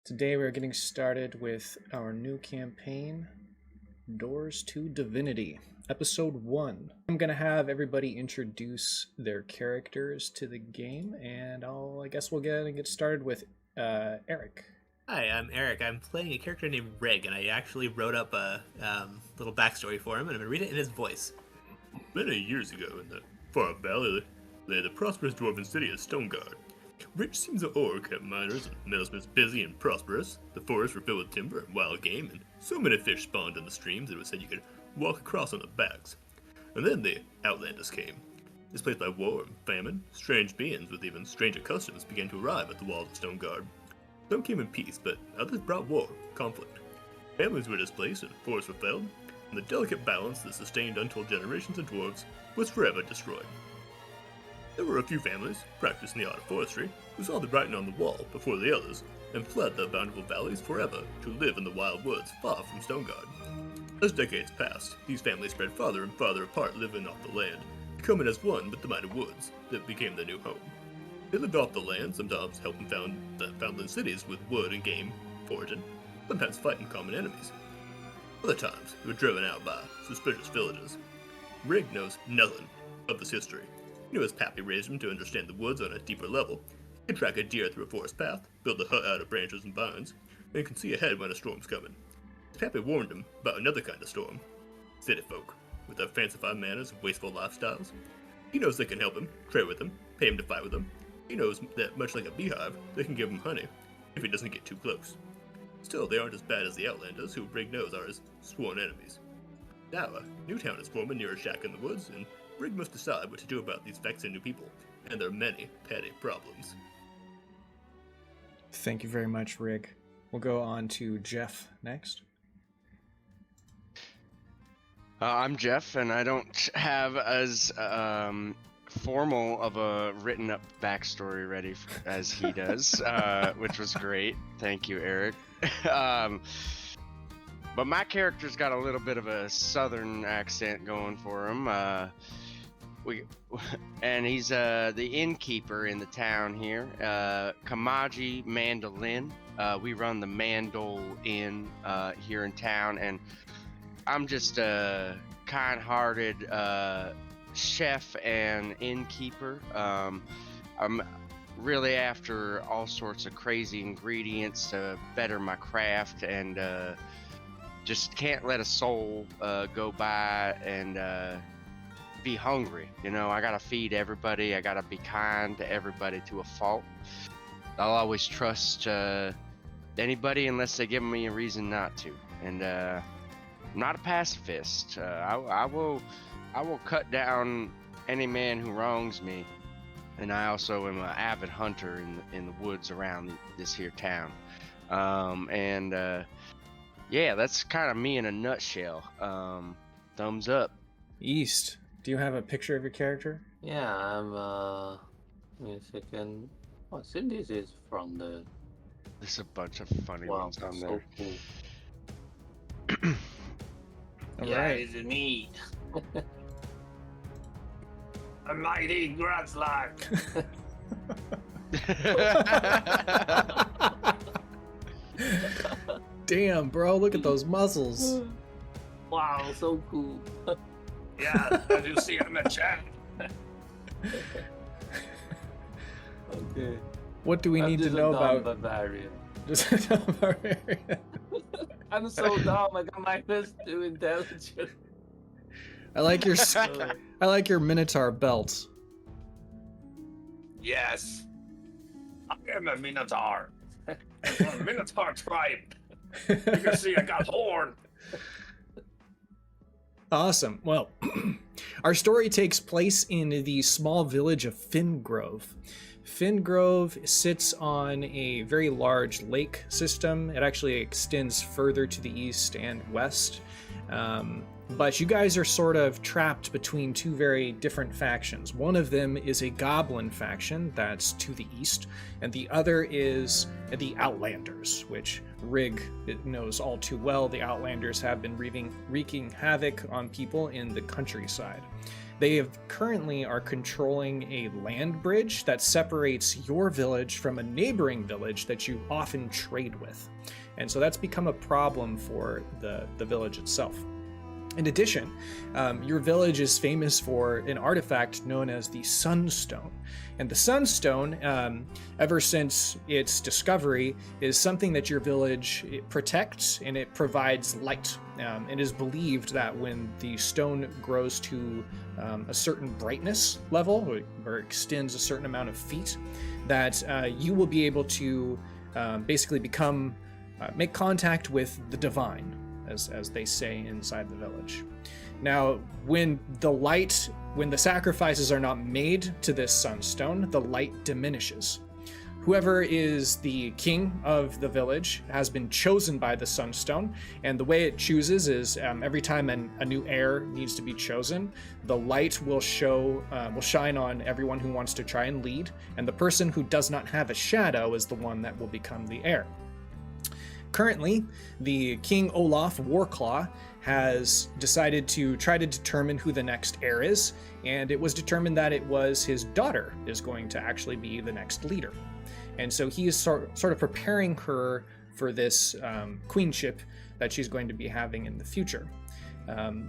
Today we're getting started with our new campaign, Doors to Divinity, Episode 1. I'm going to have everybody introduce their characters to the game, and I guess we'll get started with Eric. Hi, I'm Eric. I'm playing a character named Rygg, and I actually wrote up a little backstory for him, and I'm going to read it in his voice. Many years ago, in the far valley, lay the prosperous dwarven city of Stoneguard. Rich seems the ore kept miners and metalsmiths busy and prosperous. The forests were filled with timber and wild game, and so many fish spawned in the streams that it was said you could walk across on their backs. And then the Outlanders came. Displaced by war and famine, strange beings with even stranger customs began to arrive at the walls of Stoneguard. Some came in peace, but others brought war, conflict. Families were displaced and forests were felled, and the delicate balance that sustained untold generations of dwarves was forever destroyed. There were a few families, practicing the art of forestry, who saw the writing on the wall before the others, and fled the bountiful valleys forever to live in the wild woods far from Stoneguard. As decades passed, these families spread farther and farther apart, living off the land, becoming as one with the mighty woods that became their new home. They lived off the land, sometimes helping found the foundland cities with wood and game, foraging, sometimes fighting common enemies. Other times, they were driven out by suspicious villagers. Rygg knows nothing of this history. He knew his pappy raised him to understand the woods on a deeper level. He could track a deer through a forest path, build a hut out of branches and vines, and he can see ahead when a storm's coming. His pappy warned him about another kind of storm. City folk, with their fanciful manners and wasteful lifestyles. He knows they can help him, trade with him, pay him to fight with them. He knows that, much like a beehive, they can give him honey, if he doesn't get too close. Still, they aren't as bad as the Outlanders, who Rygg knows are his sworn enemies. Now, a new town is forming near a shack in the woods, and Rygg must decide what to do about these vexing new people, and their many petty problems. Thank you very much, Rygg. We'll go on to Jeff next. I'm Jeff, and I don't have as formal of a written up backstory ready as he does, which was great. Thank you, Eric. But my character's got a little bit of a southern accent going for him. And he's the innkeeper in the town here, Kamaji Mandolin. We run the Mandol Inn here in town, and I'm just a kind-hearted chef and innkeeper. I'm really after all sorts of crazy ingredients to better my craft, and just can't let a soul go by and be hungry. You know, I gotta feed everybody. I gotta be kind to everybody to a fault. I'll always trust anybody unless they give me a reason not to. And I'm not a pacifist. I will cut down any man who wrongs me. And I also am an avid hunter in the woods around this here town. Yeah, that's kind of me in a nutshell. Thumbs up. East, do you have a picture of your character? Yeah, I'm give me a second. Oh, I think this is from the There's a bunch of funny wow, ones on so there. cool. All right. It's me. A mighty Gruzlak. Damn, bro, look at those muzzles. Wow, so cool. Yeah, as you see in the chat. Okay. What do we need to know about barbarian? just a dumb barbarian? I'm so dumb. I got my fist too intelligent. I like your Minotaur belt. Yes, I am a Minotaur. I'm a Minotaur tribe. You can see I got horn. Awesome. Well, our story takes place in the small village of Fengrove. Fengrove sits on a very large lake system. It actually extends further to the east and west. But you guys are sort of trapped between two very different factions. One of them is a goblin faction that's to the east, and the other is the Outlanders, which Rygg knows all too well. The Outlanders have been wreaking havoc on people in the countryside. They currently are controlling a land bridge that separates your village from a neighboring village that you often trade with. And so that's become a problem for the village itself. In addition, your village is famous for an artifact known as the Sunstone. And the Sunstone, ever since its discovery, is something that your village protects, and it provides light. It is believed that when the stone grows to a certain brightness level, or extends a certain amount of feet, that you will be able to basically make contact with the divine, as they say inside the village. Now, when the sacrifices are not made to this sunstone, the light diminishes. Whoever is the king of the village has been chosen by the sunstone, and the way it chooses is every time a new heir needs to be chosen, the light will shine on everyone who wants to try and lead, and the person who does not have a shadow is the one that will become the heir. Currently, the King Olaf Warclaw has decided to try to determine who the next heir is, and it was determined that it was his daughter is going to actually be the next leader. And so he is sort of preparing her for this queenship that she's going to be having in the future.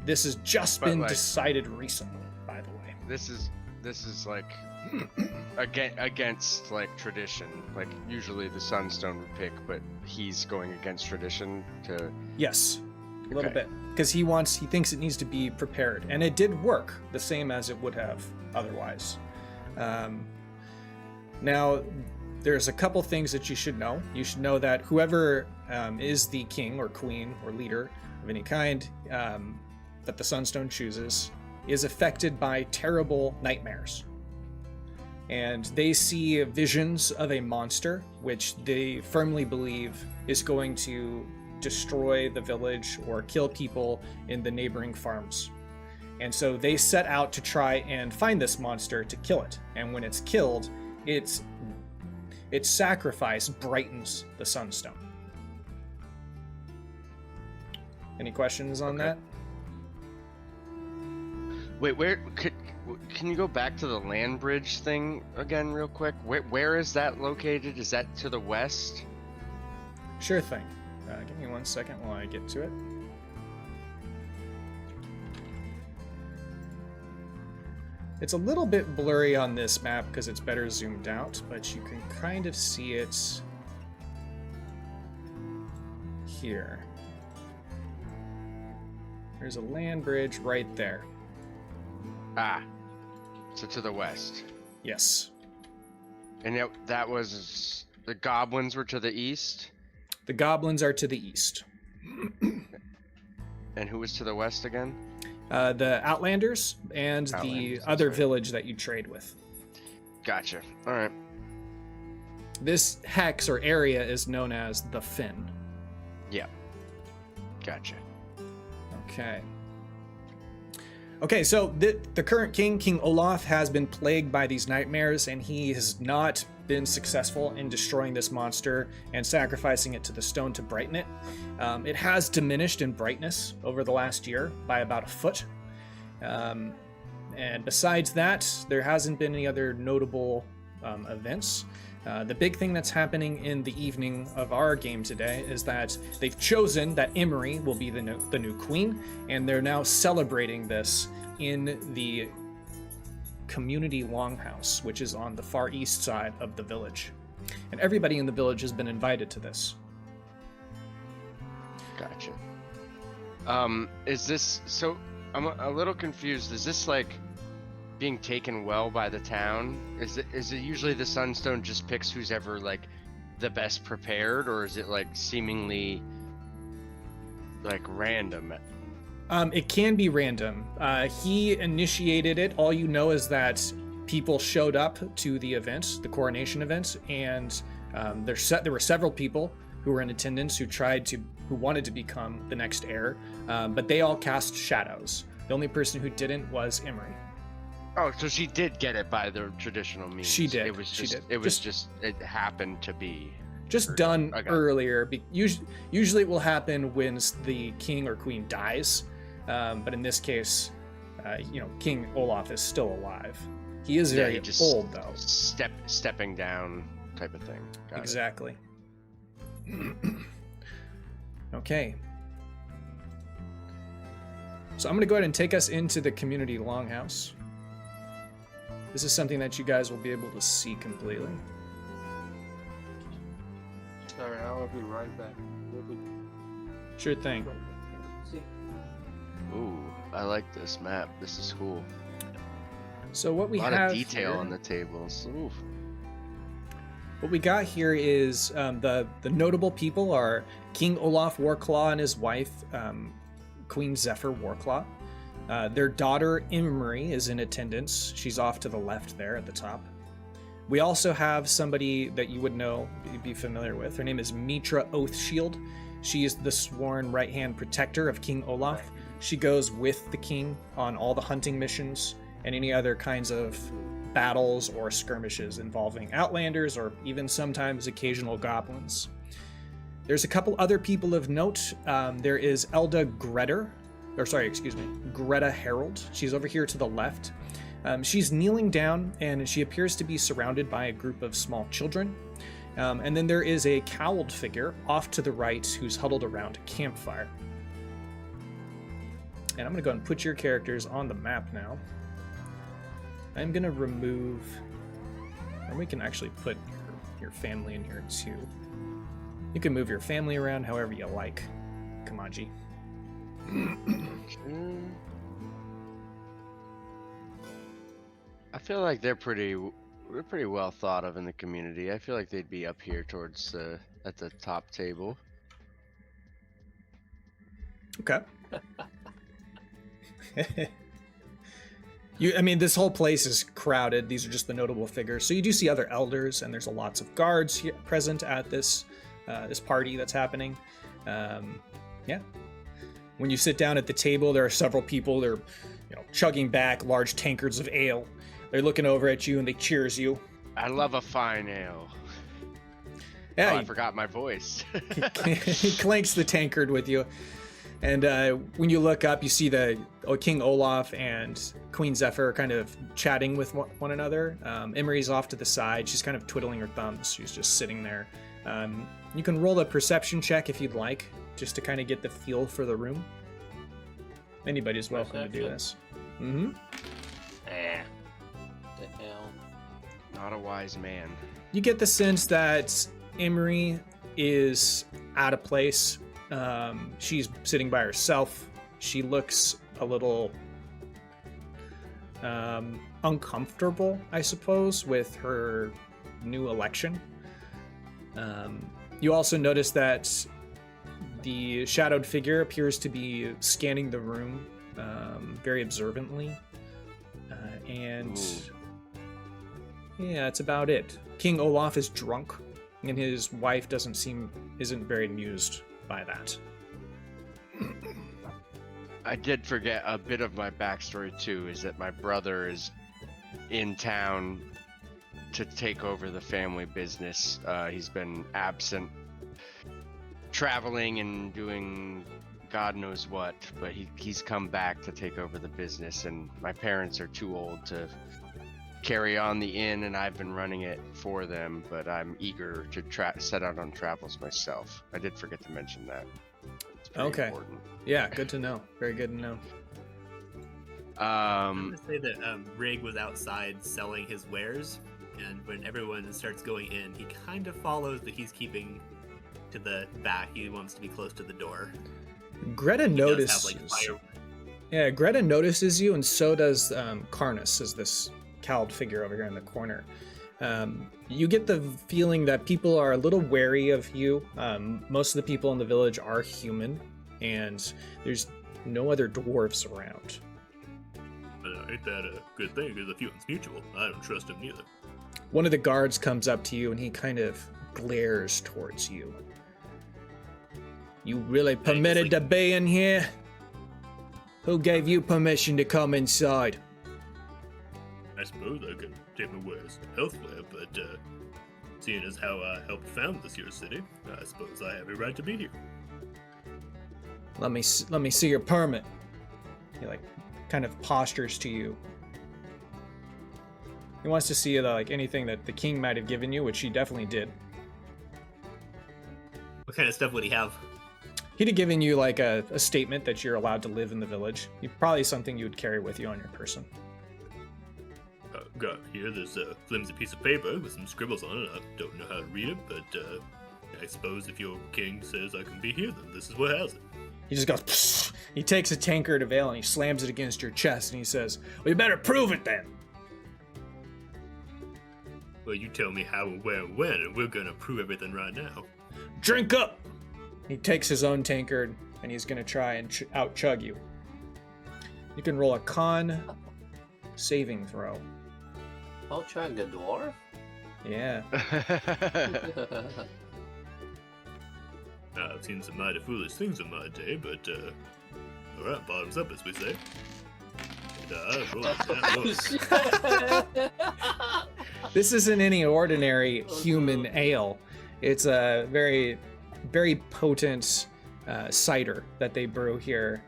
This has just been decided recently, by the way. This is like against like tradition. Like usually the Sunstone would pick, but he's going against tradition to. Yes, a little bit, because he thinks it needs to be prepared, and it did work the same as it would have otherwise. Now, there's a couple things that you should know. You should know that whoever is the king or queen or leader of any kind that the Sunstone chooses is affected by terrible nightmares. And they see visions of a monster, which they firmly believe is going to destroy the village or kill people in the neighboring farms. And so they set out to try and find this monster to kill it. And when it's killed, its sacrifice brightens the Sunstone. Any questions on that? Wait, can you go back to the land bridge thing again real quick? Where is that located? Is that to the west? Sure thing. Give me 1 second while I get to it. It's a little bit blurry on this map because it's better zoomed out, but you can kind of see it here. There's a land bridge right there. Ah, so to the west. Yes. And that was the goblins were to the east? The goblins are to the east. And who was to the west again? The Outlanders and the other village that you trade with. Gotcha. All right. This hex or area is known as the Fen. Yeah. Gotcha. Okay, so the current king, King Olaf, has been plagued by these nightmares, and he has not been successful in destroying this monster and sacrificing it to the stone to brighten it. It has diminished in brightness over the last year by about a foot. And besides that, there hasn't been any other notable events. The big thing that's happening in the evening of our game today is that they've chosen that Emery will be the new queen, and they're now celebrating this in the community Longhouse, which is on the far east side of the village. And everybody in the village has been invited to this. Gotcha. Is this, so I'm a little confused. Is this like being taken well by the town? Is it usually the Sunstone just picks who's ever like the best prepared, or is it like seemingly like random? It can be random. He initiated it. All you know is that people showed up to the event, the coronation event, and there were several people who were in attendance who tried to who wanted to become the next heir, but they all cast shadows. The only person who didn't was Emery. Oh, so she did get it by the traditional means. She did. It was She just. did. It was just. It happened to be. Just done Okay. earlier. Usually it will happen when the king or queen dies, but in this case, King Olaf is still alive. He is very just old, though. Stepping down type of thing. Got it. Exactly. Okay. So I'm going to go ahead and take us into the community longhouse. This is something that you guys will be able to see completely. Sorry, I'll be right back. We'll be Sure thing. right back. See. Ooh, I like this map. This is cool. So what we A lot have of detail here, on the tables. Ooh. what we got here is the notable people are King Olaf Warclaw and his wife, Queen Zephyr Warclaw. Their daughter Emery is in attendance. She's off to the left there at the top. We also have somebody that you would know, be familiar with. Her name is Mitra Oathshield. She is the sworn right-hand protector of King Olaf. She goes with the king on all the hunting missions and any other kinds of battles or skirmishes involving Outlanders or even sometimes occasional goblins. There's a couple other people of note. There is Greta Harold. She's over here to the left. She's kneeling down and she appears to be surrounded by a group of small children. And then there is a cowled figure off to the right who's huddled around a campfire. And I'm going to go and put your characters on the map now. I'm going to remove, or we can actually put your family in here too. You can move your family around however you like, Kamaji. I feel like they're pretty well thought of in the community. I feel like they'd be up here towards at the top table. Okay. This whole place is crowded. These are just the notable figures. So you do see other elders, and there's lots of guards here present at this party that's happening. Yeah. When you sit down at the table, there are several people. They're, chugging back large tankards of ale. They're looking over at you and they cheers you. I love a fine ale. Yeah, I forgot my voice. he clanks the tankard with you. And when you look up, you see the King Olaf and Queen Zephyr kind of chatting with one another. Emery's off to the side. She's kind of twiddling her thumbs. She's just sitting there. You can roll a perception check if you'd like, just to kind of get the feel for the room. Anybody's welcome to do this. Mm-hmm. The hell. Not a wise man. You get the sense that Emery is out of place. She's sitting by herself. She looks a little uncomfortable, I suppose, with her new election. You also notice that the shadowed figure appears to be scanning the room very observantly. And yeah, that's about it. King Olaf is drunk, and his wife isn't very amused by that. I did forget a bit of my backstory too, is that my brother is in town to take over the family business. He's been absent, traveling and doing God knows what, but he's come back to take over the business, and my parents are too old to carry on the inn, and I've been running it for them, but I'm eager to set out on travels myself. I did forget to mention that. It's pretty important. Yeah, good to know. Very good to know. I'm gonna say that Rygg was outside selling his wares, and when everyone starts going in, he kind of follows, but he's keeping to the back. He wants to be close to the door. Greta notices. Fire. Yeah, Greta notices you, and so does Carnus, as this cowled figure over here in the corner. You get the feeling that people are a little wary of you. Most of the people in the village are human, and there's no other dwarves around. Ain't that a good thing? Because the feeling's mutual. I don't trust him neither. One of the guards comes up to you, and he kind of glares towards you. You really permitted to be in here? Who gave you permission to come inside? I suppose I could take my wares elsewhere, but seeing as how I helped found this here city, I suppose I have a right to be here. Let me see your permit. He like kind of postures to you. He wants to see like anything that the king might have given you, which he definitely did. What kind of stuff would he have? He'd have given you like a statement that you're allowed to live in the village. Probably something you would carry with you on your person. Got here, there's a flimsy piece of paper with some scribbles on it. I don't know how to read it, but I suppose if your king says I can be here, then this is what has it. He just goes, psst. He takes a tankard of ale and he slams it against your chest and he says, well, you better prove it then. Well, you tell me how and where and when, and we're gonna prove everything right now. Drink up! He takes his own tankard and he's gonna try and out-chug you. You can roll a con saving throw. I'll try a dwarf. Yeah. I've seen some mighty foolish things in my day, but alright, bottoms up, as we say. This isn't any ordinary human ale. It's a very, very potent cider that they brew here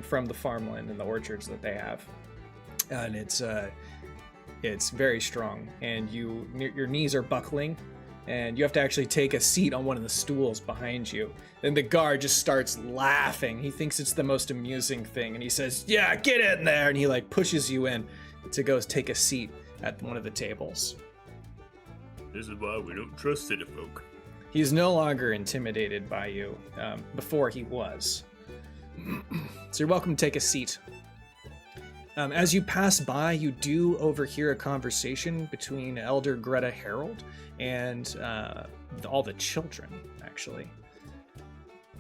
from the farmland and the orchards that they have, and it's very strong. And your knees are buckling, and you have to actually take a seat on one of the stools behind you. And the guard just starts laughing. He thinks it's the most amusing thing, and he says, "Yeah, get in there!" And he like pushes you in to go take a seat at one of the tables. This is why we don't trust city folk. He's no longer intimidated by you. Before he was. So you're welcome to take a seat. As you pass by, you do overhear a conversation between Elder Greta Harold and all the children, actually.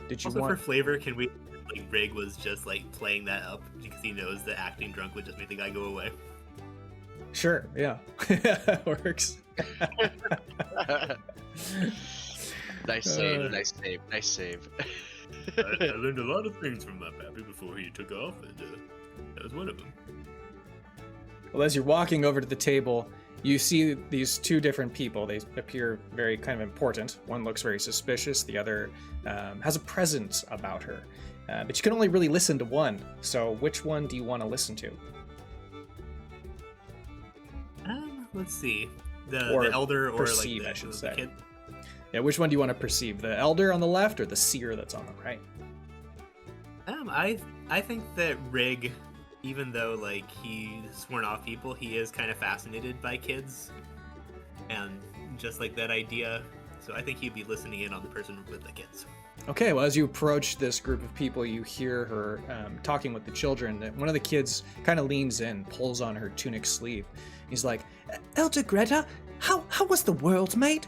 Did you Also, want... for flavor, can we, like, Rygg was just, like, playing that up because he knows that acting drunk would just make the guy go away? Sure, yeah. Works. Nice save, nice save, nice save. I learned a lot of things from my pappy before he took off, and that was one of them. Well, as you're walking over to the table, you see these two different people. They appear very kind of important. One looks very suspicious. The other has a presence about her. But you can only really listen to one. So which one do you want to listen to? Let's see. The elder or perceive, like I should the say. kid? Yeah, which one do you want to perceive? The elder on the left or the seer that's on the right? I think that Rygg, even though like he's sworn off people, he is kind of fascinated by kids, and just like that idea. So I think he'd be listening in on the person with the kids. Okay, well, as you approach this group of people, you hear her talking with the children. One of the kids kind of leans in, pulls on her tunic sleeve. He's like, "Elder Greta, how was the world made?"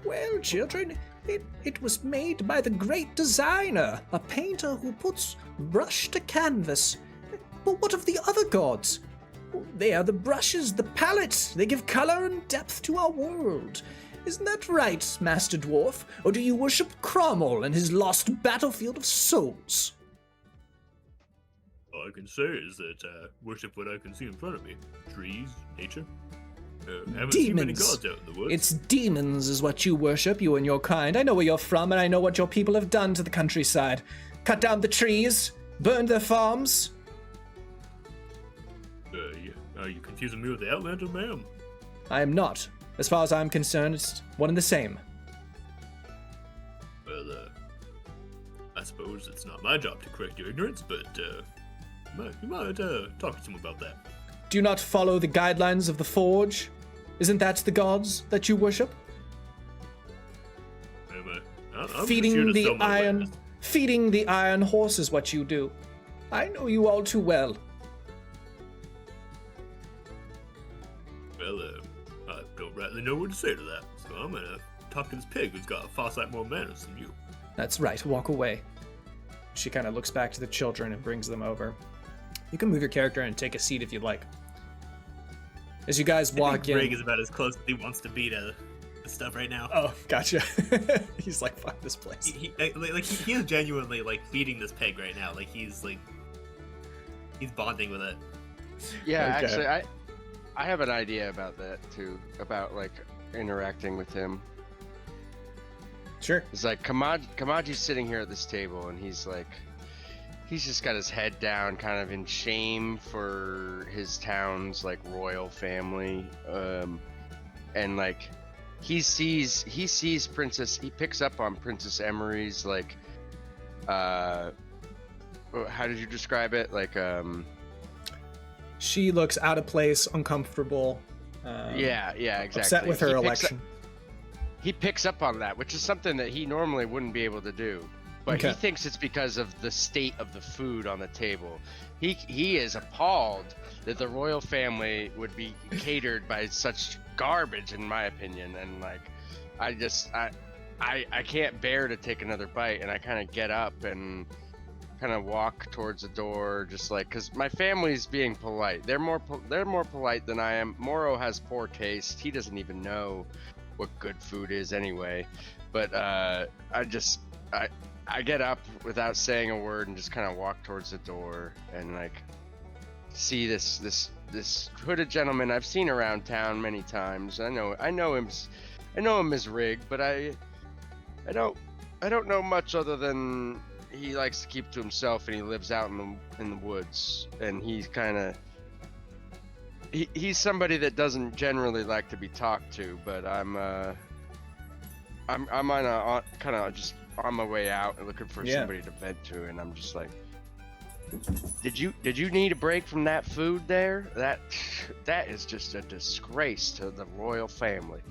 "Well, children, it was made by the great designer, a painter who puts brush to canvas. But what of the other gods? They are the brushes, the palettes. They give color and depth to our world. Isn't that right, Master Dwarf? Or do you worship Cromwell and his lost battlefield of souls?" All I can say is that I worship what I can see in front of me. Trees, nature. Haven't seen many Demons. gods out in the woods. It's demons is what you worship, you and your kind. I know where you're from, and I know what your people have done to the countryside. Cut down the trees, burned their farms. Yeah. Are you confusing me with the Outlander, ma'am? I am not. As far as I'm concerned, it's one and the same. Well, I suppose it's not my job to correct your ignorance, but you might talk to someone about that. Do you not follow the guidelines of the Forge? Isn't that the gods that you worship? I'm just here Feeding to the sell my iron, wares. feeding the iron horse is what you do. I know you all too well. Well, I don't rightly know what to say to that, so I'm gonna talk to this pig who's got a far sight more manners than you. That's right, walk away. She kind of looks back to the children and brings them over. You can move your character and take a seat if you'd like. As you guys I walk think Rygg in, is about as close as he wants to be to stuff right now. Oh, gotcha. He's like, fuck this place. He is genuinely like feeding this pig right now. Like he's bonding with it. Yeah, Okay. actually, I have an idea about that too. About like interacting with him. Sure. It's like Kamaji's sitting here at this table, and he's just got his head down, kind of in shame for his town's like royal family, and like he sees Princess. He picks up on Princess Emery's like, how did you describe it? Like, She looks out of place, uncomfortable. yeah, exactly. Upset with her election. He picks up on that, which is something that he normally wouldn't be able to do. But Okay. he thinks it's because of the state of the food on the table. He is appalled that the royal family would be catered by such garbage, in my opinion. And like, I can't bear to take another bite, and I kind of get up and kind of walk towards the door, just like, because my family's being polite. They're more polite than I am. Moro has poor taste. He doesn't even know what good food is anyway. But I get up without saying a word and just kind of walk towards the door and like see this hooded gentleman I've seen around town many times. I know him as Rygg, but I don't know much other than he likes to keep to himself and he lives out in the woods, and he's kind of he's somebody that doesn't generally like to be talked to. But I'm on a kind of just on my way out and looking for somebody to vent to, and I'm just like, did you need a break from that food there? That is just a disgrace to the royal family.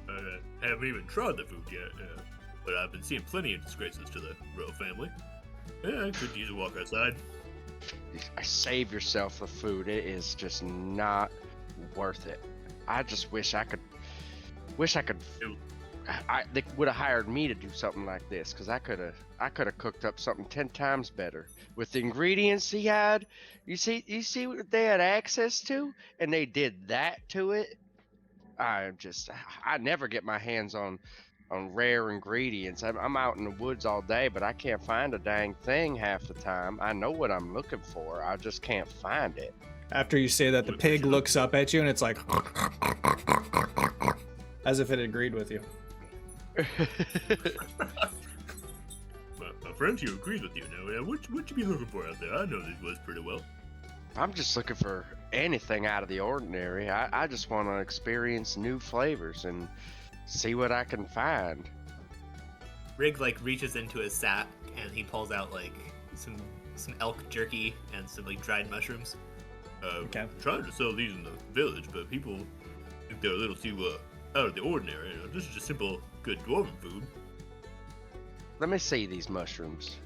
I haven't even tried the food yet, but I've been seeing plenty of disgraces to the royal family. Yeah, I could use a walk outside. Save yourself the food. It is just not worth it. I just wish I could. They would have hired me to do something like this, because I could have cooked up something 10 times better with the ingredients he had. You see what they had access to, and they did that to it. I never get my hands on rare ingredients. I'm out in the woods all day, but I can't find a dang thing half the time. I know what I'm looking for. I just can't find it. After you say that, the pig looks up at you and it's like, as if it agreed with you. My friend here agrees with you now. What you be looking for out there? I know these woods pretty well. I'm just looking for anything out of the ordinary. I just want to experience new flavors and see what I can find. Rygg like reaches into his sack and he pulls out like some elk jerky and some like dried mushrooms. Okay. I'm trying to sell these in the village, but people think they're a little too out of the ordinary. This is just simple, good dwarven food. Let me see these mushrooms.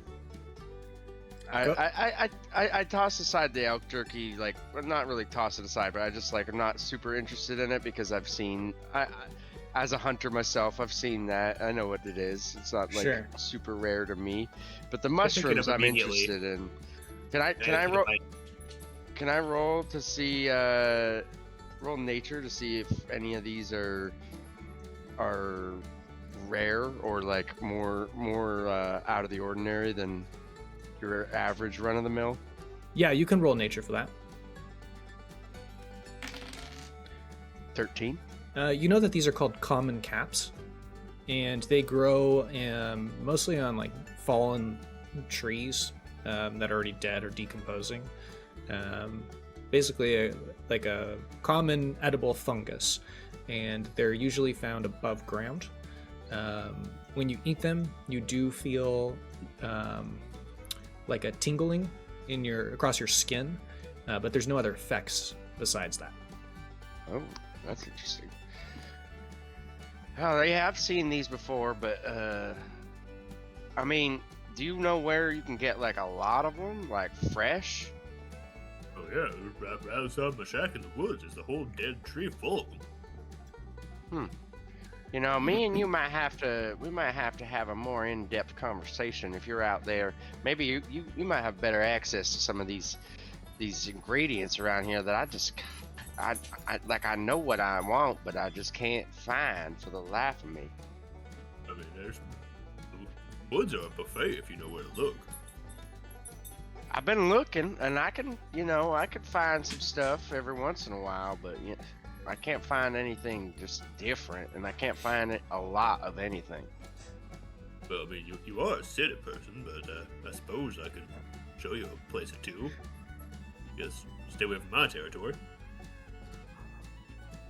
I toss aside the elk jerky, like, well, not really toss it aside, but I just like I'm not super interested in it because I've seen, as a hunter myself, I've seen that. I know what it is. It's not like super rare to me, but the mushrooms I'm interested in. Can I roll to see roll nature to see if any of these are rare or like more out of the ordinary than your average run-of-the-mill? Yeah, you can roll nature for that. 13. You know that these are called common caps, and they grow mostly on like fallen trees that are already dead or decomposing. Basically, like a common edible fungus, and they're usually found above ground. When you eat them, you do feel like a tingling across your skin, but there's no other effects besides that. Oh, that's interesting. Oh, yeah, I've seen these before, but I mean, do you know where you can get like a lot of them, like fresh? Oh yeah, right outside my shack in the woods is the whole dead tree full of them. You know, me and you might have to have a more in-depth conversation if you're out there. Maybe you might have better access to some of these ingredients around here that I know what I want, but I just can't find for the life of me. I mean, there's the woods are a buffet if you know where to look. I've been looking, and I can find some stuff every once in a while, but I can't find anything just different, and I can't find a lot of anything. Well, I mean, you are a city person, but I suppose I could show you a place or two. Just stay away from my territory.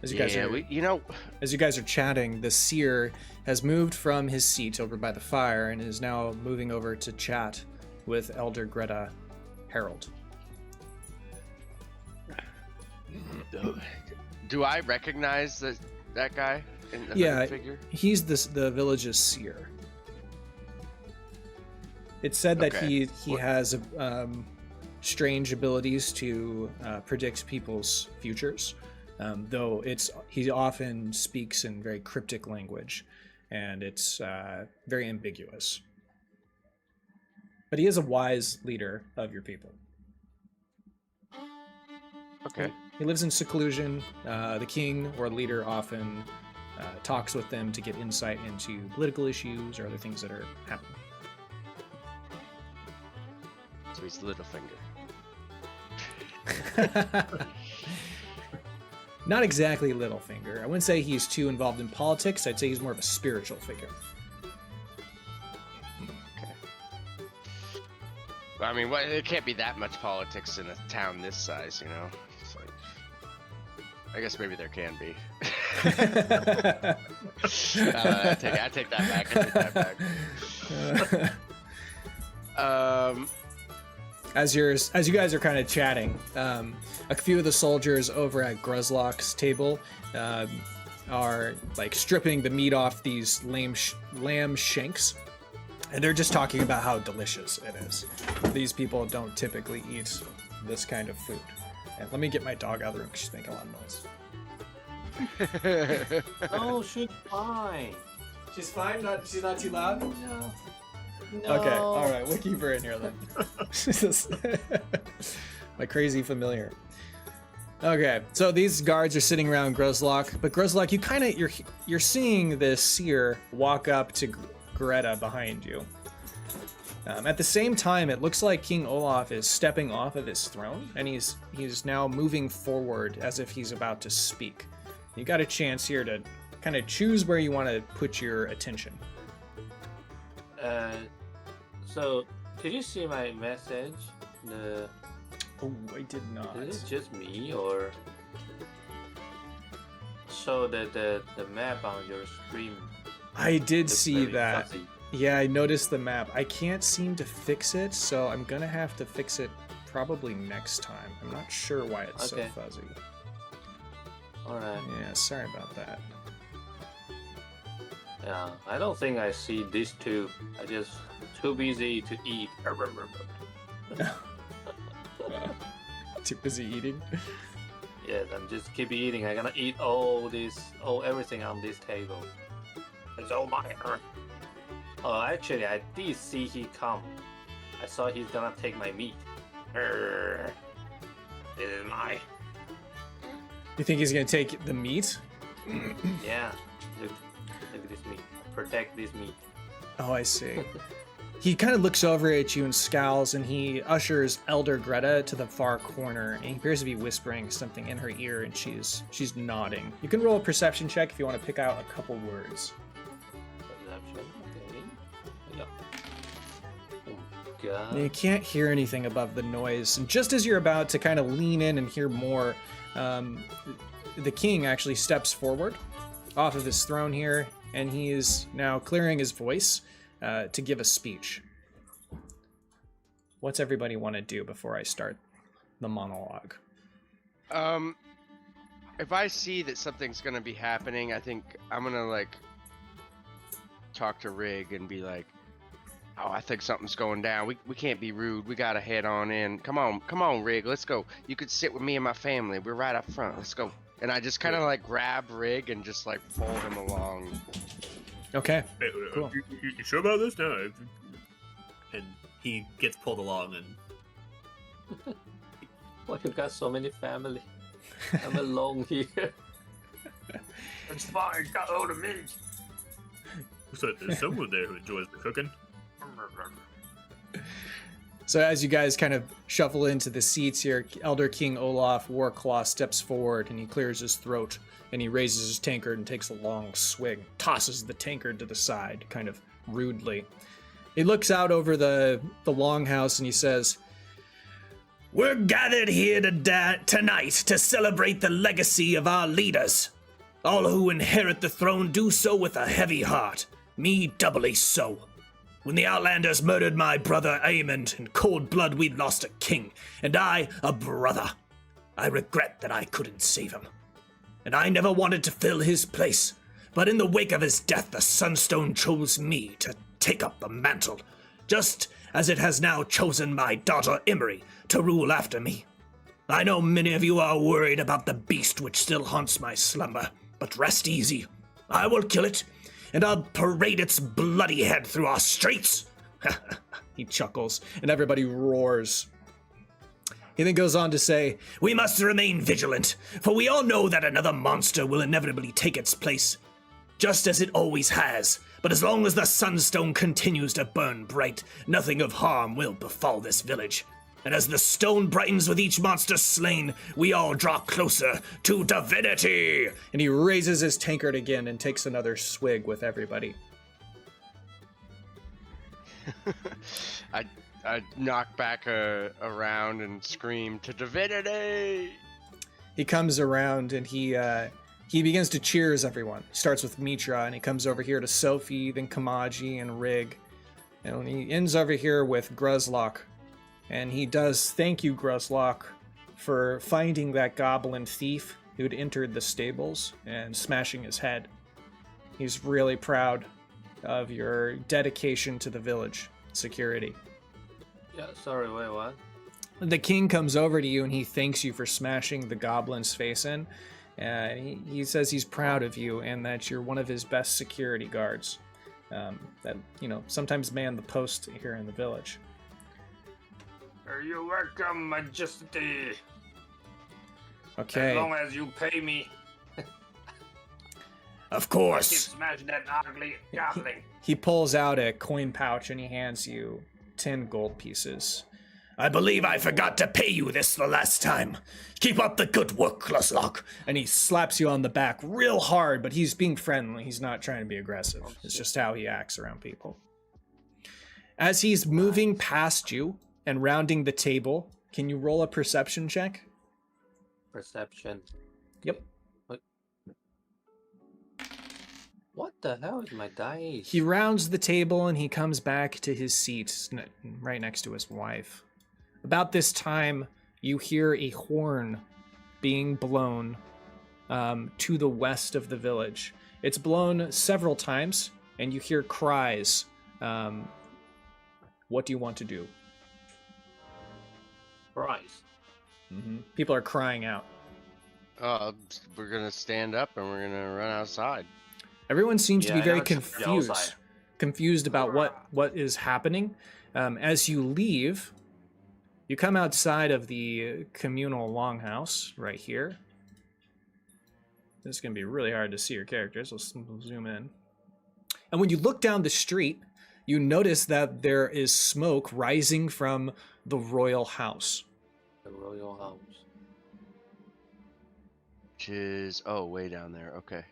As you guys as you guys are chatting, the Seer has moved from his seat over by the fire and is now moving over to chat with Elder Greta Harold. Do I recognize that guy in the Yeah, figure? He's the village's Seer. It's said that Okay. he has strange abilities to predict people's futures, though he often speaks in very cryptic language, and it's very ambiguous. But he is a wise leader of your people. Okay. He lives in seclusion. The king or leader often talks with them to get insight into political issues or other things that are happening. So he's Littlefinger. Not exactly Littlefinger. I wouldn't say he's too involved in politics. I'd say he's more of a spiritual figure. Okay. Well, I mean, it can't be that much politics in a town this size, you know? It's like, I guess maybe there can be. I take that back. As you guys are kind of chatting, a few of the soldiers over at Gruzlak's table are like stripping the meat off these lamb shanks, and they're just talking about how delicious it is. These people don't typically eat this kind of food. And let me get my dog out of the room because she's making a lot of noise. Oh, she's fine. She's fine. She's not too loud. No. Okay, all right, we'll keep her in here then. My crazy familiar. Okay, so these guards are sitting around Gruzlak, but Gruzlak, you're seeing this Seer walk up to Greta behind you. At the same time, it looks like King Olaf is stepping off of his throne, and he's now moving forward as if he's about to speak. You got a chance here to kind of choose where you want to put your attention. So, did you see my message? Oh, I did not. Is it just me or show the map on your stream? I did looks see very that. fuzzy? Yeah, I noticed the map. I can't seem to fix it, so I'm gonna have to fix it probably next time. I'm not sure why it's Okay. so fuzzy. All right. Yeah, sorry about that. Yeah, I don't think I see these two. I just too busy to eat. Too busy eating. Yes, I'm just keep eating. I'm gonna eat everything on this table. It's all mine. Oh, actually, I did see he come. I saw he's gonna take my meat. This is mine. You think he's gonna take the meat? Yeah, look at this meat. Protect this meat. Oh, I see. He kind of looks over at you and scowls, and he ushers Elder Greta to the far corner, and he appears to be whispering something in her ear, and she's nodding. You can roll a perception check if you want to pick out a couple words. Perception. Okay. Yep. Oh God. You can't hear anything above the noise, and just as you're about to kind of lean in and hear more, the king actually steps forward off of his throne here, and he is now clearing his voice to give a speech. What's everybody want to do before I start the monologue? If I see that something's gonna be happening, I think I'm gonna talk to Rygg and be like, "Oh, I think something's going down. We can't be rude. We gotta head on in. Come on, Rygg. Let's go. You could sit with me and my family. We're right up front. Let's go." And I just kind of grab Rygg and just pull him along. Okay. Hey, Cool. You sure about this now? And he gets pulled along, and Why you got so many family? I'm alone here. It's fine, got all the meat. Looks like there's someone there who enjoys the cooking. So as you guys kind of shuffle into the seats here, Elder King Olaf Warclaw steps forward and he clears his throat and he raises his tankard and takes a long swig, tosses the tankard to the side, kind of rudely. He looks out over the Longhouse and he says, "We're gathered here tonight to celebrate the legacy of our leaders. All who inherit the throne do so with a heavy heart, me doubly so. When the Outlanders murdered my brother Aemond, in cold blood we lost a king, and I a brother. I regret that I couldn't save him. And I never wanted to fill his place, but in the wake of his death the Sunstone chose me to take up the mantle, just as it has now chosen my daughter Emery to rule after me. I know many of you are worried about the beast which still haunts my slumber, but rest easy. I will kill it, and I'll parade its bloody head through our streets." He chuckles, and everybody roars. He then goes on to say, "We must remain vigilant, for we all know that another monster will inevitably take its place, just as it always has. But as long as the Sunstone continues to burn bright, nothing of harm will befall this village. And as the stone brightens with each monster slain, we all draw closer to Divinity." And he raises his tankard again and takes another swig with everybody. I knock back around and scream, "To Divinity!" He comes around and he begins to cheers everyone. He starts with Mitra and he comes over here to Sophie, then Kamaji and Rygg. And he ends over here with Gruzlak. And he does thank you, Gruzlak, for finding that goblin thief who'd entered the stables and smashing his head. He's really proud of your dedication to the village security. Yeah, sorry, wait, what? The king comes over to you and he thanks you for smashing the goblin's face in. He says he's proud of you and that you're one of his best security guards. That, sometimes man the post here in the village. You're welcome, Majesty. Okay. As long as you pay me. Of I can course. smash that ugly goblin. He pulls out a coin pouch and he hands you 10 gold pieces. "I believe I forgot to pay you this the last time. Keep up the good work, Gruzlak." And he slaps you on the back real hard, but he's being friendly. He's not trying to be aggressive. It's just how he acts around people. As he's moving past you and rounding the table, can you roll a perception check? Perception. Yep. What the hell is my dice? He rounds the table and he comes back to his seat right next to his wife. About this time, you hear a horn being blown to the west of the village. It's blown several times, and you hear cries. What do you want to do? Price. People are crying out. We're gonna stand up and we're gonna run outside. Everyone seems to be very outside. confused about what is happening. As you leave, you come outside of the communal longhouse right here. This is going to be really hard to see your characters. Let's zoom in. And when you look down the street, you notice that there is smoke rising from the royal house. The royal house. Which is, way down there. Okay.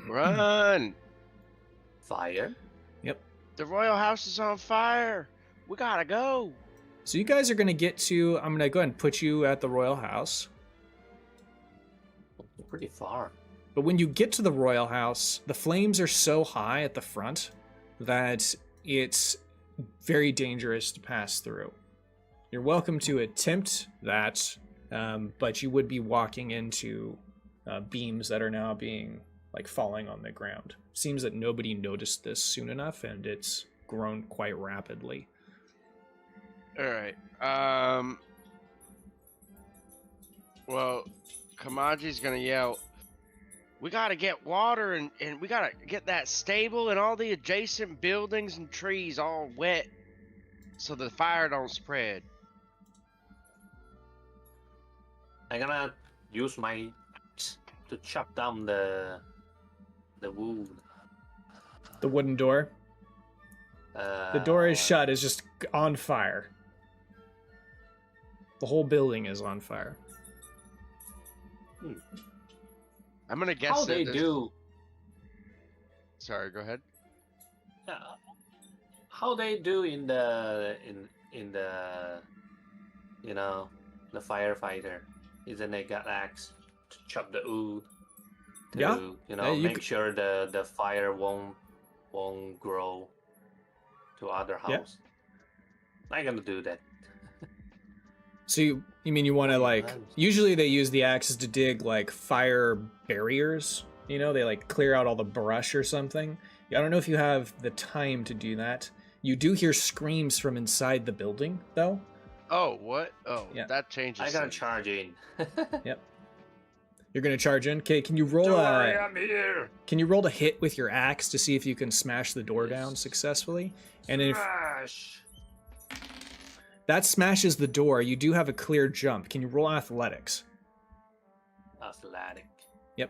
Run! Fire? Yep. The royal house is on fire. We gotta go. So you guys are going to get to, I'm going to go ahead and put you at the royal house. Pretty far. But when you get to the royal house, the flames are so high at the front that it's very dangerous to pass through. You're welcome to attempt that, but you would be walking into beams that are now being falling on the ground. Seems that nobody noticed this soon enough, and it's grown quite rapidly. All right. Well, Kamaji's gonna yell, "We gotta get water and we gotta get that stable and all the adjacent buildings and trees all wet so the fire don't spread." I'm gonna use my axe to chop down the wood. The wooden door. The door is shut. It's just on fire. The whole building is on fire. I'm gonna guess How that they this- do? Sorry, go ahead. How they do in the the firefighter? Isn't they got axe to chop the wood? To, Yeah. make sure the fire won't grow to other Yeah. house. I'm gonna do that. So you mean you want to like? Nice. Usually they use the axes to dig like fire barriers. You know, they like clear out all the brush or something. I don't know if you have the time to do that. You do hear screams from inside the building, though. Oh, what? Oh, Yeah. that changes. I'm gonna things. charge in. Yep. You're gonna charge in. Okay, can you roll Don't a? worry, I'm here. Can you roll to hit with your axe to see if you can smash the door down successfully? And if Smash. that smashes the door, you do have a clear jump. Can you roll athletics? Athletic. Yep.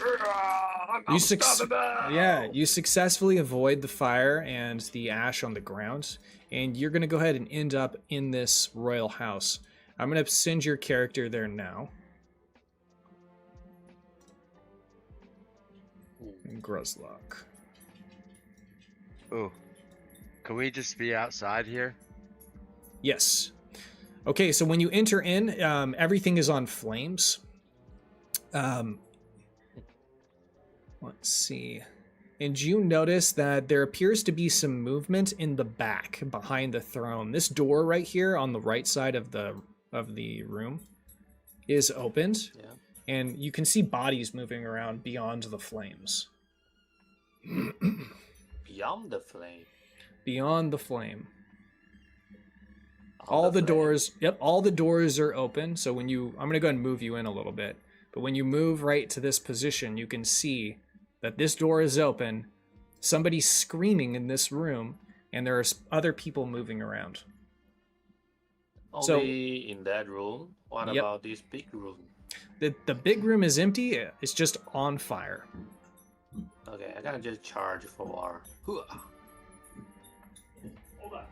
I'm unstoppable. Yeah, you successfully avoid the fire and the ash on the ground, and you're gonna go ahead and end up in this royal house. I'm gonna send your character there now. Gruzlak. Oh, can we just be outside here? Yes. Okay, so when you enter in, everything is on flames. Let's see. And you notice that there appears to be some movement in the back behind the throne. This door right here on the right side of the room is opened, Yeah. and you can see bodies moving around beyond the flames. Beyond the flame. Beyond the flame. On All the flame. doors, yep, all the doors are open. So when you, I'm going to go ahead and move you in a little bit. But when you move right to this position, you can see that this door is open. Somebody's screaming in this room, and there are other people moving around. Only So- in that room. What Yep. about this big room? The big room is empty. It's just on fire. Okay, I gotta just charge for war. Hold on.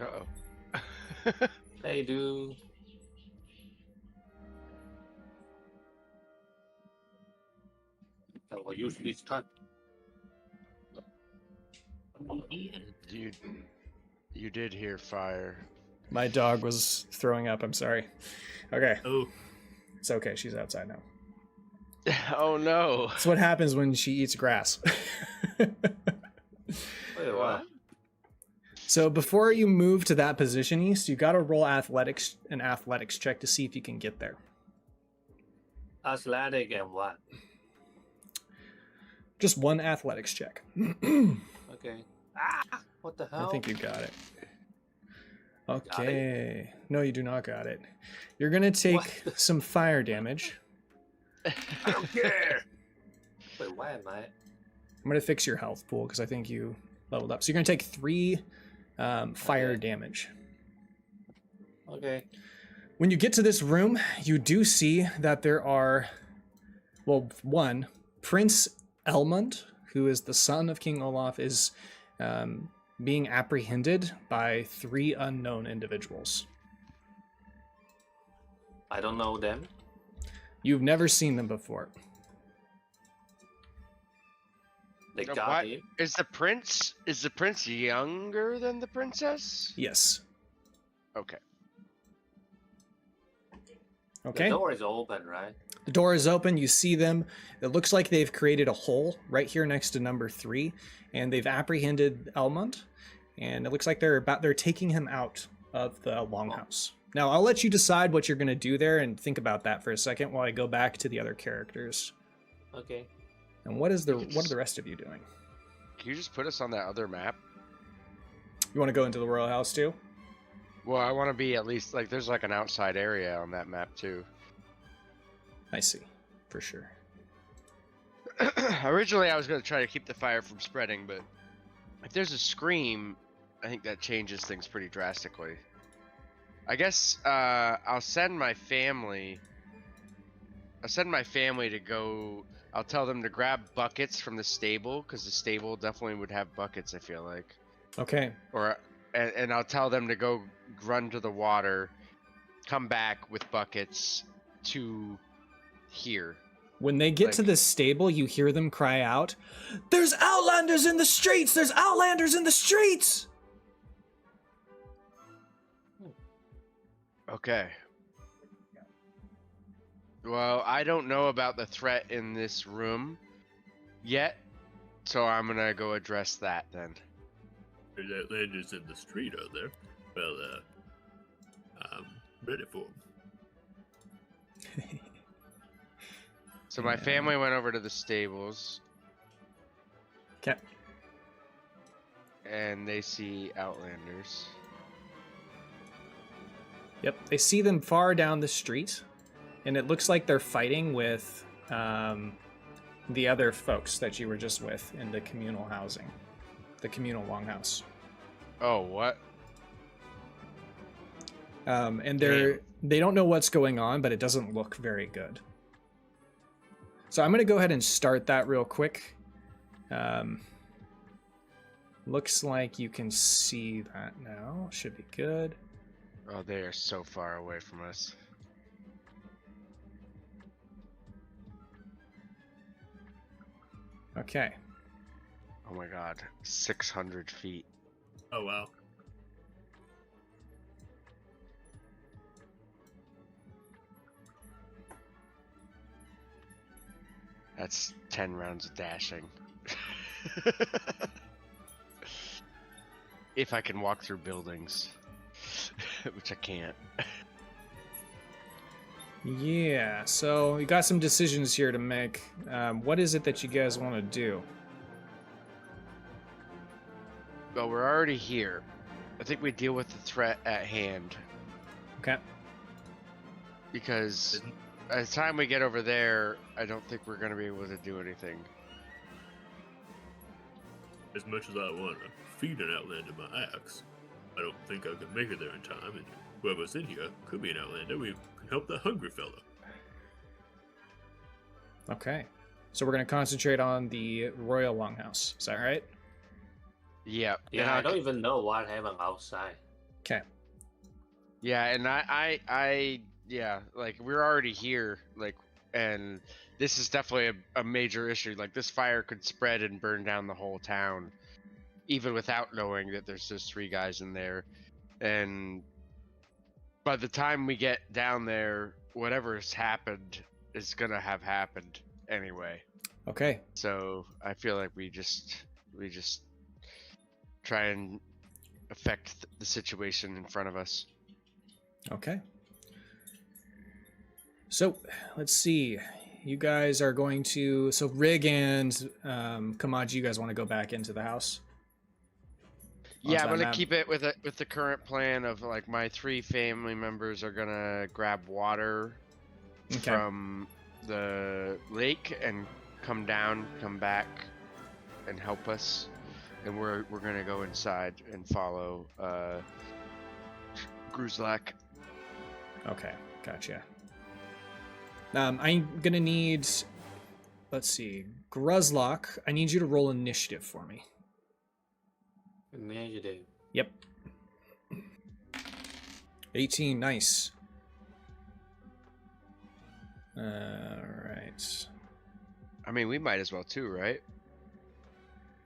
Uh-oh. They do. I will use this time. You did hear fire. My dog was throwing up. I'm sorry. Okay, Oh, it's okay. She's outside now. Oh no. That's what happens when she eats grass. Wait, what? So before you move to that position, East, you got to roll an athletics check to see if you can get there. Athletic and what? Just one athletics check. Okay. Ah! What the hell? I think you got it. Okay. No, you do not got it. You're going to take some fire damage. I don't care. Wait, why am I? I'm going to fix your health pool because I think you leveled up. So you're going to take 3 fire Okay. damage. Okay. When you get to this room, you do see that there are, well, one, Prince Elmund, who is the son of King Olaf, is being apprehended by 3 unknown individuals. I don't know them. You've never seen them before. They Now, got what? him. Is the prince younger than the princess? Yes. Okay. Okay. The door is open, right? The door is open. You see them. It looks like they've created a hole right here next to number 3, and they've apprehended Elmund. And it looks like they're taking him out of the Longhouse. Now I'll let you decide what you're gonna do there, and think about that for a second while I go back to the other characters. Okay. And what are the rest of you doing? Can you just put us on that other map? You want to go into the royal house too? Well, I want to be at least like there's like an outside area on that map too. I see, for sure. Originally, I was going to try to keep the fire from spreading, but if there's a scream, I think that changes things pretty drastically. I guess I'll send my family. I'll send my family to go. I'll tell them to grab buckets from the stable, because the stable definitely would have buckets, I feel like. Okay. And I'll tell them to go run to the water, come back with buckets to here. When they get to the stable, you hear them cry out, "There's Outlanders in the streets! There's Outlanders in the streets!" Okay. Well, I don't know about the threat in this room yet, so I'm gonna go address that then. There's Outlanders in the street, are there? Well, I'm ready for them. So my family went over to the stables. Okay. And they see Outlanders. Yep, they see them far down the street, and it looks like they're fighting with the other folks that you were just with in the communal housing, the communal longhouse. Oh, what? And they don't know what's going on, but it doesn't look very good. So I'm going to go ahead and start that real quick. Looks like you can see that now. Should be good. Oh, they are so far away from us. Okay. Oh my god. 600 feet. Oh, wow. That's 10 rounds of dashing. If I can walk through buildings. Which I can't. Yeah, so we got some decisions here to make. What is it that you guys want to do? Well, we're already here. I think we deal with the threat at hand. Okay. Because by the time we get over there, I don't think we're going to be able to do anything. As much as I want to feed an Outlander my axe, I don't think I could make it there in time, and whoever's in here could be an Outlander. We can help that hungry fella. Okay. So we're going to concentrate on the Royal Longhouse. Is that right? Yeah. Yeah, I don't even know what happened outside. Okay. Yeah, and I yeah, like we're already here, like, and this is definitely a major issue. Like this fire could spread and burn down the whole town, even without knowing that there's just 3 guys in there. And by the time we get down there, whatever's happened is gonna have happened anyway. Okay. So I feel like we just try and affect the situation in front of us. Okay. So, let's see. You guys are going to... So, Rygg and Kamaji, you guys want to go back into the house? Yeah, I'm gonna keep it with the current plan of like my 3 family members are gonna grab water from the lake and come back and help us, and we're gonna go inside and follow Gruzlak. Okay, gotcha. I'm gonna need... Let's see. Gruzlak, I need you to roll initiative for me. Initiative. Yep. 18, nice. Alright. I mean, we might as well too, right?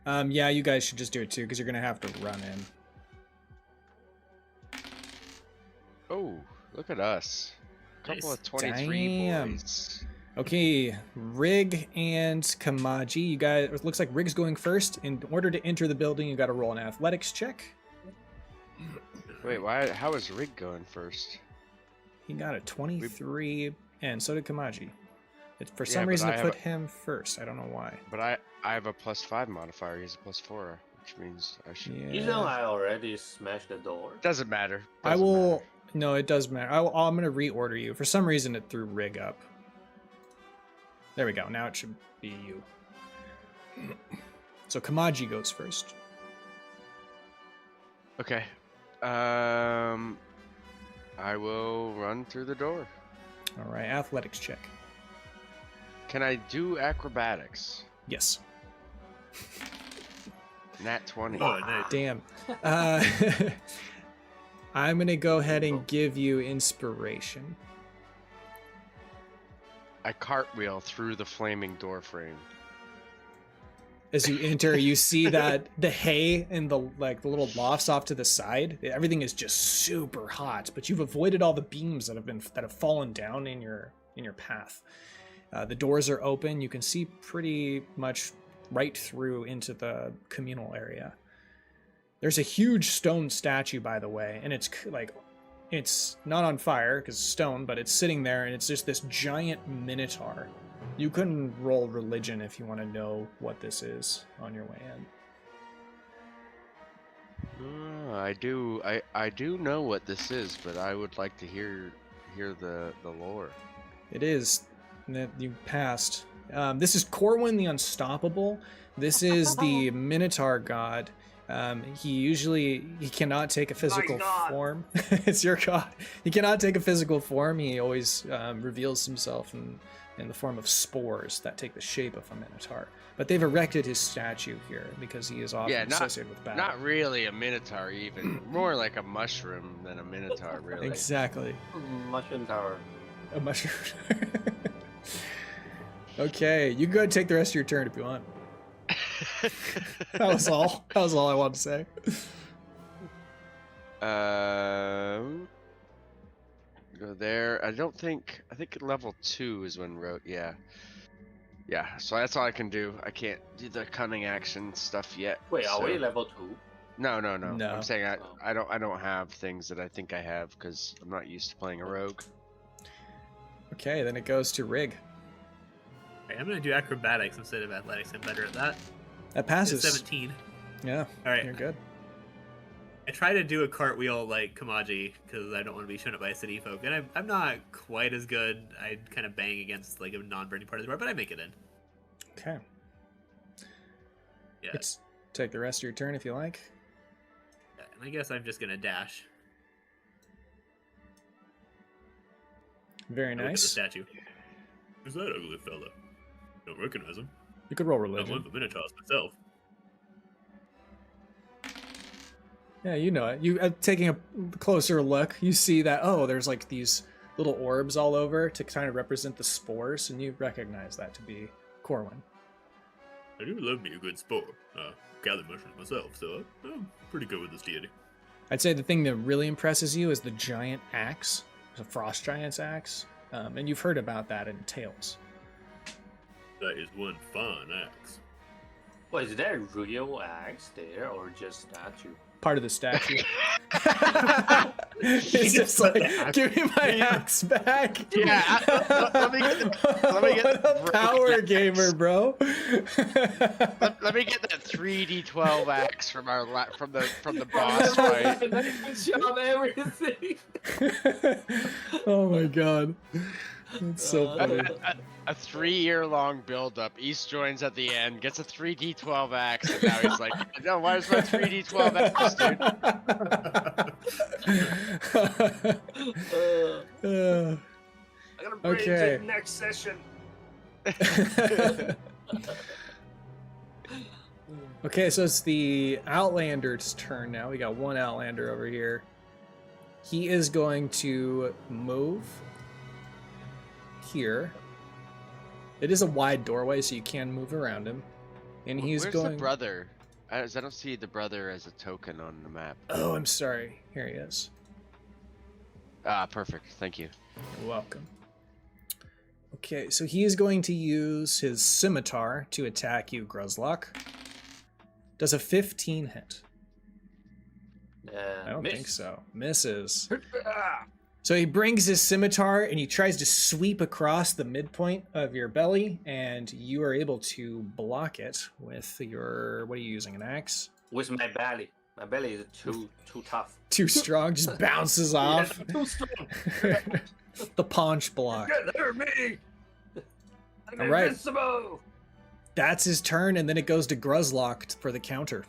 Yeah, you guys should just do it too, because you're gonna have to run in. Oh, look at us. A couple Nice. of 23 Damn. boys. Okay, Rygg and Kamaji, you guys, it looks like Rygg's going first. In order to enter the building, you gotta roll an athletics check. Wait, why? How is Rygg going first? He got a 23, and so did Kamaji. For Yeah, some but reason, I it have put him first. I don't know why. But I have a +5 modifier. He's a +4, which means I should. Yeah. You know I already smashed the door. Doesn't matter. I Doesn't will. matter. No, it does matter. I'm going to reorder you. For some reason, it threw Rygg up. There we go. Now it should be you. So Kamaji goes first. Okay. I will run through the door. All right, athletics check. Can I do acrobatics? Yes. Nat 20. Oh, nice. Damn. I'm going to go ahead and give you inspiration. I cartwheel through the flaming door frame. As you enter, you see that the hay and the little lofts off to the side, everything is just super hot, but you've avoided all the beams that have fallen down in your path. The doors are open. You can see pretty much right through into the communal area. There's a huge stone statue, by the way, and it's not on fire because it's stone, but it's sitting there, and it's just this giant minotaur. You can roll religion if you want to know what this is on your way in. I do know what this is, but I would like to hear the lore. It is that you passed. This is Corwin the Unstoppable. This is the Minotaur god. He cannot take a physical form. It's your god. He cannot take a physical form. He always reveals himself in the form of spores that take the shape of a Minotaur. But they've erected his statue here because he is often associated with battle. Not really a Minotaur, even. More like a mushroom than a Minotaur, really. Exactly. Mushroom tower. A mushroom. Okay, you can go ahead and take the rest of your turn if you want. That was all I wanted to say. Go there. I think level 2 is when yeah. So that's all I can do. I can't do the cunning action stuff yet. Wait, are so... we level 2? No. No. I'm saying I don't have things that I think I have because I'm not used to playing a rogue. Okay, then it goes to Rygg. I'm gonna do acrobatics instead of athletics. I'm better at that. That passes. It's 17. Yeah. All right. You're good. I try to do a cartwheel like Kamaji because I don't want to be shown up by city folk, and I'm not quite as good. I kind of bang against like a non-burning part of the door, but I make it in. Okay. Yeah. Let's take the rest of your turn if you like. And I guess I'm just gonna dash. Very Look at the nice. statue. Who's that ugly fella? Don't recognize him. You could roll I'm one religion. of the Minotaurs myself. Yeah, you know it. You taking a closer look, you see that there's like these little orbs all over to kind of represent the spores, and you recognize that to be Corwin. I do love me a good spore. Gather mushrooms myself, so I'm pretty good with this deity. I'd say the thing that really impresses you is the giant axe, the frost giant's axe, and you've heard about that in Tales. That is one fine axe. Well, is there a real axe there or just statue? Part of the statue. It's just like, give me my axe back. Yeah, let me get What a power gamer, bro. Let me get that 3d12 axe from the boss fight. Shot everything. Oh my god. That's so funny. A 3-year-long build-up. East joins at the end, gets a 3d12 axe, and now he's like, "No, where's my 3d12 axe, dude?" I'm gonna bring Okay. it next session. Okay, so it's the Outlander's turn now. We got one Outlander over here. He is going to move here. It is a wide doorway, so you can move around him. And he's Where's going. the brother? I don't see the brother as a token on the map. Oh, I'm sorry. Here he is. Ah, perfect. Thank you. You're welcome. Okay, so he is going to use his scimitar to attack you, Gruzlak. Does a 15 hit? I don't think so. Misses. So he brings his scimitar and he tries to sweep across the midpoint of your belly, and you are able to block it with your, what are you using, an axe? With my belly. My belly is too tough. Too strong, just bounces off. Yeah, too strong. The paunch block. Get near me. I'm All right. invincible. That's his turn, and then it goes to Gruzlak for the counter.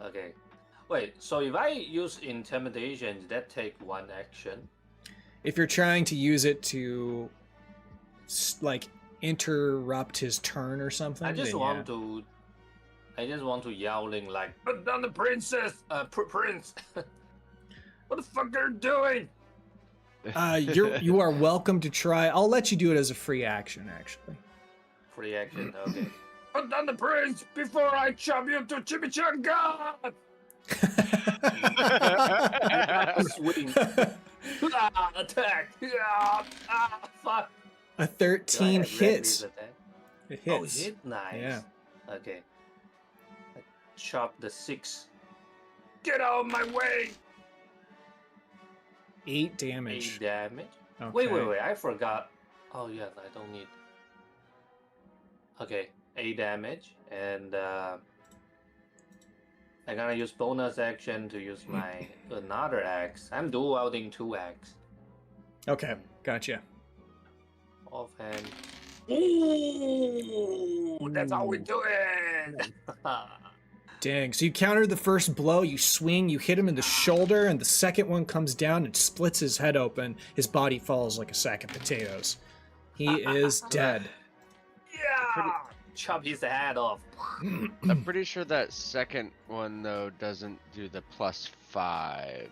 Okay. Wait, so if I use intimidation, does that take one action? If you're trying to use it to, like, interrupt his turn or something, I just then want to yelling like, "Put down the princess, prince! What the fuck are you doing?" You are welcome to try. I'll let you do it as a free action, actually. Free action, okay. Put down the prince before I chop you to chimichanga! Swing. Attack! Fuck! A 13 hits. It hits. Oh, hit, nice. Yeah. Okay. I chop the 6. Get out of my way! 8 damage. 8 damage. Okay. Wait, I forgot. Oh, yeah, I don't need. Okay, 8 damage, and I'm gonna use bonus action to use my another axe. I'm dual wielding 2 axe. Okay, gotcha. Offhand. Ooh, that's how we do it! Dang. So you counter the first blow, you swing, you hit him in the shoulder, and the second one comes down and splits his head open. His body falls like a sack of potatoes. He is dead. Yeah! Chop his head off. I'm pretty sure that second one though doesn't do the +5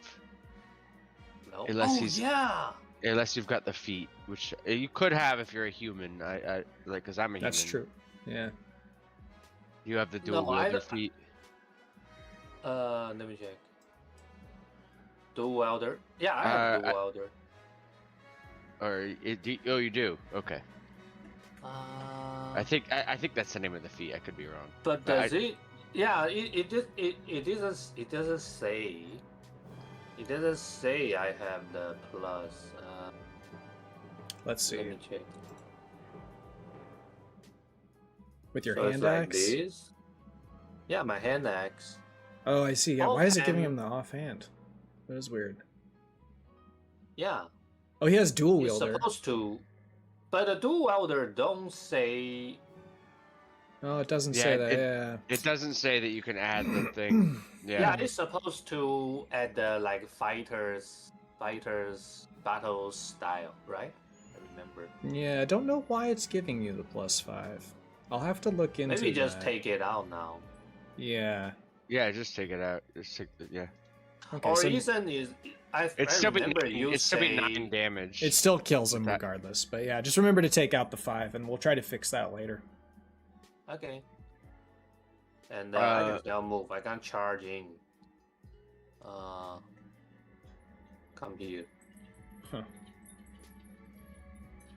No. Unless oh, he's- yeah! unless you've got the feet, which you could have if you're a human. I like because I'm a That's human. true. Yeah. You have the dual No, I wielder don't- feet. Let me check. Dual welder. Yeah, I have dual welder. Or oh, you do. Okay. I think that's the name of the feat. I could be wrong. But does it? Yeah, it doesn't say. It doesn't say I have the plus. Let's see. Let me check. With your So it's hand like axe? this. Yeah, my hand axe. Oh, I see. Yeah. Why is it giving him Offhand. the offhand? That is weird. Yeah, Oh, he has dual it's wielder. supposed to. But the dual welder don't say. Oh, it doesn't Yeah, say that. Yeah. It doesn't say that you can add the thing. Yeah, Yeah. it's supposed to add the like fighters battle style, right? I remember. Yeah, I don't know why it's giving you the +5. I'll have to look into Maybe just that. take it out now. Yeah. Yeah, just take it out. Just take the, yeah. Okay, Or so reason is I Still be remember you it's still be say 9 damage. it still kills him That- regardless. But yeah, just remember to take out the 5, and we'll try to fix that later. okay. And I just now move. I can charge in. Come here. Huh.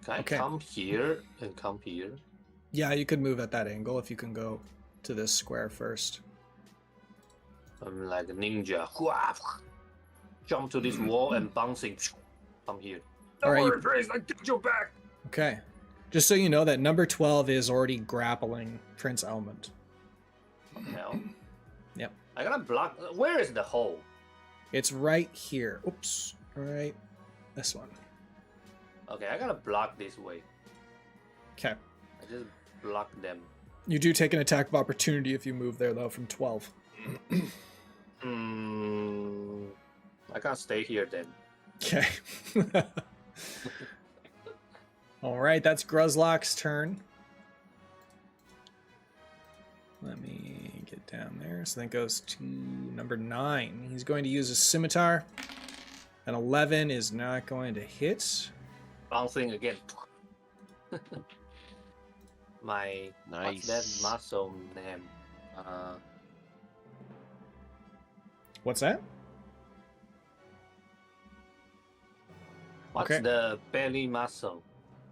Can Okay. I come here and come here? Yeah, you could move at that angle if you can go to this square first. I'm like a ninja. Jump to this wall and bouncing. Come here. All right, you- Grace, I get you back. Okay. Just so you know that number 12 is already grappling Prince Elmond. No. Yep. I gotta block. Where is the hole? It's right here. Oops. All right. This one. Okay, I gotta block this way. Okay. I just block them. You do take an attack of opportunity if you move there, though, from 12. I can't stay here then. Okay. All right, that's Gruzlak's turn. Let me get down there. So that goes to number 9. He's going to use a scimitar. An 11 is not going to hit. Bouncing again. My what's that Nice. muscle name? What's that? What's Okay. the belly muscle?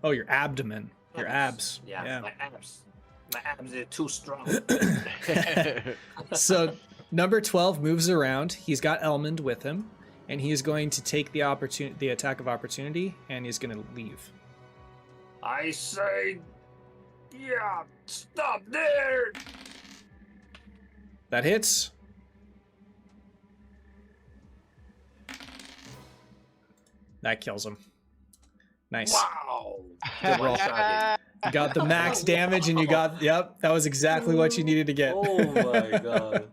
Oh, your abdomen. Your abs. Yeah, my abs. My abs are too strong. So number 12 moves around. He's got Elmond with him, and he's going to take the attack of opportunity, and he's going to leave. I say, yeah, stop there. That hits. That kills him. Nice. Wow. Good roll. You got the max damage, and you got, yep, that was exactly what you needed to get. Oh my god.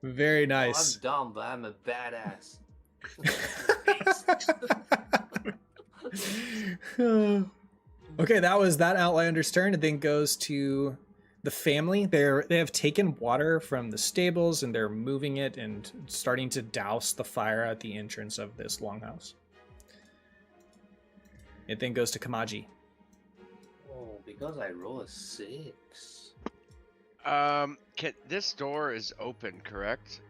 Very I'm nice. dumb, but I'm a badass. Okay, that was that Outlander's turn. It then goes to the family. They have taken water from the stables and they're moving it and starting to douse the fire at the entrance of this longhouse. It then goes to Kamaji. Oh, because I roll a 6. This door is open, correct?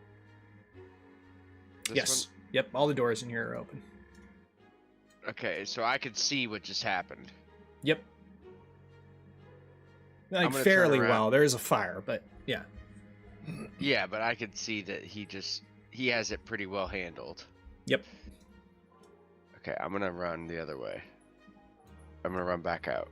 This Yes. Yep, all the doors in here are open. one? Okay, so I could see what just happened. Yep. Like gonna fairly turn around. well. There is a fire, but yeah. Yeah, but I could see that he has it pretty well handled. Yep. Okay, I'm gonna run the other way. I'm gonna run back out.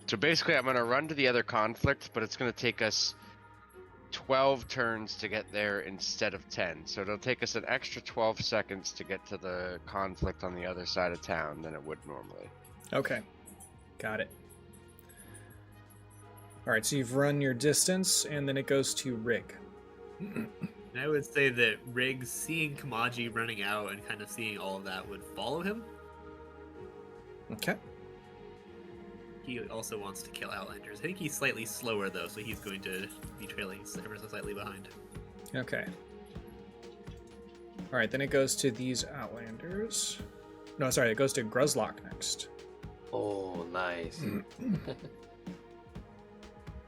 So basically, I'm gonna run to the other conflict, but it's gonna take us 12 turns to get there instead of 10. So it'll take us an extra 12 seconds to get to the conflict on the other side of town than it would normally. Okay. Got it. All right, so you've run your distance, and then it goes to Rygg. And I would say that Rygg, seeing Kamaji running out and kind of seeing all of that, would follow him. Okay. He also wants to kill Outlanders. I think he's slightly slower, though, so he's going to be trailing ever so slightly behind. Okay. All right, then it goes to these Outlanders. No, sorry, it goes to Gruzlak next. Oh, nice.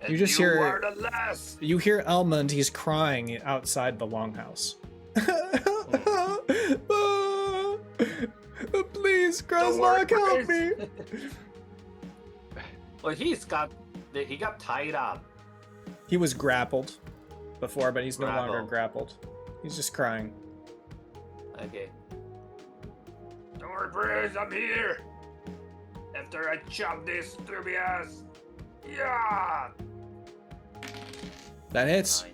You just hear- are the last. You hear Elmond, he's crying outside the longhouse. Please, Gruzlak, help me! Well, he got tied up. He was grappled before, but he's no longer Grappled. grappled. He's just crying. Okay. Don't worry, Bruce, I'm here. After I chop this through my ass. Yeah. That hits.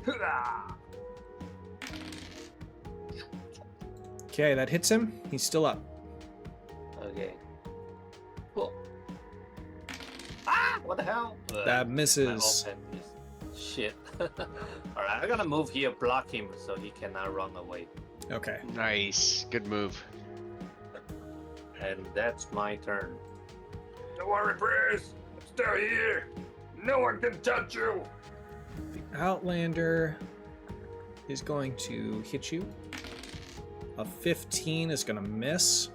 Nice. Okay, that hits him. He's still up. Okay. Cool. Ah! What the hell? That My misses. offhand missed. Shit. Alright, I'm gonna move here, block him so he cannot run away. Okay. Nice. Good move. And that's my turn. Don't worry, Bruce. I'm still here. No one can touch you. The Outlander is going to hit you. A 15 is going to miss.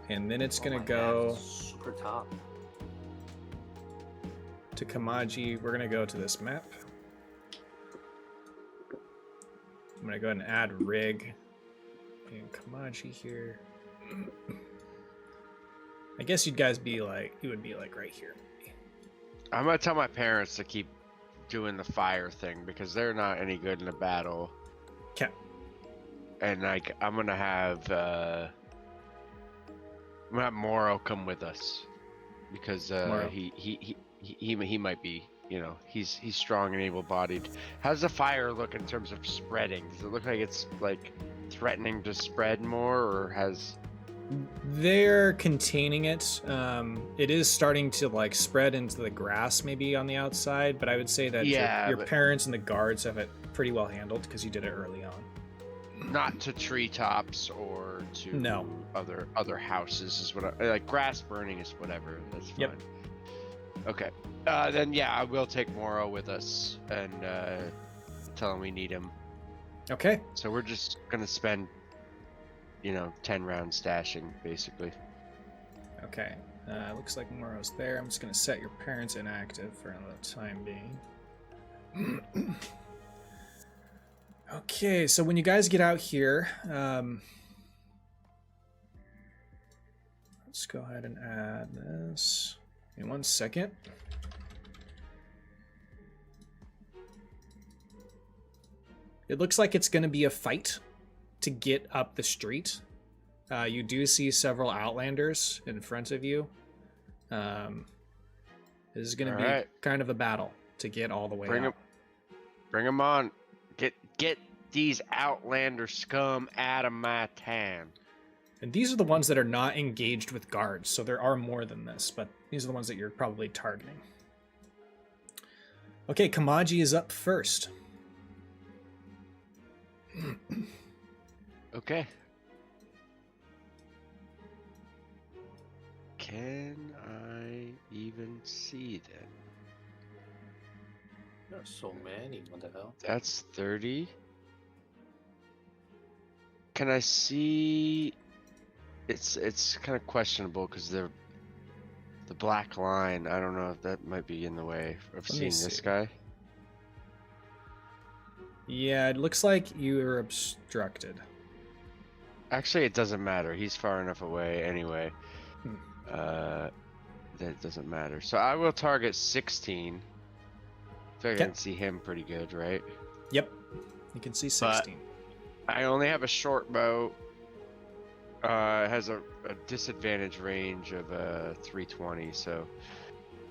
And then it's going to go super top. to Kamaji. We're going to go to this map. I'm going to go ahead and add Rygg and Kamaji here. I guess you would be like right here. I'm gonna tell my parents to keep doing the fire thing because they're not any good in a battle. Okay. And like I'm gonna have Moro come with us because Moro. he might be, you know, he's strong and able-bodied. How's the fire look in terms of spreading? Does it look like it's like threatening to spread more, or has? They're containing it. It is starting to like spread into the grass maybe on the outside, but I would say that your but parents and the guards have it pretty well handled because you did it early on. not to treetops or to No. other houses is what I like. Grass burning is whatever. That's fine. Yep. Okay. Then yeah, I will take Moro with us and tell him we need him. Okay. So we're just gonna spend, 10 rounds stashing basically. Okay. Looks like Moro's there. I'm just going to set your parents inactive for the time being. Okay, so when you guys get out here, let's go ahead and add this. In 1 second. It looks like it's going to be a fight to get up the street. You do see several Outlanders in front of you. This is going to be kind of a battle to get all the way Bring up. him on. Get these Outlander scum out of my town. And these are the ones that are not engaged with guards, so there are more than this, but these are the ones that you're probably targeting. Okay, Kamaji is up first. Okay. Can I even see them? There's so many. What the hell? That's 30. Can I see? It's kind of questionable because the black line. I don't know if that might be in the way of Let me seeing this see. guy. Yeah, it looks like you're obstructed. Actually, it doesn't matter. He's far enough away anyway. Hmm. That doesn't matter. So I will target 16. I feel like I Okay. can see him pretty good, right? Yep, you can see 16. I only have a short bow. It has a disadvantage range of 320, so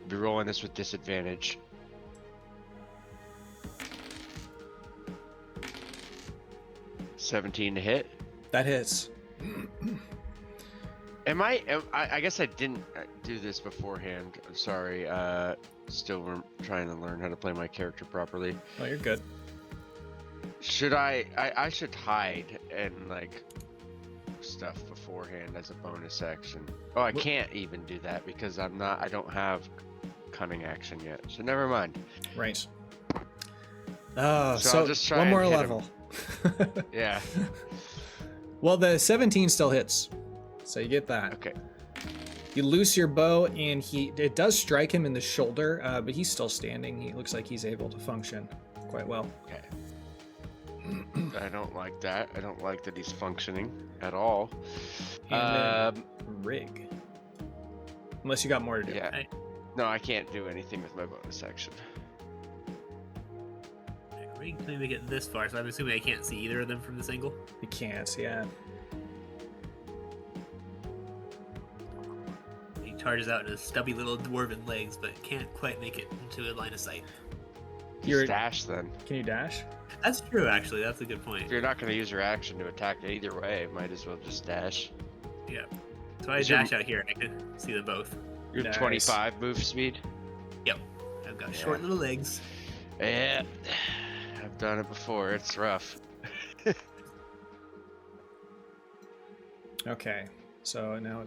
I'll be rolling this with disadvantage. $17 to hit. That hits. I guess I didn't do this beforehand. I'm sorry. Still trying to learn how to play my character properly. Oh, you're good. Should I should hide and like stuff beforehand as a bonus action. Oh, I can't even do that because I don't have cunning action yet. So never mind. Right. So I'll So just try one and more hit him. level. Yeah. Well, the 17 still hits, so you get that. Okay. You loose your bow, and it does strike him in the shoulder, but he's still standing. He looks like he's able to function quite well. Okay. I don't like that. I don't like that he's functioning at all. And then Rygg. Unless you got more to do. Yeah. No, I can't do anything with my bonus action. Rygg can maybe get this far, so I'm assuming I can't see either of them from this angle. You can't, yeah. He charges out in his stubby little dwarven legs, but can't quite make it into a line of sight. You're- Dash then. Can you dash? That's true, actually. That's a good point. If you're not going to use your action to attack either way, might as well just dash. Yeah. So I Is your- dash out here, and I can see them both. Your Nice. 25 move speed. Yep. I've got Yeah. short little legs. Yeah, I've done it before. It's rough. Okay, so now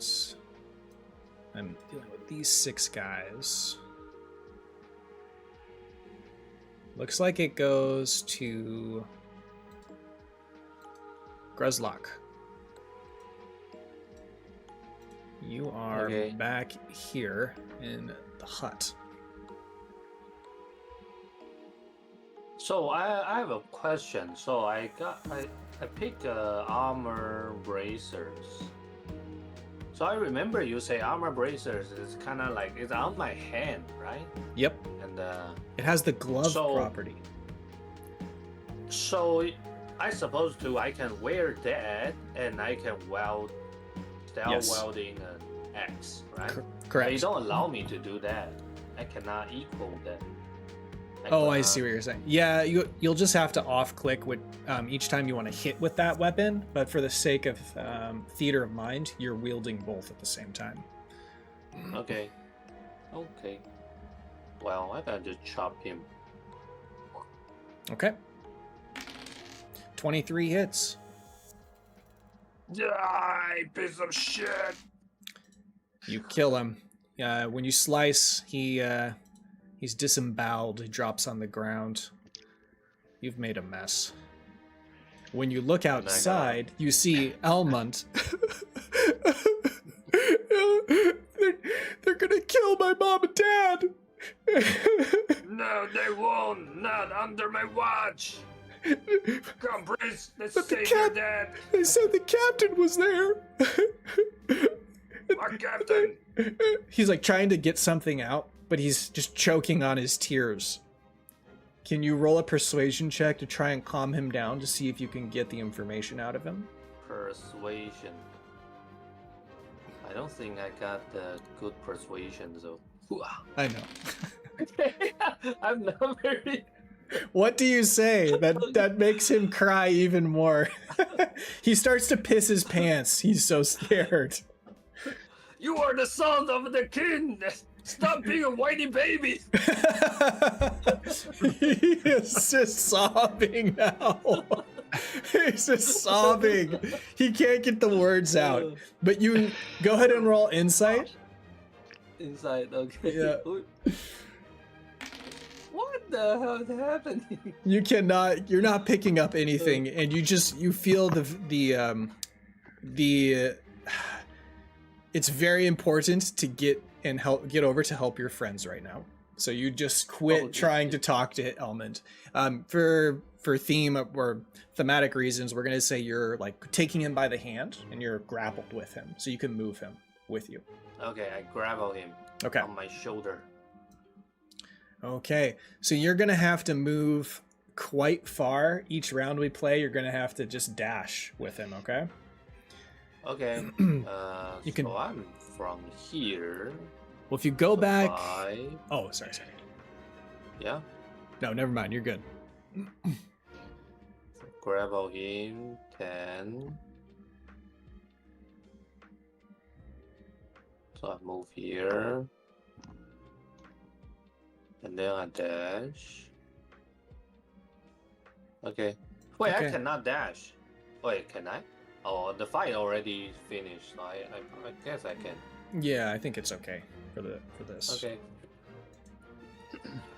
I'm dealing with these 6 guys. Looks like it goes to Gruzlak. You are Okay. back here in the hut. So I have a question. So I picked armor bracers. So I remember you say armor bracers is kind of like it's on my hand, right? Yep, And it has the glove So- property. so I suppose I can wear that and I can start Yes. welding an axe, right? But you Correct. don't allow me to do that. I cannot equal that. Oh, I see what you're saying. Yeah, you'll just have to off-click with each time you want to hit with that weapon, but for the sake of theater of mind, you're wielding both at the same time. Okay. Okay. Well, I gotta just chop him. Okay. 23 hits. Die, piece of shit! You kill him. When you slice, he's disemboweled. He drops on the ground. You've made a mess. When you look outside, you see Elmont. They're gonna kill my mom and dad. No, they won't! Not under my watch! Come, Brice, let's But the save cat- your dad! They said the captain was there. Our captain! He's like trying to get something out, but he's just choking on his tears. Can you roll a persuasion check to try and calm him down to see if you can get the information out of him? Persuasion. I don't think I got the good persuasion, though. I know. I'm not very What do you say that makes him cry even more? He starts to piss his pants. He's so scared. You are the son of the king. Stop being a whiny baby. He is just sobbing now. He's just sobbing. He can't get the words out. But you go ahead and roll insight. Inside, okay. Yeah. What the hell is happening? You're not picking up anything, and you feel the it's very important to get over to help your friends right now. So you just quit trying to talk to Elmond. For theme or thematic reasons, we're gonna say you're like taking him by the hand and you're grappled with him, so you can move him with you. Okay, I grapple him. Okay. On my shoulder. Okay, so you're gonna have to move quite far. Each round we play, you're gonna have to just dash with him, okay? Okay. You can- So I'm from here. Well, if you go back... 5. Oh, sorry. Yeah. No, never mind, you're good. Grapple him. 10. So I move here. And then I dash. Okay. Wait, Okay. I cannot dash. Wait, can I? Oh, the fight already finished. I guess I can. Yeah, I think it's okay for this. Okay.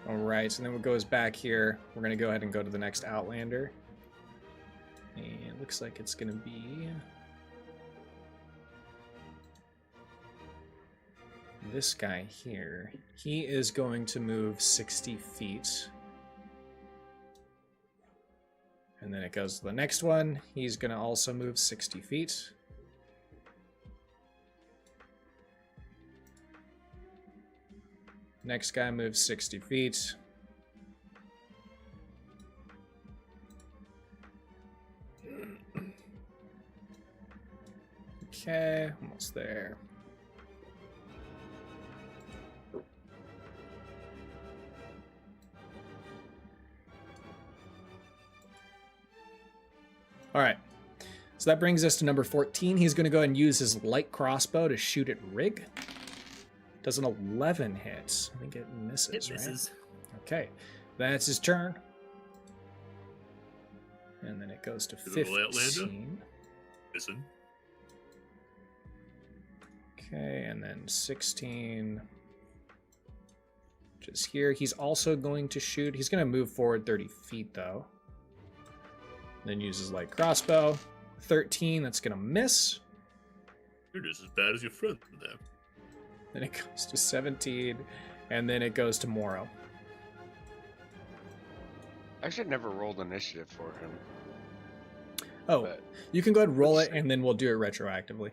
All right, so then what goes back here, we're gonna go ahead and go to the next Outlander. And it looks like it's gonna be this guy here. He is going to move 60 feet. And then it goes to the next one. He's gonna also move 60 feet. Next guy moves 60 feet. Okay, almost there. All right, so that brings us to number 14. He's going to go ahead and use his light crossbow to shoot at Rygg. Does an 11 hit? I think it misses, It misses. right? Okay, that's his turn. And then it goes to Good little Outlander. 15. Listen. Okay, and then 16. Which is here. He's also going to shoot. He's going to move forward 30 feet, though. Then uses light crossbow. 13, that's going to miss. You're just as bad as your friend there. Then it goes to 17. And then it goes to Moro. I should never rolled initiative for him. Oh, But you can go ahead and roll it, and then we'll do it retroactively.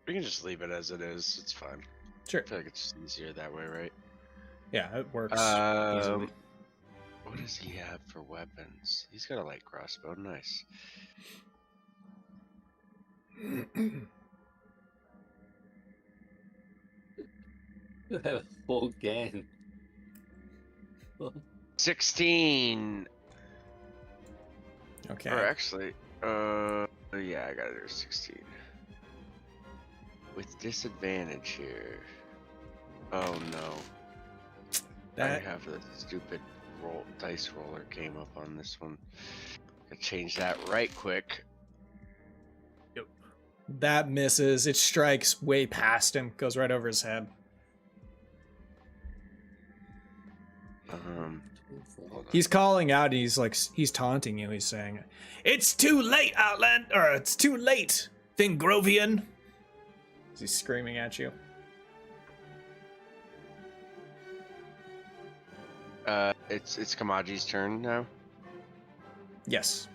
we can just leave it as it is. It's fine. Sure. I feel like it's easier that way, right? Yeah, it works easily. What does he have for weapons? He's got a light crossbow. Nice. You have a full game. 16. Okay. Or actually, yeah, I gotta do 16. With disadvantage here. Oh no. I That have the stupid dice roller came up on this one. Gotta change that right quick. that misses. It strikes way past him, goes right over his head. He's calling out, and he's taunting you. He's saying, "It's too late, Outland, or it's too late, Fengrovian." He's screaming at you. It's Kamaji's turn now. Yes.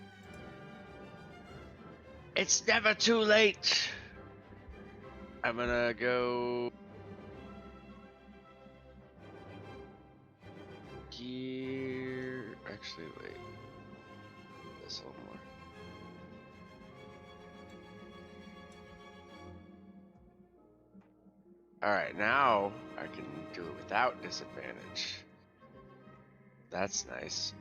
It's never too late. I'm gonna go here. Actually, wait. This a little more. All right, now I can do it without disadvantage. That's nice.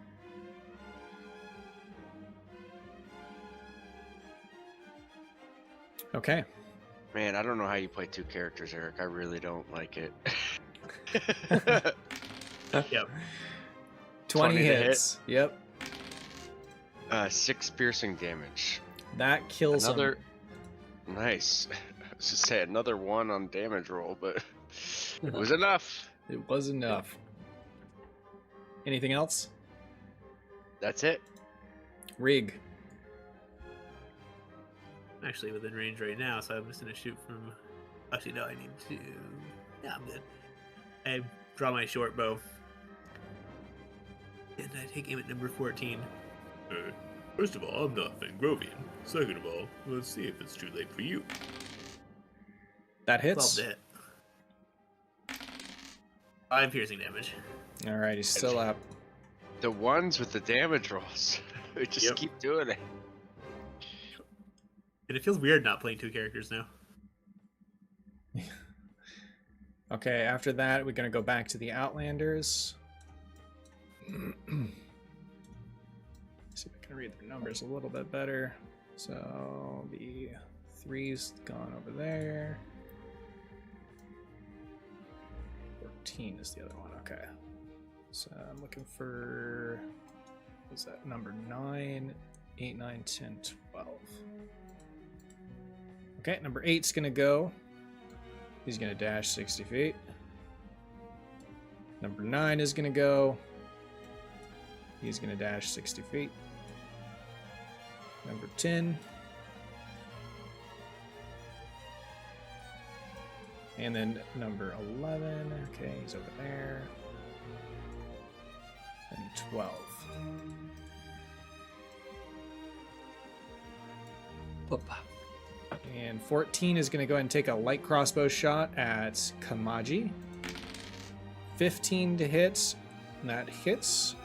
Okay. Man, I don't know how you play 2 characters, Eric. I really don't like it. Yep. 20 to hit. hits. Yep. 6 piercing damage. That kills Another. him. Nice. I was just say another 1 on damage roll, but it was enough. It was enough. Anything else? That's it. Rygg. I'm actually within range right now, so I'm just gonna shoot from. Actually, no, I need to. Yeah, I'm good. I draw my short bow, and I take aim at number 14. First of all, I'm not Fengrovian. Second of all, let's see if it's too late for you. That 12 hits. to hit. 5 piercing damage. All right, he's still up. The ones with the damage rolls. We just Yep. keep doing it. And it feels weird not playing 2 characters now. Okay, after that, we're going to go back to the Outlanders. See if I can read their numbers a little bit better. So the 3's gone over there. 14 is the other one. Okay. So I'm looking for, what's that, number 9, 8, 9, 10, 12. Okay, number 8's going to go. He's going to dash 60 feet. Number 9 is going to go. He's going to dash 60 feet. Number 10. And then number 11. Okay, he's over there. And 12. And 14 is going to go ahead and take a light crossbow shot at Kamaji. 15 to hit. And that hits.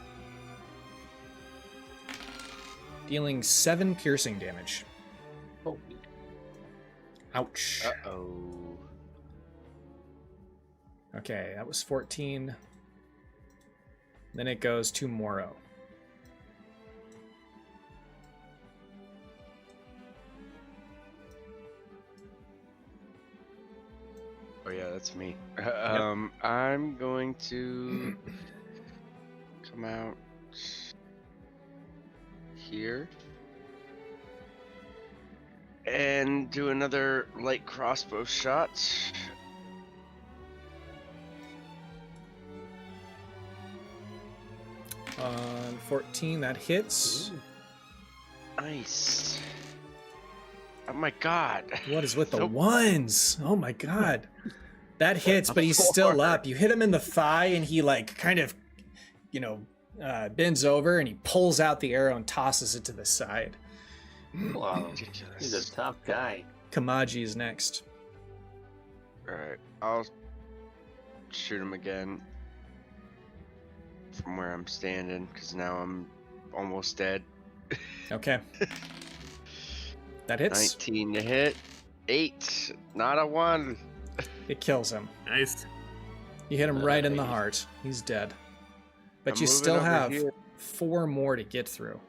Dealing 7 piercing damage. Oh, Ouch. Uh-oh. Okay, that was 14. Then it goes to Moro. Oh yeah, that's me. I'm going to come out here and do another light crossbow shot. On 14, that hits. Nice. Oh my god. What is with the Nope. ones? Oh my god. That hits, but he's still up. You hit him in the thigh, and he, like, kind of, bends over, and he pulls out the arrow and tosses it to the side. wow. He's Ridiculous. a tough guy. Kamaji is next. Alright, I'll shoot him again from where I'm standing, because now I'm almost dead. Okay. That hits. 19 to hit. 8, not a 1. It kills him. Nice. You hit him right in the Nice. heart. He's dead. But I'm you moving still over have here. 4 more to get through.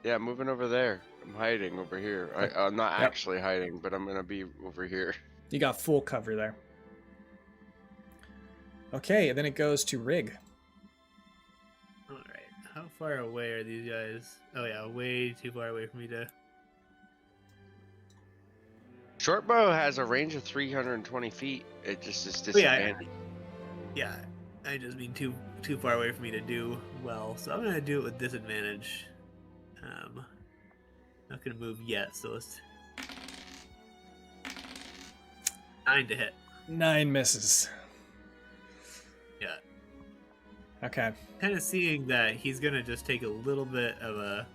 Yeah, moving over there. I'm hiding over here. I'm not Yep. actually hiding, but I'm gonna be over here. You got full cover there. Okay, and then it goes to Rygg. Alright. How far away are these guys? Oh yeah, way too far away for me to... Shortbow has a range of 320 feet. It just is Oh, yeah, disadvantaged. Yeah, I just mean too far away for me to do well. So I'm gonna do it with disadvantage. Not gonna move yet, so let's... 9 to hit. 9 misses. Yeah. Okay. Kind of seeing that he's gonna just take a little bit of a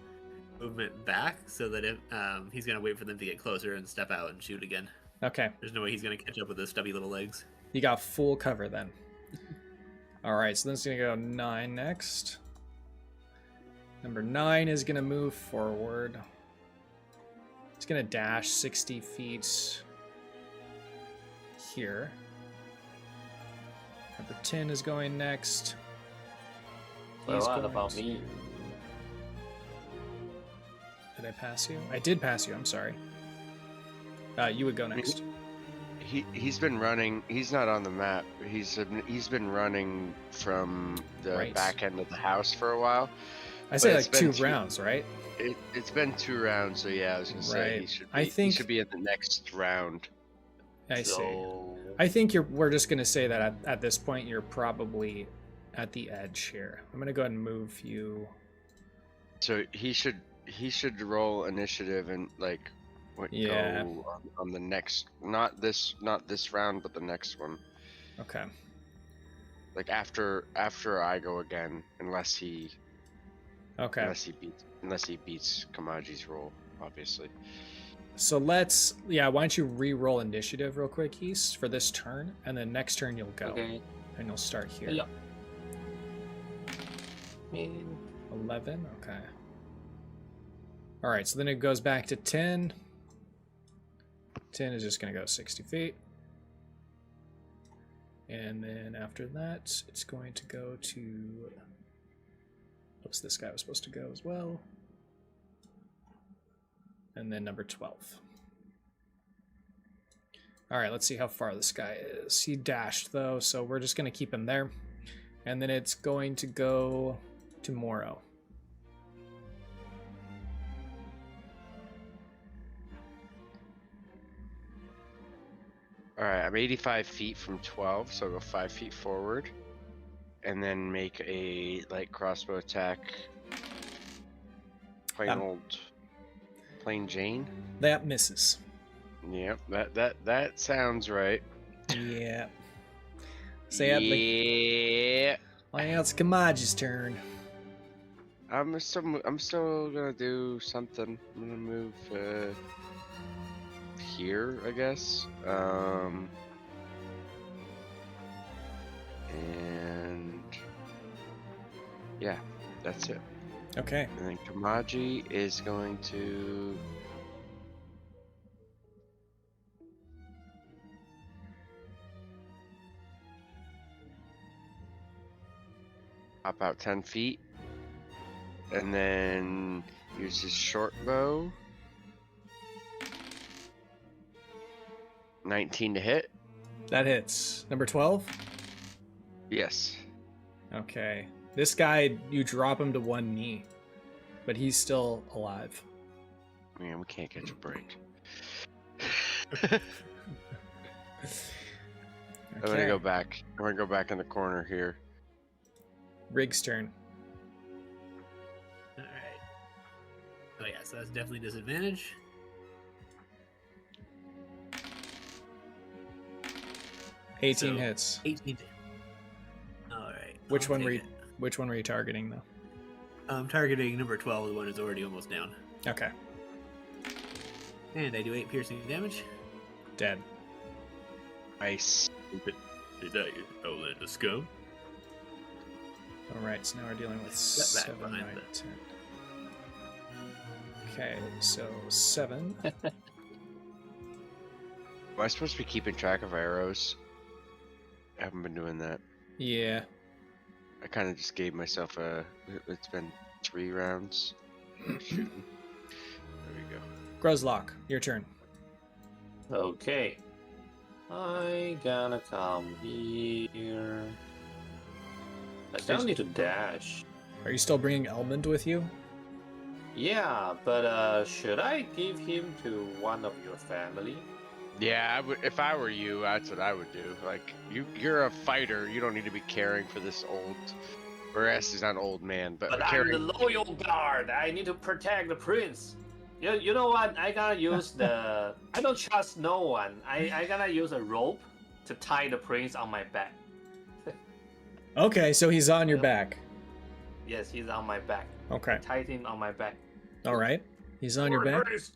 movement back, so that if he's gonna wait for them to get closer and step out and shoot again. Okay. There's no way he's gonna catch up with his stubby little legs. You got full cover then. Alright, so then it's going to go 9 next. Number 9 is going to move forward. It's going to dash 60 feet here. Number 10 is going next. Well, He's what going about to- me? Did I pass you? I did pass you. I'm sorry. You would go next. He's been running. He's not on the map. He's been running from the Right. back end of the house for a while. I say But like it's been 2 rounds, right? It's been 2 rounds, so yeah, I was gonna say Right. he I should be in the next round. I see. So, I think we're just gonna say that at this point you're probably at the edge here. I'm gonna go ahead and move you. So he should roll initiative and like Yeah. go on the next, not this round, but the next one. Okay. Like after I go again, unless he Okay. beats Kamaji's roll, obviously. So why don't you re-roll initiative real quick, East, for this turn, and then next turn you'll go. okay. And you'll start here. Yeah. 11, okay. Alright, so then it goes back to 10. 10 is just going to go 60 feet. And then after that, it's going to go to... Oops, this guy was supposed to go as well. And then number 12. Alright, let's see how far this guy is. He dashed, though, so we're just going to keep him there. And then it's going to go to Moro. Alright, I'm 85 feet from 12, so I'll go 5 feet forward. And then make a light crossbow attack. Plain Jane? That misses. Yep, that sounds right. Yeah. Sadly. Yeah. Well, now it's Kamaji's turn. I'm still gonna do something. I'm gonna move here, I guess. And yeah, that's it. Okay. And then Kamaji is going to hop out 10 feet and then use his short bow. 19 to hit. That hits. Number 12? Yes. Okay. This guy, you drop him to one knee, but he's still alive. Man, we can't catch a break. I'm gonna go back. I'm gonna go back in the corner here. Rygg's turn. All right. Oh yeah, so that's definitely disadvantage. So, 18 hits. 18. All right. Which I'll one were take you? it. Which one were you targeting though? I'm targeting number 12, the one who's already almost down. Okay. And I do 8 piercing damage. Dead. Nice. Is that you, Outlander scum? All right. So now we're dealing with Step back 7, 9, behind 10. Okay. So 7. Am I supposed to be keeping track of arrows? I haven't been doing that. Yeah. I kind of just gave myself a. It's been 3 rounds. Shooting. There we go. Gruzlak, your turn. Okay. I gonna come here. I still need to dash. Are you still bringing Elmond with you? Yeah, but should I give him to one of your family? Yeah, if I were you, that's what I would do. Like, you're a fighter. You don't need to be caring for this old. Or he's not an old man, but But I'm caring. the loyal guard. I need to protect the prince. You know what? I gotta use the. I don't trust no one. I gotta use a rope to tie the prince on my back. Okay, so he's on your back. Yes, he's on my back. Okay. Tie him on my back. All right. He's on your back. Prince,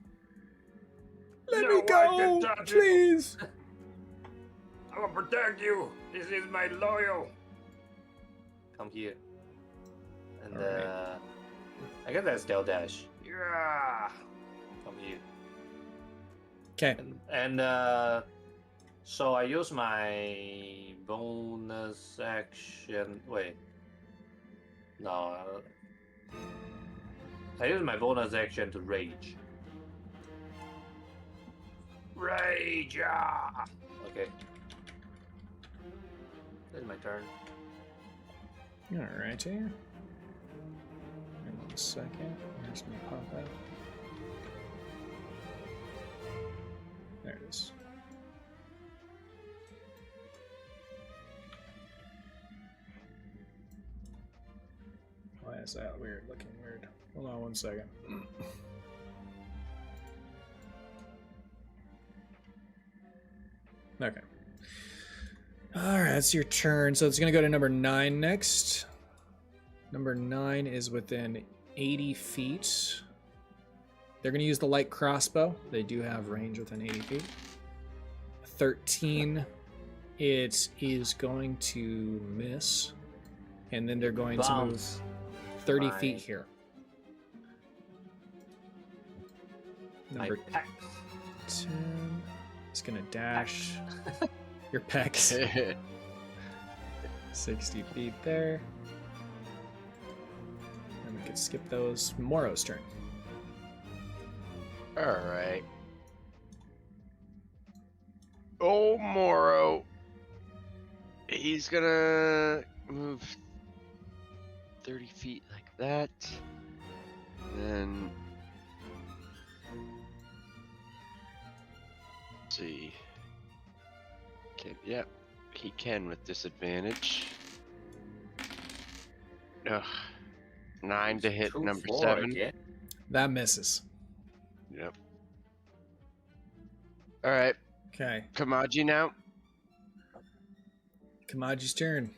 Let No me one go, can touch it. please. I will protect you. This is my loyal. Come here. And Alright. I guess that's Del Dash. Yeah. Come here. Okay. And so I use my bonus action. Wait. No. I use my bonus action to rage. Rage! Ah! Okay. This is my turn. Alrighty. In 1 second. Where's my pop out? There it is. Why is that weird? Looking weird. Hold on 1 second. Okay. Alright, that's your turn. So it's going to go to number 9 next. Number 9 is within 80 feet. They're going to use the light crossbow. They do have range within 80 feet. 13. It is going to miss. And then they're going to move 30 feet here. Number 10. It's going to dash. Your pecs. 60 feet there. And we can skip those. Moro's turn. Alright. Oh, Moro. He's gonna move 30 feet like that. Then... let's see. Okay, yep. He can with disadvantage. Ugh. 9 to hit number 7. Yeah. That misses. Yep. Alright. Okay. Kamaji now. Kamaji's turn.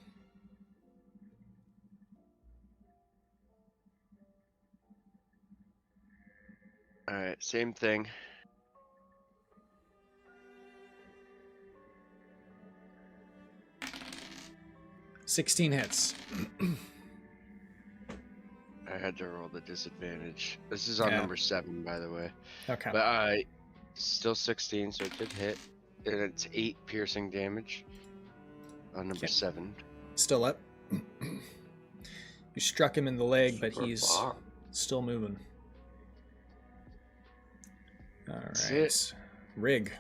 Alright, same thing. $16 hits. I had to roll the disadvantage. This is on Yeah. number 7, by the way. Okay. But still 16, so it did hit. And it's 8 piercing damage on number 7. Still up. You struck him in the leg, but Super he's far. still moving. All That's right. it. Rygg.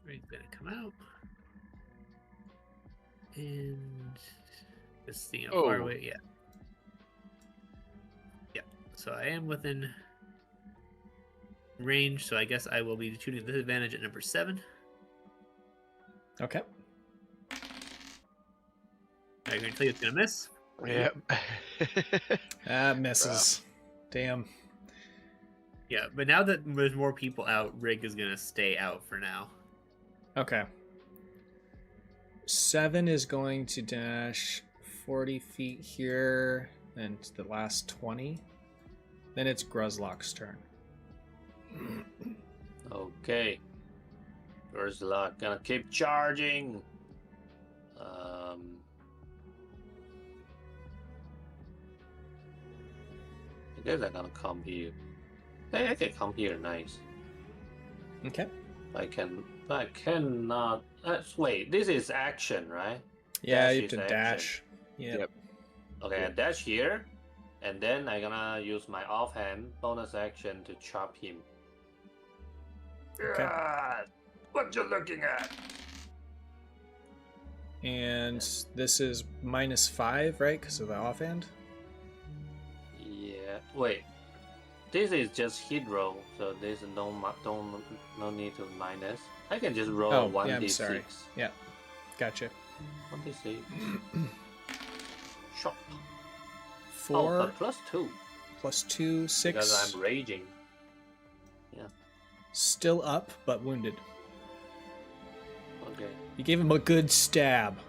Rygg's gonna come out. And just seeing how far Oh. away. Yeah. Yeah. So I am within range, so I guess I will be shooting the disadvantage at number 7. Okay. I'm going to tell you it's going to miss. Yep. That misses. Damn. Yeah, but now that there's more people out, Rygg is going to stay out for now. Okay. 7 is going to dash 40 feet here, and the last 20. Then it's Gruzlak's turn. Okay. Gruzlak gonna keep charging. I guess I'm gonna come here. Hey, I can come here, nice. Okay. I cannot. Wait, this is action, right? Yeah, Dash you have is to action. dash. Yep. Okay, I dash here, and then I'm gonna use my offhand bonus action to chop him. Okay. God, what you looking at? And this is -5, right? Because of the offhand? Yeah. Wait. This is just hit roll, so there's no need to minus. I can just roll Oh, 1d6. yeah, I'm sorry. Yeah. Gotcha. 1d6. Shot. 4 Oh, but +2 plus 2, 6. because I'm raging. Still up, but wounded. Okay. You gave him a good stab.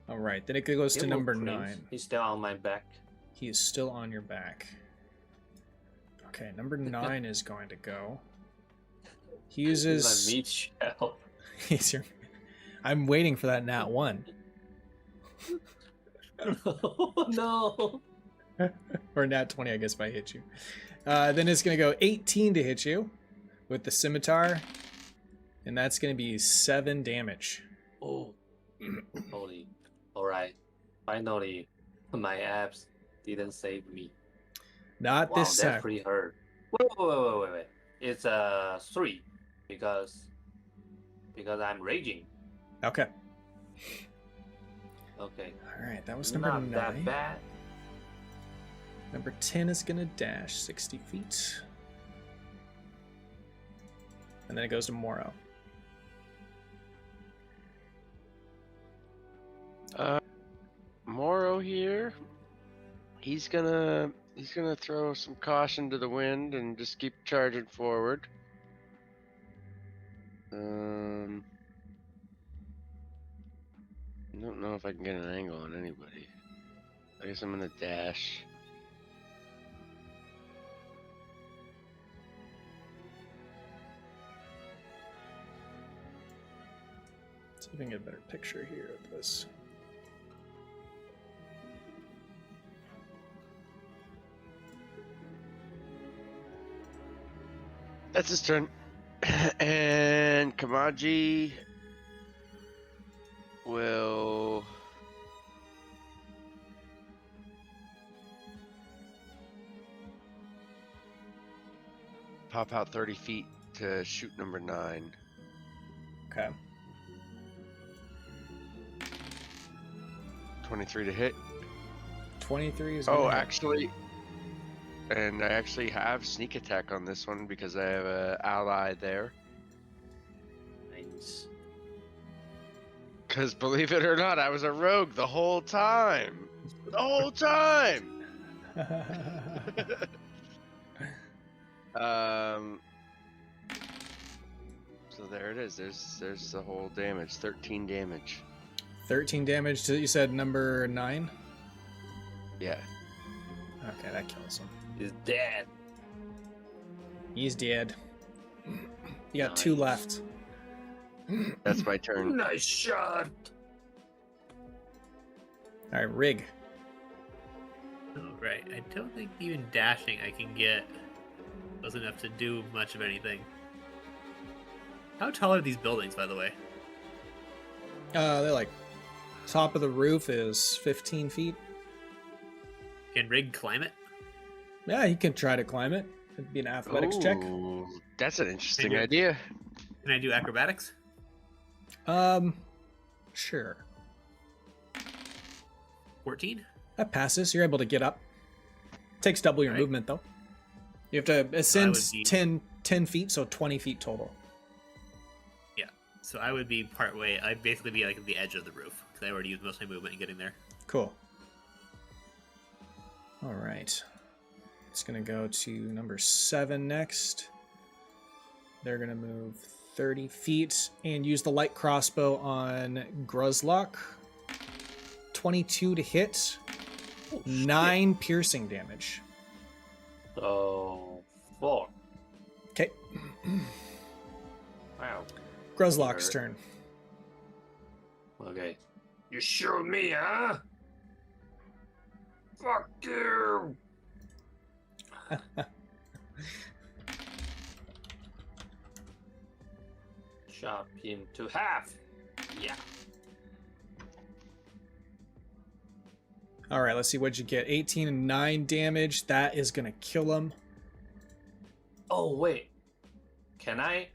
All right, then it goes to He number moved, 9. please. He's still on my back. He is still on your back. Okay, number 9 is going to go. He This is uses. my meat shell. He's your... I'm waiting for that nat 1. No. Or nat 20, I guess, if I hit you. Then it's going to go 18 to hit you with the scimitar. And that's going to be 7 damage. Oh. Holy. Alright. Finally, my abs didn't save me. Not Wow, this that's time. pretty hurt. Wait. It's 3 because I'm raging. Okay. Okay. All right, that was number Not 9. that bad. Number 10 is going to dash 60 feet. And then it goes to Moro. Moro here. He's gonna throw some caution to the wind and just keep charging forward. I don't know if I can get an angle on anybody. I guess I'm gonna dash. See if we can get a better picture here of this. That's his turn. And Kamaji will pop out 30 feet to shoot number 9. Okay. 23 to hit. 23 is Oh, gonna hit. actually, and I actually have sneak attack on this one because I have an ally there. Nice. Because believe it or not, I was a rogue the whole time. The whole time! So there it is. There's the whole damage. 13 damage. 13 damage to, you said, number 9? Yeah. Okay, that kills him. He's dead. He's dead. You got 2 left. That's my turn. Nice shot. All right, Rygg. Oh, right. I don't think even dashing I can get was enough to do much of anything. How tall are these buildings, by the way? They're like, top of the roof is 15 feet. Can Rygg climb it? Yeah, he can try to climb it. It'd be an athletics check. Ooh, that's an interesting you- idea. Can I do acrobatics? Sure. 14? That passes. You're able to get up. Takes double your Right. movement, though. You have to ascend would be- 10 feet, so 20 feet total. Yeah. So I would be part way. I'd basically be like at the edge of the roof because I already used most of my movement in getting there. Cool. All right. It's going to go to number 7 next. They're going to move 30 feet and use the light crossbow on Gruzlak. 22 to hit. 9 piercing damage. So 4. Okay. Wow. Gruzlak's Hurt. turn. Okay. You shoot me, huh? Fuck you. Chop him to half. Yeah. All right, let's see what you get. 18 and 9 damage. That is going to kill him. Oh wait. Can I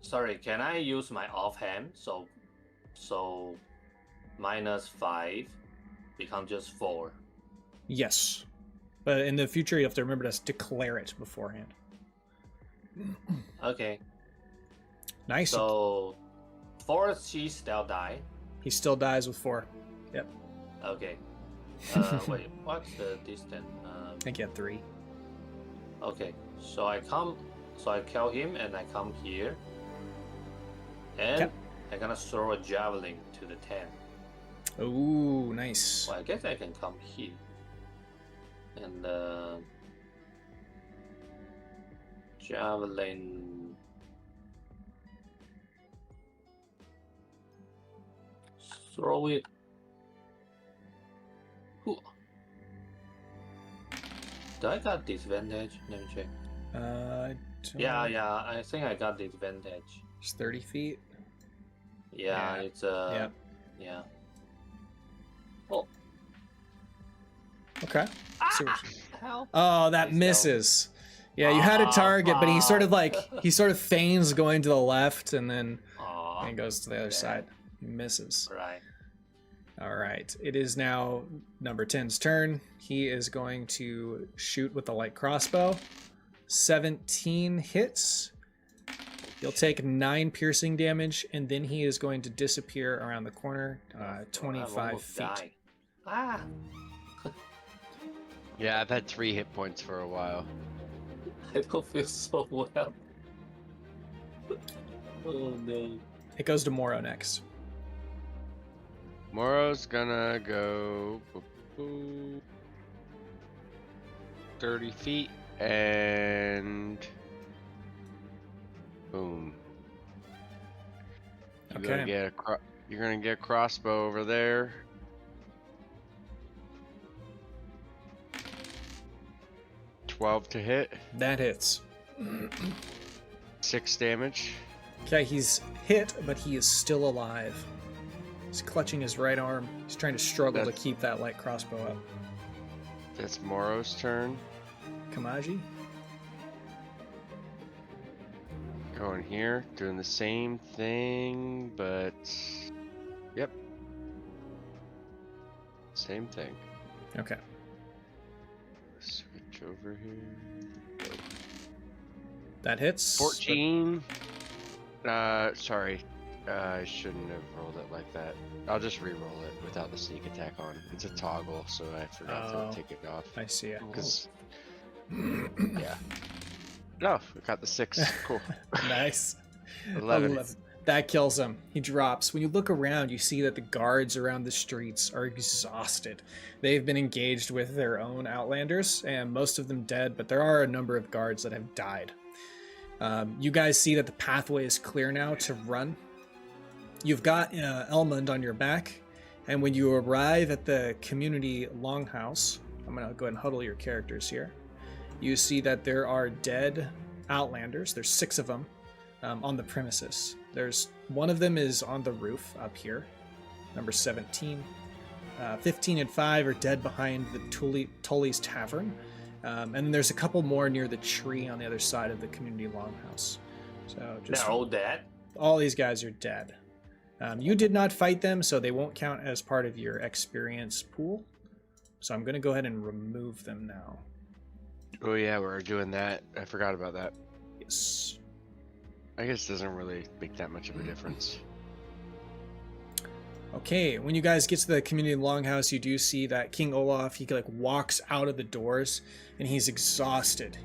sorry, can I use my offhand? So -5 become just 4. Yes. But in the future, you have to remember to declare it beforehand. Okay. Nice. So 4 she still die. He still dies with 4. Yep. Okay. Wait, what's the distance? I think you had 3. Okay, so I kill him and I come here. And Yep. I'm gonna throw a javelin to the tent. Ooh, nice. Well, I guess I can come here. And javelin. Throw it. Ooh. Do I got disadvantage? Let me check. Yeah, I think I got disadvantage. It's 30 feet. Yeah, Yeah. it's Yep. Yeah. Oh. Okay. So- Hell. oh, that Nice go. misses. Yeah, you had a target, but he sort of fuck. he sort of feigns going to the left and then Aw. goes to the other yeah. side. He misses. Right. All right. It is now number 10's turn. He is going to shoot with the light crossbow. 17 hits. He'll take 9 piercing damage, and then he is going to disappear around the corner, I 25 almost feet. died. Ah. Yeah, I've had 3 hit points for a while. I don't feel so well. Oh no. It goes to Moro next. Moro's gonna go 30 feet and boom. You're Okay. gonna get you're gonna get a crossbow over there. $12 to hit, That hits. 6 damage. Okay, he's hit, but he is still alive. He's clutching his right arm. He's trying to struggle to That's- keep that light crossbow up. That's Moro's turn. Kamaji? Going here, doing the same thing, but yep, same thing. Okay. Switch over here. That hits. 14. Sorry. I shouldn't have rolled it like that. I'll just re-roll it without the sneak attack on. It's a toggle, so I forgot Oh. to take it off. I see it. Because, yeah. No, we got the 6. Cool. Nice. 11. That kills him. He drops. When you look around, you see that the guards around the streets are exhausted. They've been engaged with their own Outlanders, and most of them dead, but there are a number of guards that have died. You guys see that the pathway is clear now to run. You've got Elmond on your back, and when you arrive at the community longhouse, I'm going to go ahead and huddle your characters here. You see that there are dead Outlanders. There's 6 of them on the premises. There's one of them is on the roof up here, number 17. 15 and 5 are dead behind the Tully's Tavern. And then there's a couple more near the tree on the other side of the community longhouse. So just They're all dead. all these guys are dead. You did not fight them, so they won't count as part of your experience pool. So I'm going to go ahead and remove them now. Oh yeah, we're doing that. I forgot about that. Yes. I guess it doesn't really make that much of a difference. Okay, when you guys get to the community longhouse, you do see that King Olaf, he like walks out of the doors and he's exhausted.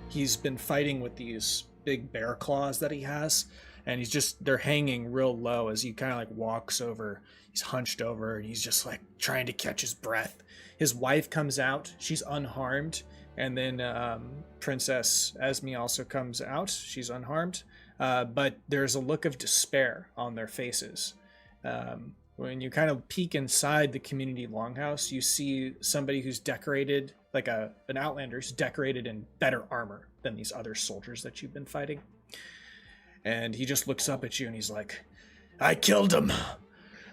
He's been fighting with these big bear claws that he has, and they're hanging real low as he kind of like walks over. He's hunched over and he's just like trying to catch his breath. His wife comes out, she's unharmed, and then Princess Esme also comes out, she's unharmed, but there's a look of despair on their faces. When you kind of peek inside the community longhouse, you see somebody who's decorated, like an Outlander's decorated in better armor than these other soldiers that you've been fighting. And he just looks up at you and he's like, I killed them.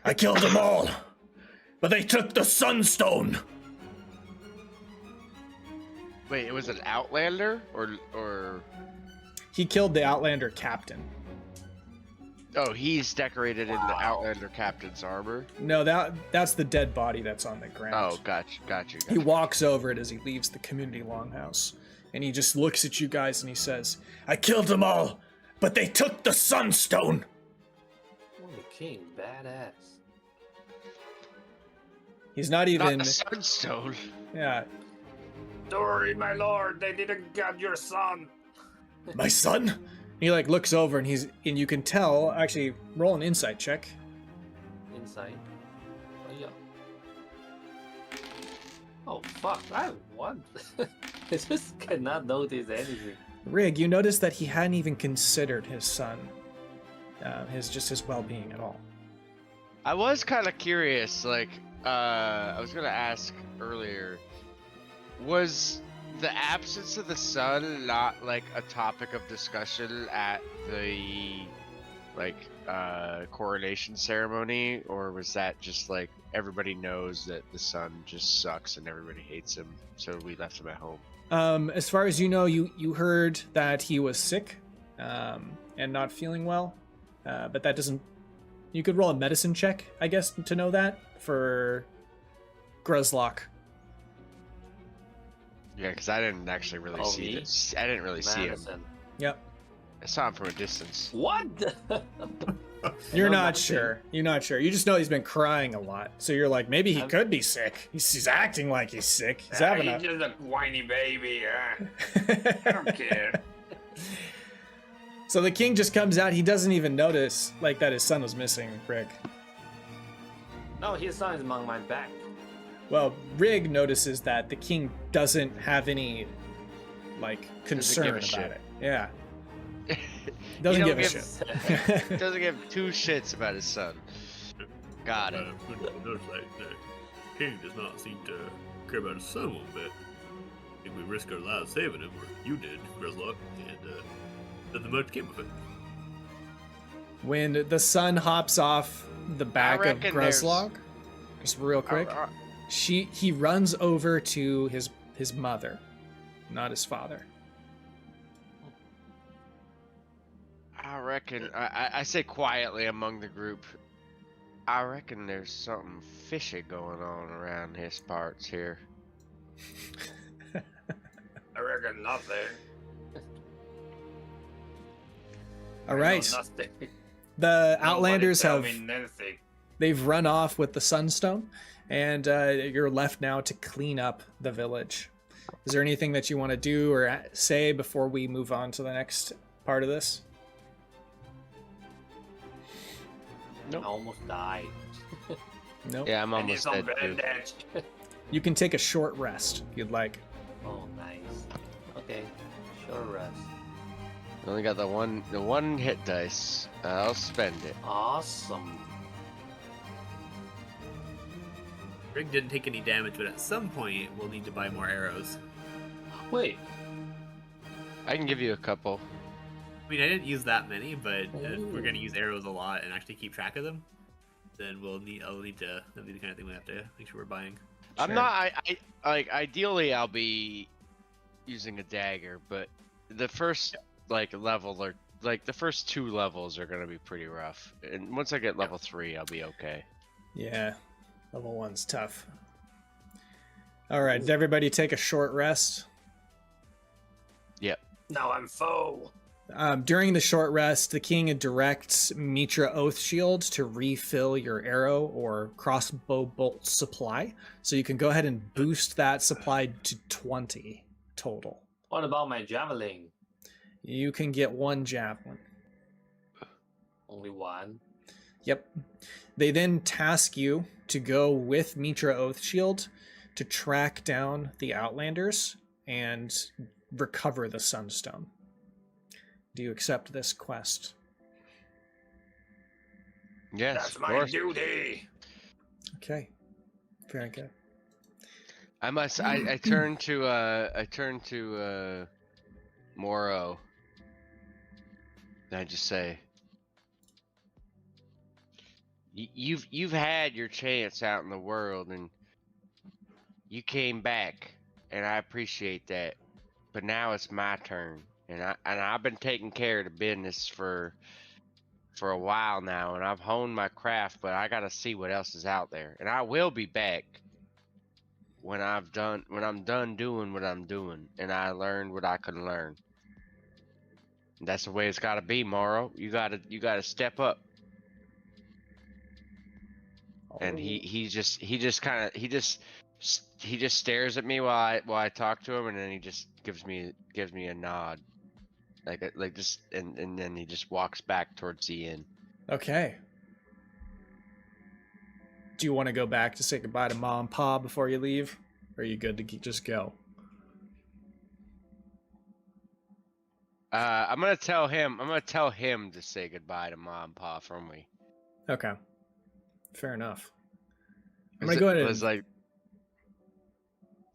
I killed them all. But they took the Sunstone. Wait, it was an Outlander or He killed the Outlander captain. oh, he's decorated in the Outlander captain's armor. No, that's the dead body that's on the ground. Oh, gotcha. He walks over it as he leaves the community longhouse, and he just looks at you guys and he says, I killed them all, but they took the Sunstone. Oh, the king, badass. He's not Not even, the Sunstone. yeah, Sorry, my lord, they didn't get your son. my son? He like looks over and and you can tell, actually roll an insight check. Inside. Oh, yeah. Oh, fuck, I won. I just cannot notice anything. Rygg, you notice that he hadn't even considered his son, his well-being at all. I was kind of curious, like, I was gonna ask earlier, was the absence of the sun not like a topic of discussion at the like coronation ceremony, or was that just like everybody knows that the son just sucks and everybody hates him, so we left him at home? As far as you know, you heard that he was sick and not feeling well, but that doesn't. You could roll a medicine check, I guess, to know that for Gruzlak. Yeah, because I didn't actually really see me? this. I didn't really see him. Madison. Yep. I saw him from a distance. What? You're know not nothing. sure. You're not sure. You just know he's been crying a lot. So you're like, maybe he I'm- could be sick. He's acting like he's sick. He's having a. just a whiny baby. I don't care. So the king just comes out. He doesn't even notice like that his son was missing, Rygg. No, his son is among my back. Well, Rygg notices that the king doesn't have any like concern give a about shit. it. Yeah. He Doesn't don't give a give- shit. Doesn't give two shits about his son. Got it. Notice that the king does not seem to care about his son one bit. I think we risked our lives saving him, or you did, Gruzlak, and nothing much came of it. When the son hops off the back of reckon there's- Gruzlak, just real quick, he runs over to his mother, not his father. I reckon, I say quietly among the group, I reckon there's something fishy going on around his parts here. I reckon nothing. All right, Nothing. the Nobody Outlanders tell have me nothing. they've run off with the Sunstone, and you're left now to clean up the village. Is there anything that you want to do or say before we move on to the next part of this? I almost died. Nope. Yeah, I'm I need almost some dead too. bandage. You can take a short rest if you'd like. Oh, nice. Okay, short rest. Only got the one hit dice. I'll spend it. Awesome. Rygg didn't take any damage, but at some point we'll need to buy more arrows. Wait, I can give you a couple. I mean, I didn't use that many, but if we're gonna use arrows a lot and actually keep track of them, then I'll need to. That'll be the kind of thing we have to make sure we're buying. I'm Sure. not. I like. Ideally, I'll be using a dagger, but the first level or the first 2 levels are gonna be pretty rough. And once I get level 3, I'll be okay. Yeah, level 1's tough. All right, did everybody take a short rest? Yep. now I'm full. During the short rest, the king directs Mitra Oathshield to refill your arrow or crossbow bolt supply. So you can go ahead and boost that supply to 20 total. What about my javelin? You can get 1 javelin. Only one. Yep. They then task you to go with Mitra Oathshield to track down the Outlanders and recover the Sunstone. Do you accept this quest? Yes, That's of my course. duty. Okay. Very good. I must. I turn to Moro. And I just say, you've had your chance out in the world, and you came back, and I appreciate that. But now it's my turn, and I've been taking care of the business for a while now, and I've honed my craft. But I gotta see what else is out there, and I will be back when I'm done doing what I'm doing, and I learned what I could learn. And that's the way it's gotta be, Morrow. You gotta step up. And he just stares at me while I talk to him, and then he just gives me a nod, like just, and then he just walks back towards the inn. Okay. Do you want to go back to say goodbye to Mom and Pa before you leave? Or are you good to just go? I'm gonna tell him to say goodbye to Mom and Pa for me. Okay. Fair enough. I'm gonna go ahead and... like,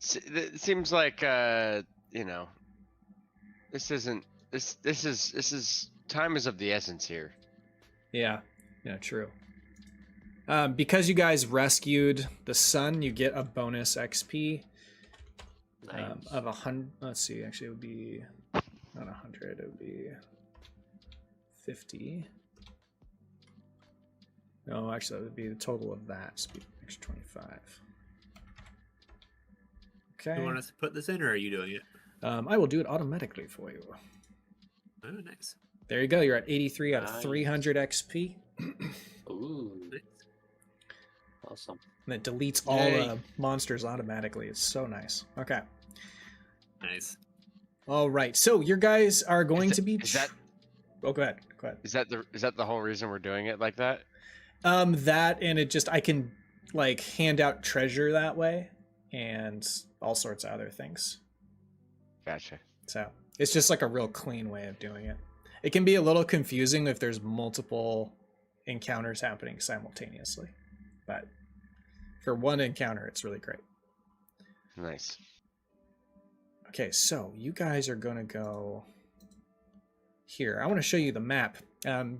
it seems like this is time is of the essence here. Yeah, true. Because you guys rescued the sun, you get a bonus XP Nice. of 100. Let's see, actually, it would be not 100. It would be 50. No, actually, that would be the total of that. So it'd be extra 25. Okay. You want us to put this in, or are you doing it? I will do it automatically for you. Oh, nice. There you go. You're at 83 out of Nice. 300 XP. Ooh, Nice. awesome. And it deletes all Yay. monsters automatically. It's so nice. Okay. Nice. All right. So your guys are going to be. Is that Oh, go ahead. Go ahead. is that the whole reason we're doing it like that? That and it just I can like hand out treasure that way and all sorts of other things. Gotcha. So it's just like a real clean way of doing it. It can be a little confusing if there's multiple encounters happening simultaneously, but for one encounter, it's really great. Nice. Okay, so you guys are going to go here. I want to show you the map.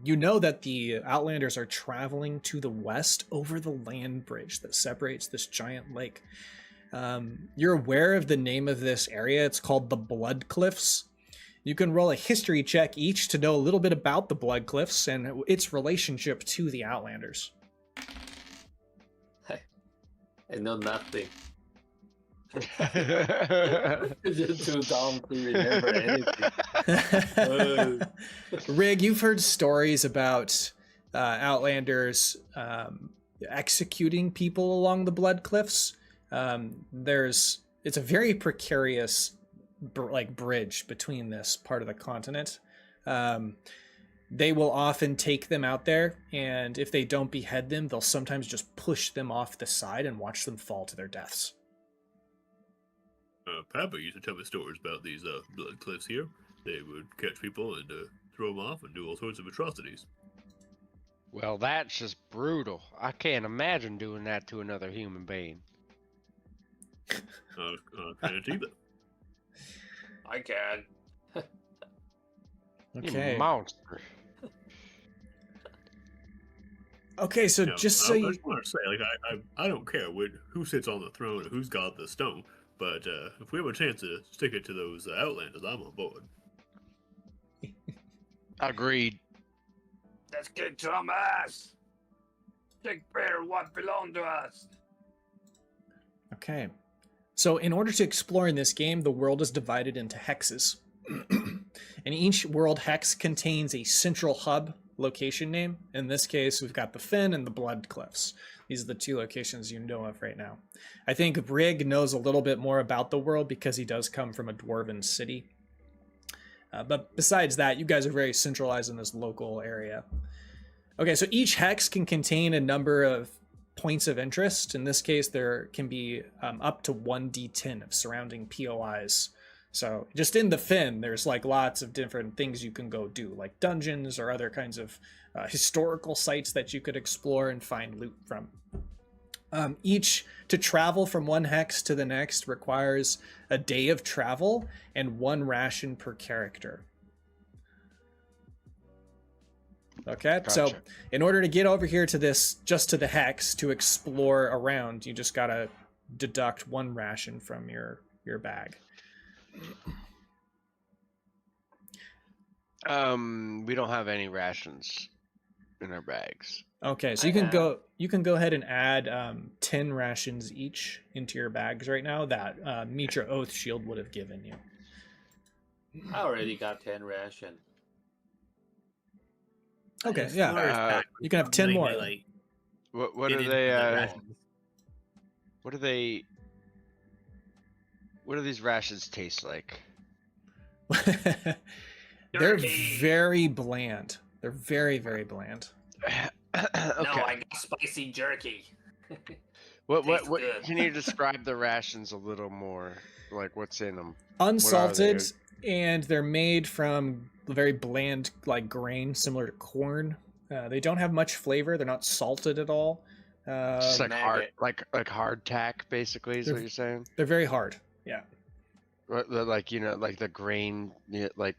You know that the Outlanders are traveling to the west over the land bridge that separates this giant lake. You're aware of the name of this area. It's called the Bloodcliffs. You can roll a history check each to know a little bit about the Bloodcliffs and its relationship to the Outlanders. I know nothing. Just too dumb to remember anything. Rygg, you've heard stories about Outlanders executing people along the Bloodcliffs. It's a very precarious bridge between this part of the continent. They will often take them out there, and if they don't behead them, they'll sometimes just push them off the side and watch them fall to their deaths. Papa used to tell me stories about these blood cliffs here. They would catch people and throw them off and do all sorts of atrocities. Well, that's just brutal. I can't imagine doing that to another human being. Can't either. I can. Okay. You monster. Okay, so just so I you... just want to say, like, I don't care who sits on the throne or who's got the stone, but if we have a chance to stick it to those Outlanders, I'm on board. Agreed. Let's get some ass. Take care of what belongs to us. Okay. So in order to explore in this game, the world is divided into hexes. And each world hex contains a central hub location name. In this case, we've got the Fen and the Bloodcliffs. These are the two locations you know of right now. I think Rygg knows a little bit more about the world because he does come from a dwarven city. But besides that, you guys are very centralized in this local area. Okay, so each hex can contain a number of points of interest. In this case, there can be up to 1d10 of surrounding POIs. So just in the Fen, there's like lots of different things you can go do, like dungeons or other kinds of historical sites that you could explore and find loot from. To travel from one hex to the next requires a day of travel and 1 ration per character. Okay, Gotcha. so in order to get over here to the hex to explore around, you just gotta deduct 1 ration from your bag. We don't have any rations in our bags. Okay, so you can go ahead and add 10 rations each into your bags right now that Mitra Oath Shield would have given you. I already got 10 ration. Okay, As yeah. far as that, You can have 10 more. Like, What get are into they? the rations. What do these rations taste like? They're Jerky. very bland. They're very, very bland. Okay. No, I got spicy jerky. What tastes good. can you describe the rations a little more? Like what's in them? Unsalted, and they're made from very bland, like grain, similar to corn. They don't have much flavor. They're not salted at all. Just like maggot. like hardtack, basically, is They're- what you're saying? They're very hard. Yeah. Like like the grain, like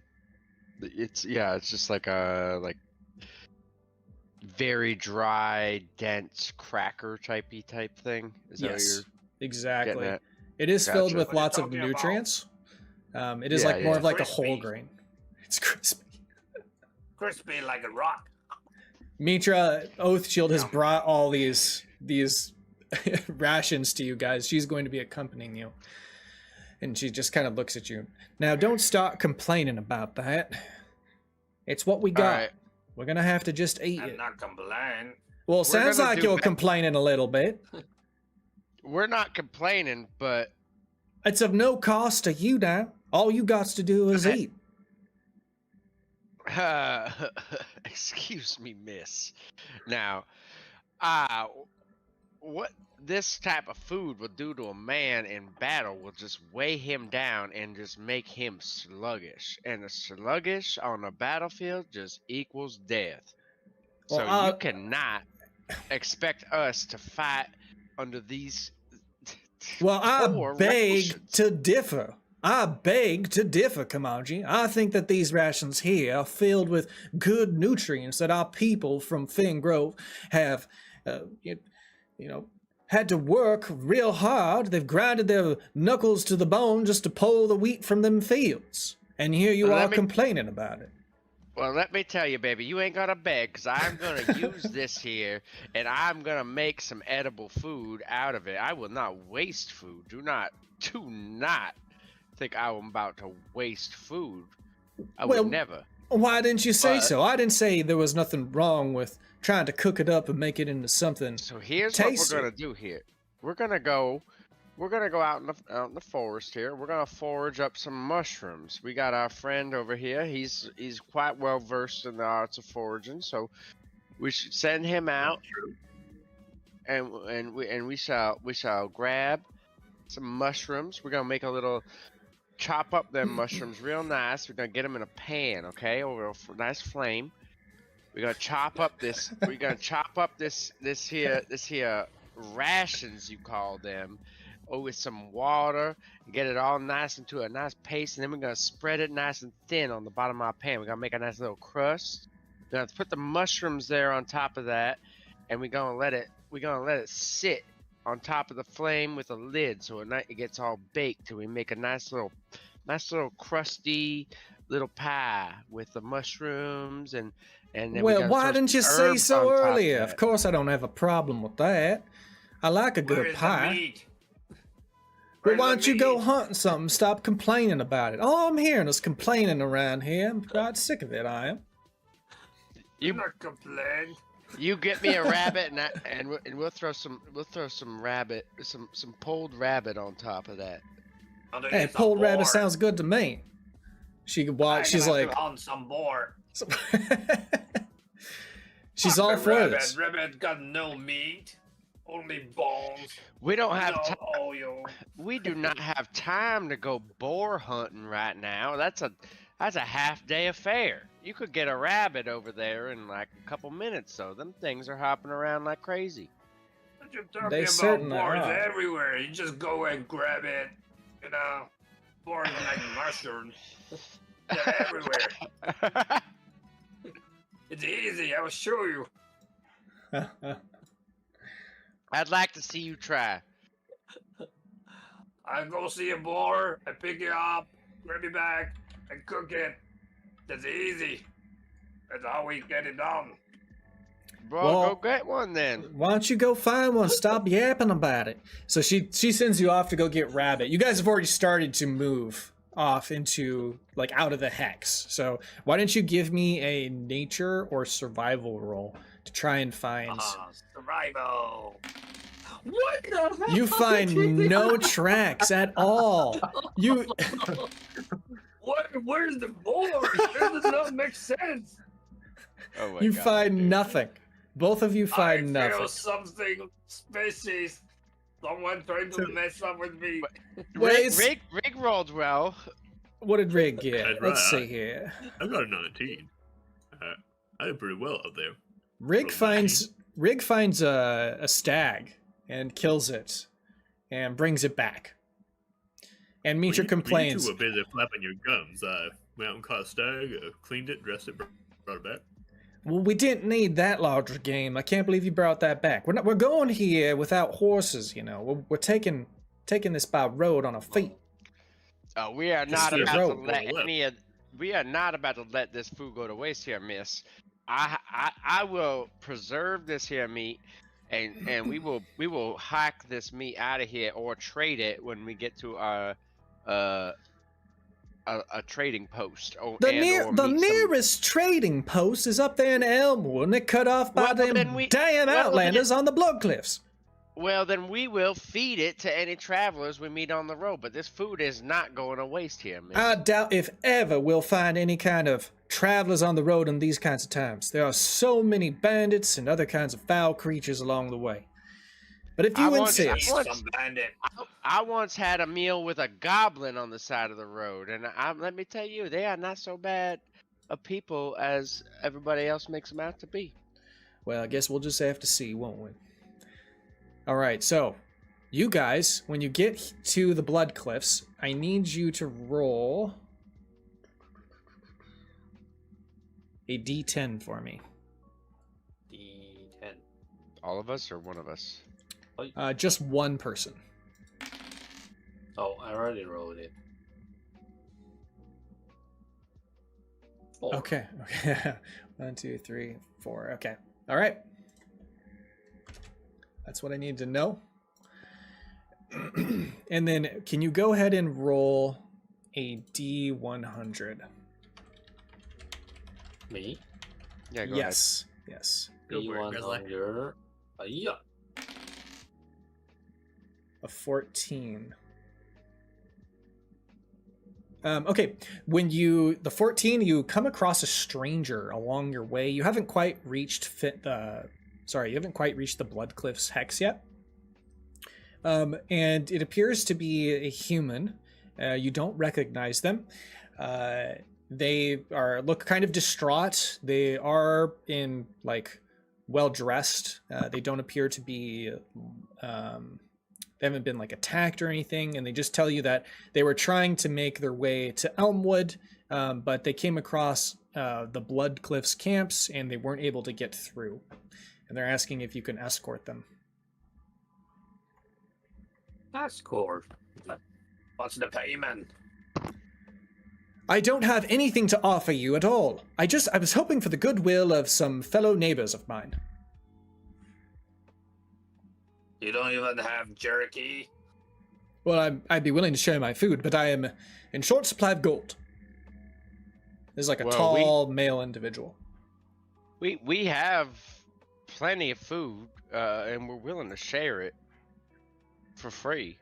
it's just like very dry, dense cracker type thing. Is that what Yes, you're exactly. getting at? It is filled Gotcha. with What are you lots of talking about? nutrients. It is Yeah, like more yeah. of like a Crispy. whole grain. It's crispy. Crispy like a rock. Mitra Oathshield has Yum. brought all these rations to you guys. She's going to be accompanying you. And she just kind of looks at you. Now, don't start complaining about that. It's what we got. Alright. We're going to have to just eat I'm it. not complaining. Well, it sounds gonna like do you're that. complaining a little bit. We're not complaining, but It's of no cost to you now. All you got to do is Okay. eat. excuse me, miss. Now, what this type of food will do to a man in battle will just weigh him down and just make him sluggish. And the sluggish on the battlefield just equals death. So Well, you cannot expect us to fight under these. Well, I poor beg rations. to differ. I beg to differ, Kamaji. I think that these rations here are filled with good nutrients that our people from Fengrove have, had to work real hard. They've grinded their knuckles to the bone just to pull the wheat from them fields. And here you Well, are let me- complaining about it. Well, let me tell you, baby, you ain't gonna beg, because I'm gonna use this here, and I'm gonna make some edible food out of it. I will not waste food. Do not think I'm about to waste food. I Well, would never. Why didn't you say But- so? I didn't say there was nothing wrong with trying to cook it up and make it into something. So here's tasty. what we're gonna do here. We're gonna go out in the forest here. We're gonna forage up some mushrooms. We got our friend over here. He's quite well versed in the arts of foraging, so we should send him out, and we shall grab some mushrooms. We're gonna make a little chop up them mushrooms real nice. We're gonna get them in a pan, okay, over a nice flame. We're gonna chop up this. We're gonna chop up this here rations, you call them, with some water, and get it all nice into a nice paste, and then we're gonna spread it nice and thin on the bottom of our pan. We're gonna make a nice little crust. We're gonna put the mushrooms there on top of that, and we're gonna let it sit on top of the flame with a lid, so it gets all baked, and we make a nice little crusty little pie with the mushrooms, and then we Well, gotta why throw didn't some you say herbs so on top of earlier? that. Of course, I don't have a problem with that. I like a Where good is the pie. meat? Well, Where's why the don't you go meat? hunting something? Stop complaining about it. All I'm hearing is complaining around here. I'm quite sick of it, I am. You I'm not complaining. You get me a rabbit, and we'll throw some rabbit, some pulled rabbit on top of that. Hey, pulled rabbit sounds good to me. She's like, hunt some boar. she's Fuck all the for rabbit. this. Rabbit got no meat, only bones. We don't have no time. oil. We do not have time to go boar hunting right now. That's a half-day affair. You could get a rabbit over there in like a couple minutes, so them things are hopping around like crazy. What you talking They about? certainly Boars are. everywhere. You just go and grab it. You know, boars like mushrooms. They're everywhere. It's easy. I will show you. I'd like to see you try. I go see a boar. I pick it up, grab it back, and cook it. That's easy. That's how we get it done. Bro, Well- go get one then. Why don't you go find one? Stop yapping about it. So she sends you off to go get rabbit. You guys have already started to move off into like out of the hex. So why don't you give me a nature or survival roll to try and find? Survival. What the hell? You find no tracks at all. You What? Where's the boar? That does not make sense. Oh my you God, find dude. nothing. Both of you find I feel nothing. something species. Someone trying to mess up with me. Well, it's- Rygg rolled well. What did Rygg get? That's Let's see right. here. I got a 19. I did pretty well out there. Rygg Roll finds a stag and kills it and brings it back. And Mitra You complains. two were busy flapping your gums. I went out and caught a stag, cleaned it, dressed it, brought it back. Well, we didn't need that larger game. I can't believe you brought that back. We're going here without horses, you know. We're taking this by road on our feet. We are not Steer about to road, let go any of. We are not about to let this food go to waste here, miss. I will preserve this here meat, and we will hack this meat out of here or trade it when we get to our a trading post. The nearest trading post is up there in Elmwood, and it cut off by them damn Outlanders on the Bloodcliffs. Well, then we will feed it to any travelers we meet on the road. But this food is not going to waste here, miss. I doubt if ever we'll find any kind of travelers on the road in these kinds of times. There are so many bandits and other kinds of foul creatures along the way. But if you insist... I once had a meal with a goblin on the side of the road, and let me tell you, they are not so bad of people as everybody else makes them out to be. Well, I guess we'll just have to see, won't we? Alright, so, you guys, when you get to the Bloodcliffs, I need you to roll a d10 for me. D10. All of us or one of us? Just one person. Oh, I already rolled it. 4. Okay. 1, 2, 3, 4. Okay. Alright. That's what I need to know. And then, can you go ahead and roll a D100? Me? Yeah, go Yes. Yes. Go for it, Gruzlak. D100. Yeah. A 14. Okay, when the 14, you come across a stranger along your way. You haven't quite reached the Bloodcliffs hex yet. And it appears to be a human. You don't recognize them. They look kind of distraught. They are well dressed. They don't appear to be they haven't been attacked or anything, and they just tell you that they were trying to make their way to Elmwood, but they came across the Bloodcliffs camps and they weren't able to get through. And they're asking if you can escort them. Escort? What's the payment? I don't have anything to offer you at all. I was hoping for the goodwill of some fellow neighbors of mine. You don't even have jerky? Well, I'd be willing to share my food, but I am in short supply of gold. There's a tall male individual. We have plenty of food, and we're willing to share it for free.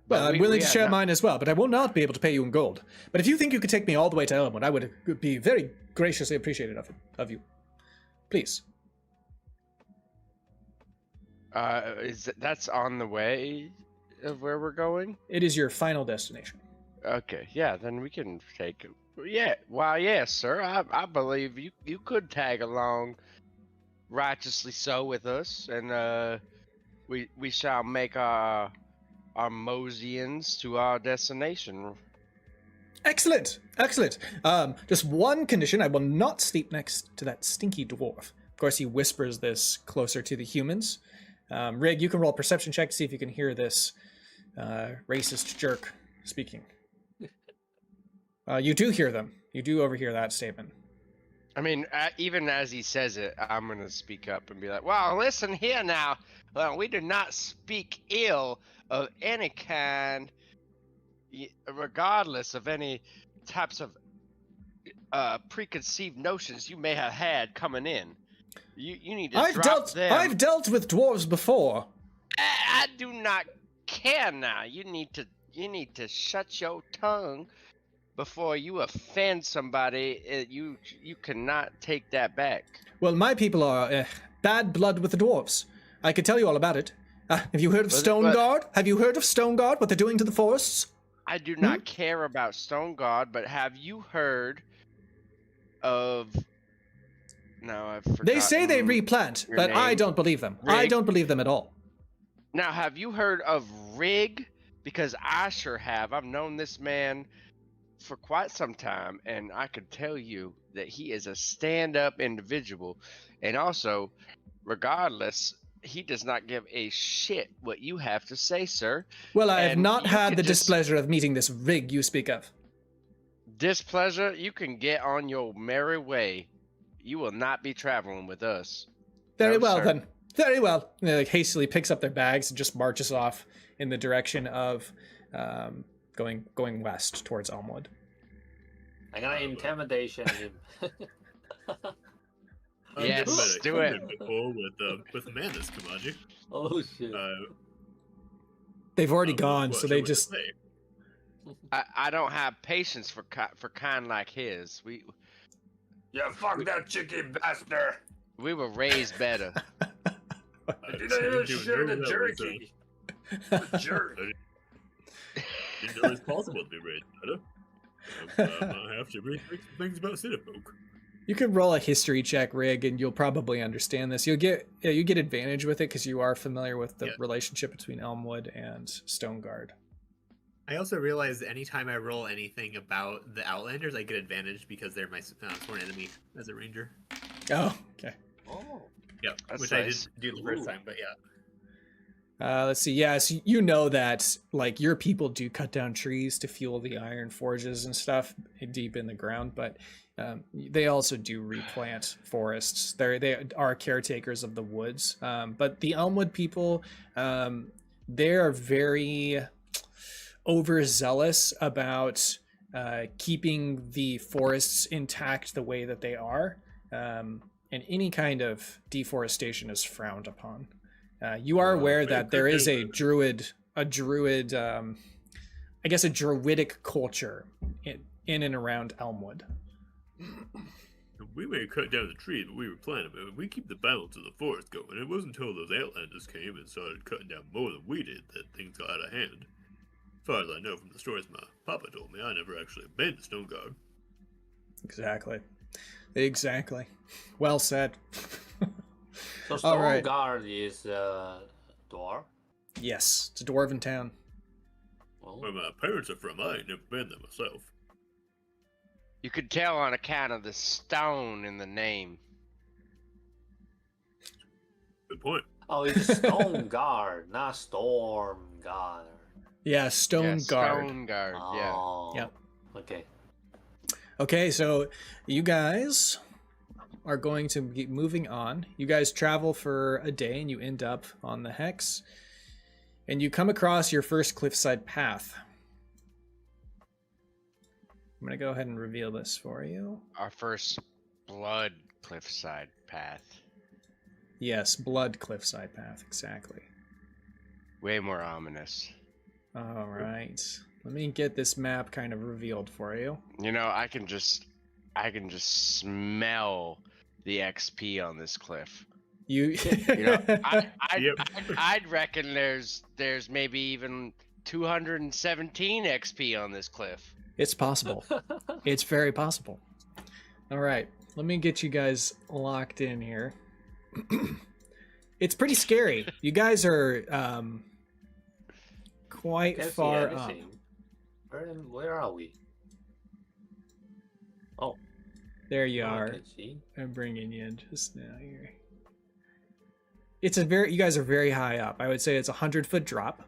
Well, I'm willing to share mine as well, but I will not be able to pay you in gold. But if you think you could take me all the way to Elmwood, I would be very graciously appreciated of you. Please. That's on the way of where we're going? It is your final destination. Okay, yeah, then we can take it. Yeah, well, yes, sir. I believe you could tag along righteously so with us, and we shall make our mosians to our destination. Excellent, excellent. Just one condition: I will not sleep next to that stinky dwarf. Of course, he whispers this closer to the humans. Rygg, you can roll a perception check to see if you can hear this racist jerk speaking. You do hear them. You do overhear that statement. I mean, even as he says it, I'm going to speak up and be like, well, listen here now. Well, we do not speak ill of any kind, regardless of any types of preconceived notions you may have had coming in. You need to drop them. I've dealt with dwarves before. I do not care now. You need to shut your tongue before you offend somebody. You cannot take that back. Well, my people are bad blood with the dwarves. I could tell you all about it. Have you heard of Stoneguard? Have you heard of Stoneguard, what they're doing to the forests? I do not care about Stoneguard, but have you heard of... No, I've forgotten. They say they replant, but name. I don't believe them. Rygg. I don't believe them at all. Now, have you heard of Rygg? Because I sure have. I've known this man for quite some time, and I can tell you that he is a stand-up individual, and also, regardless, he does not give a shit what you have to say, sir. Well, I have And not you had can the just- displeasure of meeting this Rygg you speak of. Displeasure, you can get on your merry way. You will not be traveling with us. Very No, well, sir. then. Very well. And they, like, hastily picks up their bags and just marches off in the direction of going west towards Elmwood. I'm gonna intimidation him. Yes, I've do met it. a before with Amanda's Kamaji. Oh shit. They've already I'm not gone, quite so sure they what to just... say. I don't have patience for kind like his. Yeah, fuck that chicken bastard. We were raised better. You didn't even didn't share know the that was, jerky. Jerk. didn't know it's possible to be raised better. I have to rethink some things about city folk. You can roll a history check, Rygg, and you'll probably understand this. You get advantage with it because you are familiar with the relationship between Elmwood and Stoneguard. I also realized anytime I roll anything about the Outlanders, I get advantage because they're my sworn enemy as a ranger. Oh, okay. Oh. Yep, That's which nice. I didn't do the first time, but yeah. Let's see. Yes, you know that like your people do cut down trees to fuel the iron forges and stuff deep in the ground, but they also do replant forests. They are caretakers of the woods. But the Elmwood people, they are very overzealous about keeping the forests intact the way that they are, and any kind of deforestation is frowned upon. You are aware that there is a druid, I guess a druidic culture in and around Elmwood. We may cut down the trees, but we were planting them. We keep the balance of the forest going. It wasn't until those Outlanders came and started cutting down more than we did that things got out of hand. As far as I know from the stories my papa told me, I never actually been to Stoneguard. Exactly. Well said. So All right. Stoneguard is dwarf. Yes, it's a dwarven town. Oh. Where my parents are from, I ain't never been there myself. You could tell on account of the stone in the name. Good point. Oh, it's Stoneguard, not Stormguard. Yeah, Stone Guard. Stone Guard, Oh. Yep. Okay. Okay, so you guys are going to be moving on. You guys travel for a day and you end up on the Hex. And you come across your first cliffside path. I'm going to go ahead and reveal this for you. Our first blood cliffside path. Yes, Blood Cliffside Path, exactly. Way more ominous. All right. Let me get this map kind of revealed for you. You know, I can just smell the XP on this cliff. You know, Yep. I'd reckon there's maybe even 217 XP on this cliff. It's possible. It's very possible. All right. Let me get you guys locked in here. It's pretty scary. You guys are quite Can't see far up. anything. Where are we? Oh, There you I are. can see. I'm bringing you in just now here. You guys are very high up. I would say it's a 100-foot drop.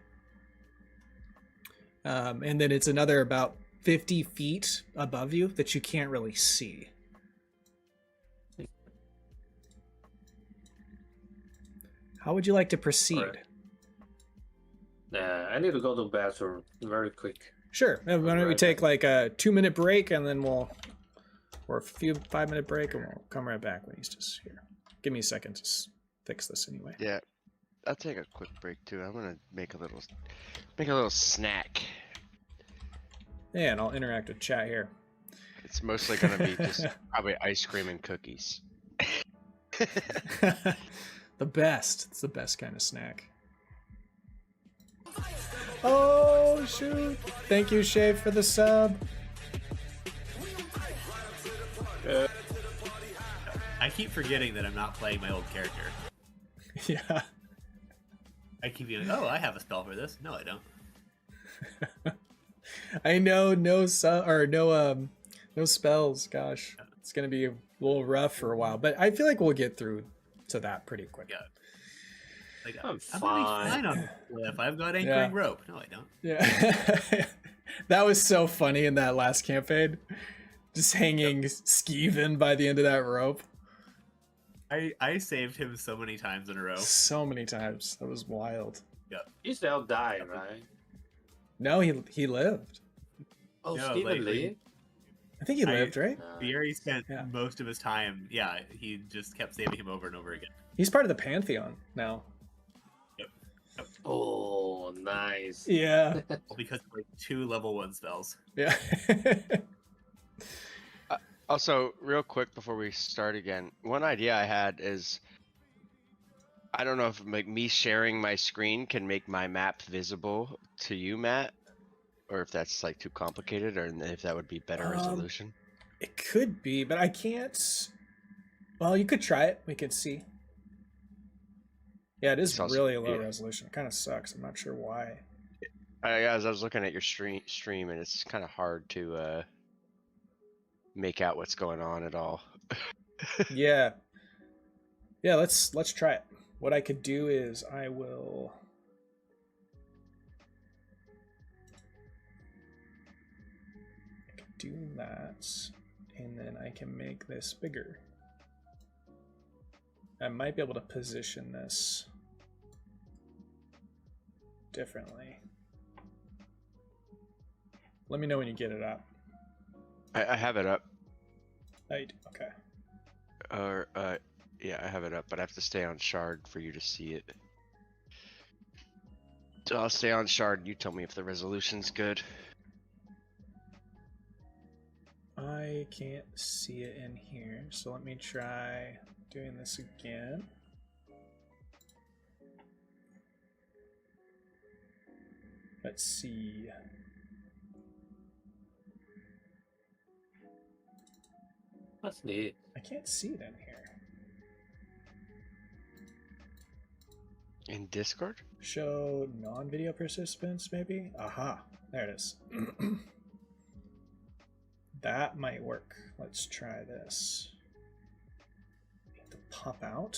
And then it's another about 50 feet above you that you can't really see. How would you like to proceed? Alright. I need to go to the bathroom very quick. Sure. Why don't we Right take back. like a 2-minute break and then or a 5-minute break and we'll come right back when he's just here. Give me a second to fix this anyway. Yeah, I'll take a quick break too. I'm gonna make a little snack. Yeah, and I'll interact with chat here. It's mostly gonna be just probably ice cream and cookies. The best. It's the best kind of snack. Oh, shoot. Thank you, Shay, for the sub. I keep forgetting that I'm not playing my old character. Yeah. I keep being like, oh, I have a spell for this. No, I don't. I know no spells. Gosh, it's gonna be a little rough for a while, but I feel like we'll get through to that pretty quick. Yeah. Like I'm I'm gonna be fine. fine on the cliff. I've got anchoring rope. No, I don't. Yeah. That was so funny in that last campaign. Just hanging skeeving by the end of that rope. I saved him so many times in a row. So many times. That was wild. He still died, right? No, he lived. Oh, No, Steven like, Lee? I think he lived, right? Fieri spent Yeah. most of his time. Yeah, he just kept saving him over and over again. He's part of the Pantheon now. Oh, nice. Yeah. Because of like 2 level 1 spells. Yeah. Also, real quick before we start again, one idea I had is, I don't know if like me sharing my screen can make my map visible to you, Matt, or if that's like too complicated, or if that would be better resolution. It could be, but I can't. Well, you could try it. We could see. Yeah, it is It's also- really low yeah. resolution. It kind of sucks. I'm not sure why. As I was looking at your stream, and it's kind of hard to make out what's going on at all. Yeah. Yeah, let's try it. What I could do is I will do that, and then I can make this bigger. I might be able to position this differently. Let me know when you get it up. I have it up. Right, okay. Or yeah, I have it up, but I have to stay on shard for you to see it. So I'll stay on shard. You tell me if the resolution's good. I can't see it in here, so let me try doing this again. Let's see. That's neat. I can't see it in here. In Discord? Show non-video participants, maybe? Aha, there it is. That might work. Let's try this. Need to pop out.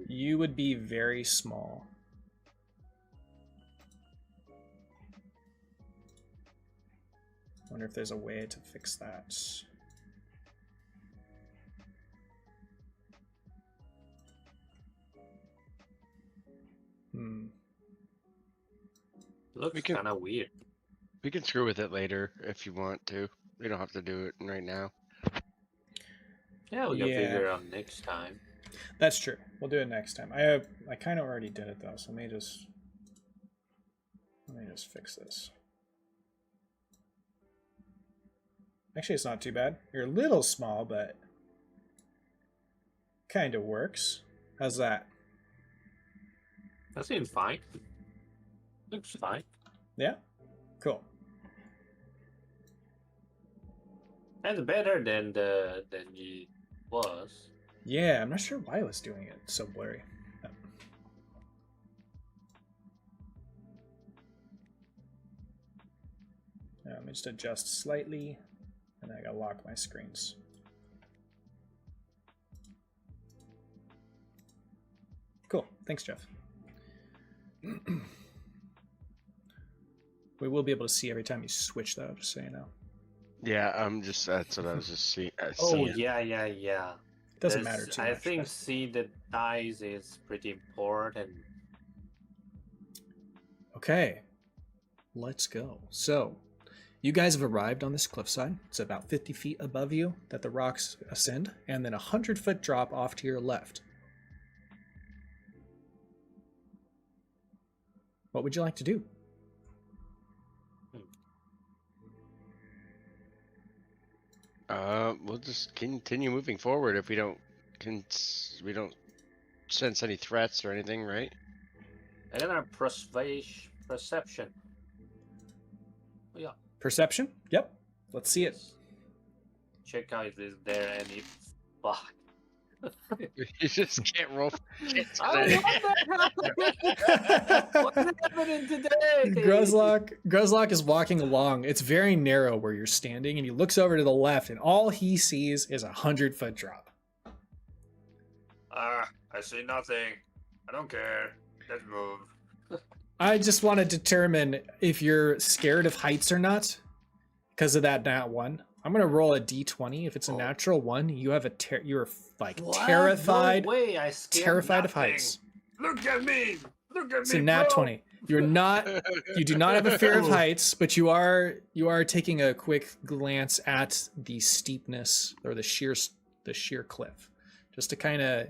You would be very small. Wonder if there's a way to fix that. Looks can- kind of weird. We can screw with it later if you want to. We don't have to do it right now. Yeah, we can Yeah. figure it out next time. That's true. We'll do it next time. I kind of already did it though, so let me just fix this. Actually, it's not too bad. You're a little small, but kind of works. How's that? That seems fine. Looks fine. Yeah? Cool. That's better than it was. Yeah, I'm not sure why I was doing it so blurry. Let me just adjust slightly, and I gotta lock my screens. Cool. Thanks, Jeff. We will be able to see every time you switch, though, just so you know. Yeah, that's what I was just seeing. Oh, yeah. Doesn't matter too much. I think but- see the dice is pretty important. Okay, let's go. So, you guys have arrived on this cliffside. It's about 50 feet above you that the rocks ascend, and then a 100-foot drop off to your left. What would you like to do? We'll just continue moving forward if we don't sense any threats or anything, right? And then our perception. Yeah. Perception? Yep. Let's see it. Check out if there's there any fuck. You just can't roll for shit Oh, today. what's happening today? Gruzlak is walking along. It's very narrow where you're standing, and he looks over to the left, and all he sees is 100-foot drop. I see nothing. I don't care. Let's move. I just want to determine if you're scared of heights or not, because of that nat 1. I'm gonna roll a d20. If it's a natural 1, you have you're like What? terrified, No way, I scared terrified of nothing. heights. Look at me. Look at It's me. a nat bro. 20. You do not have a fear of heights, but you are taking a quick glance at the steepness or the sheer cliff, just to kind of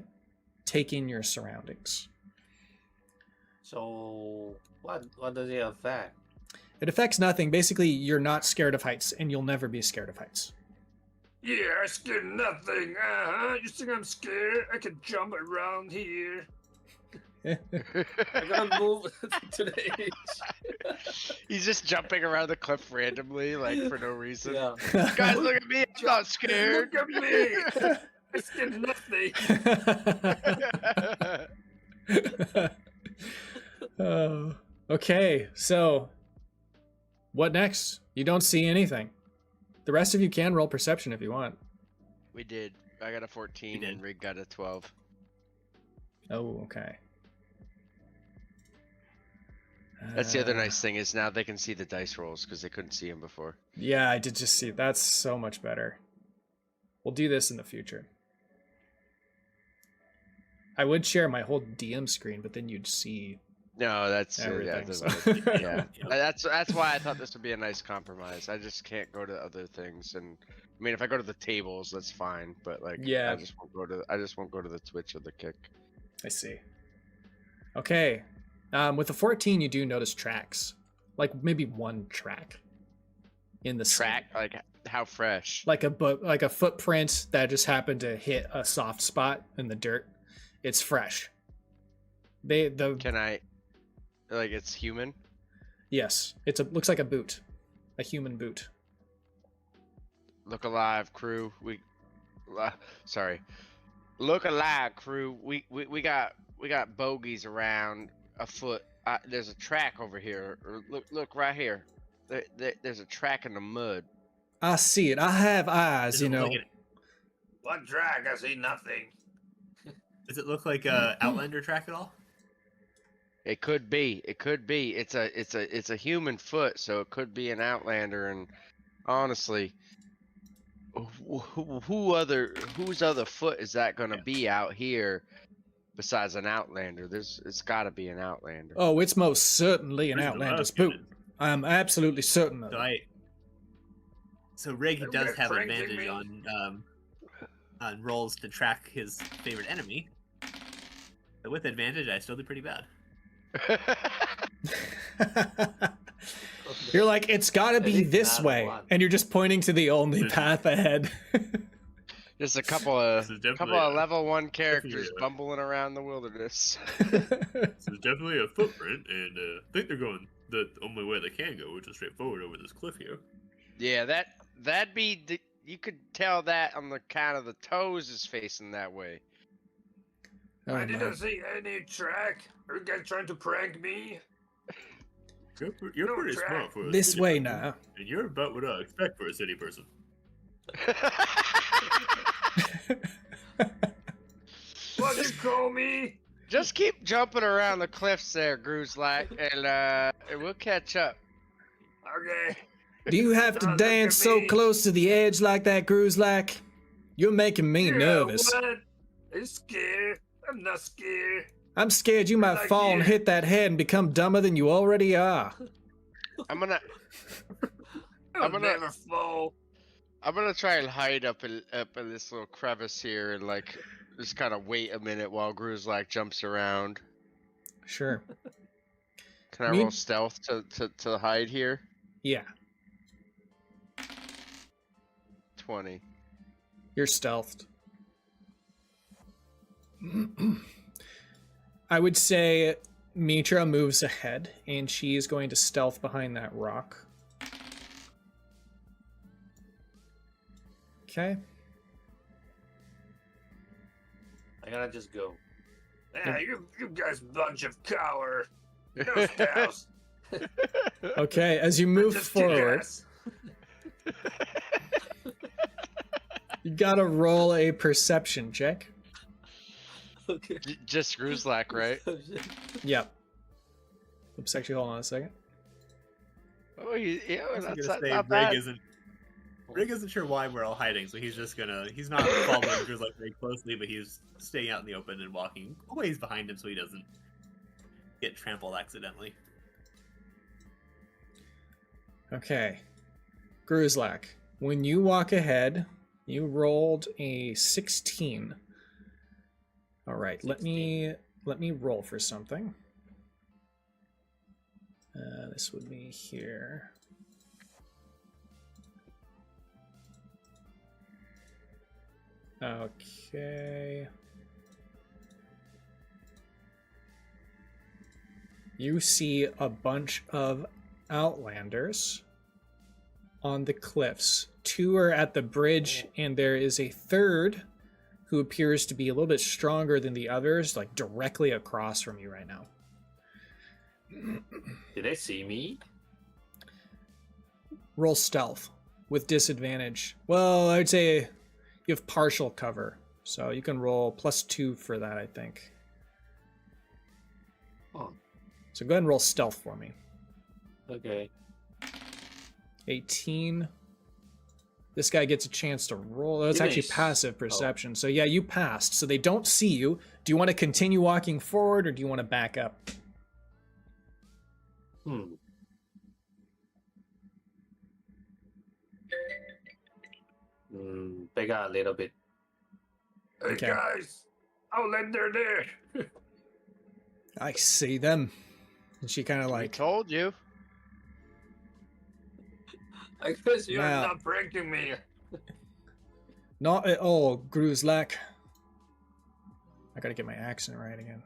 take in your surroundings. So what does it affect? It affects nothing. Basically, you're not scared of heights, and you'll never be scared of heights. Yeah, I scared nothing. You think I'm scared? I can jump around here. I gotta move to the edge. He's just jumping around the cliff randomly, like for no reason. Yeah. Guys, look at me! I'm not scared. Look at me. I scared nothing. Oh, okay, so what next? You don't see anything. The rest of you can roll perception if you want. We did. I got a 14 and Rygg got a 12. Oh, okay. That's the other nice thing is now they can see the dice rolls because they couldn't see them before. Yeah, I did just see. That's so much better. We'll do this in the future. I would share my whole DM screen, but then you'd see No, that's everything. yeah, so- yeah. That's why I thought this would be a nice compromise. I just can't go to other things, and I mean, if I go to the tables, that's fine. But like, Yeah. I just won't go to the Twitch or the Kick. I see. Okay. With the 14, you do notice tracks, like maybe one track in the Track, like how fresh? like a footprint that just happened to hit a soft spot in the dirt. It's fresh. Can I? Like it's human. Yes, looks like a boot, a human boot. Look alive, crew. Sorry. Look alive, crew. We got bogeys around a foot. There's a track over here. Look right here. There's a track in the mud. I see it. I have eyes, Does you it look know. like an- What drag? I see nothing. Does it look like a Outlander track at all? It could be. It could be. It's a human foot, so it could be an Outlander. And honestly, whose other foot is that gonna be out here besides an Outlander? It's got to be an Outlander. Oh, it's most certainly an Where's the Outlander's last boot. kid? I'm absolutely certain of So it. So Rygg Don't does get have cranky, advantage me. on rolls to track his favorite enemy. But with advantage, I still do pretty bad. You're like, it's got to I be think this not way, one. and you're just pointing to the only path ahead. Just a couple of This is definitely level 1 characters definitely a- bumbling around the wilderness. This is definitely a footprint, and I think they're going the only way they can go, which is straight forward over this cliff here. Yeah, that'd be you could tell that on the kind of the toes is facing that way. Oh, I my. didn't see any track. Are you guys trying to prank me? You're No pretty track. smart for a This city way person, now. and you're about what I expect for a city person. What you call me? Just keep jumping around the cliffs there, Gruzlak, and we'll catch up. Okay. Do you have to Look dance at so me. close to the edge like that, Gruzlak? You're making me Yeah, nervous. What? I'm scared. I'm not scared. I'm scared you might Like fall and you. hit that head and become dumber than you already are. I'm gonna I'll gonna- never fall. try and hide up in this little crevice here and like just kind of wait a minute while Gruzlak jumps around. Sure. Can I Me- roll stealth to hide here? Yeah, 20. you're stealthed. I would say Mitra moves ahead, and she is going to stealth behind that rock. Okay. I'm gonna just go. Yeah, you guys bunch of cowards. No scouts. Okay, as you move Just kick forward, ass. you gotta roll a perception check. Okay. Just Gruzlak, right? Yep. Oops, actually, hold on a second. Oh, yeah, I was that's gonna say not bad. Rygg isn't sure why we're all hiding, so he's not following Gruzlak very closely, but he's staying out in the open and walking a ways behind him so he doesn't get trampled accidentally. Okay. Gruzlak, when you walk ahead, you rolled a 16. All right, let me roll for something. This would be here. Okay. You see a bunch of Outlanders on the cliffs. 2 are at the bridge, and there is a third who appears to be a little bit stronger than the others, like directly across from you right now. Did they see me? Roll stealth with disadvantage. Well, I would say you have partial cover, so you can roll +2 for that, I think. Oh, So go ahead and roll stealth for me. okay. 18. This guy gets a chance to roll. That's actually Nice. passive perception. So yeah, you passed. So they don't see you. Do you want to continue walking forward, or do you want to back up? Back out a little bit. Hey Okay. guys, Outlander there. I see them. And she kind of I like, told you. I guess you're Yeah. not breaking me. not at all, Gruzlak. I gotta get my accent right again.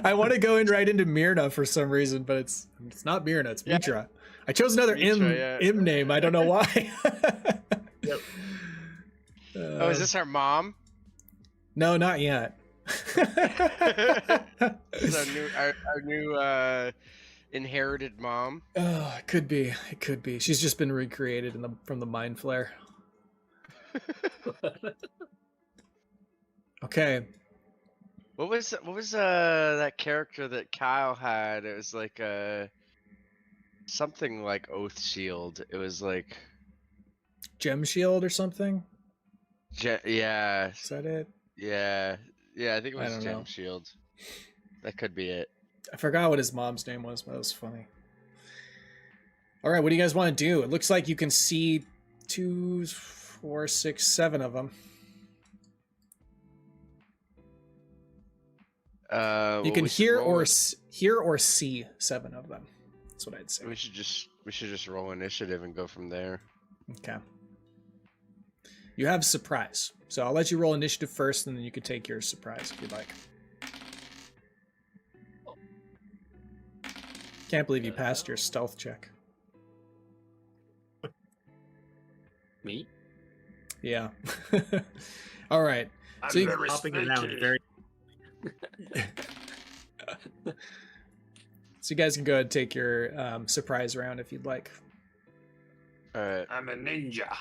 I want to go in right into Myrna for some reason, but it's not Myrna, it's Yeah. Mitra. I chose another Mitra, yeah. M name. I don't know why. Yep. Oh, is this our mom? No, not yet. This is our new inherited mom. Oh, it could be. It could be. She's just been recreated from the mind flare. Okay. What was that character that Kyle had? It was like something like Oath Shield. It was like Gem Shield or something? yeah, Is that it? yeah. I think it I was don't Gem know. Shield. That could be it. I forgot what his mom's name was, but that was funny. All right, what do you guys want to do? It looks like you can see 2, 4, 6, 7 of them. You Well, can we should hear roll or it. hear or see 7 of them. That's what I'd say. We should just roll initiative and go from there. Okay. You have surprise, so I'll let you roll initiative first, and then you can take your surprise if you'd like. Can't believe you passed your stealth check. Me? Yeah. All right. I'm So you- very Hopping around sneaky. very. So you guys can go ahead and take your surprise round if you'd like. All right. I'm a ninja.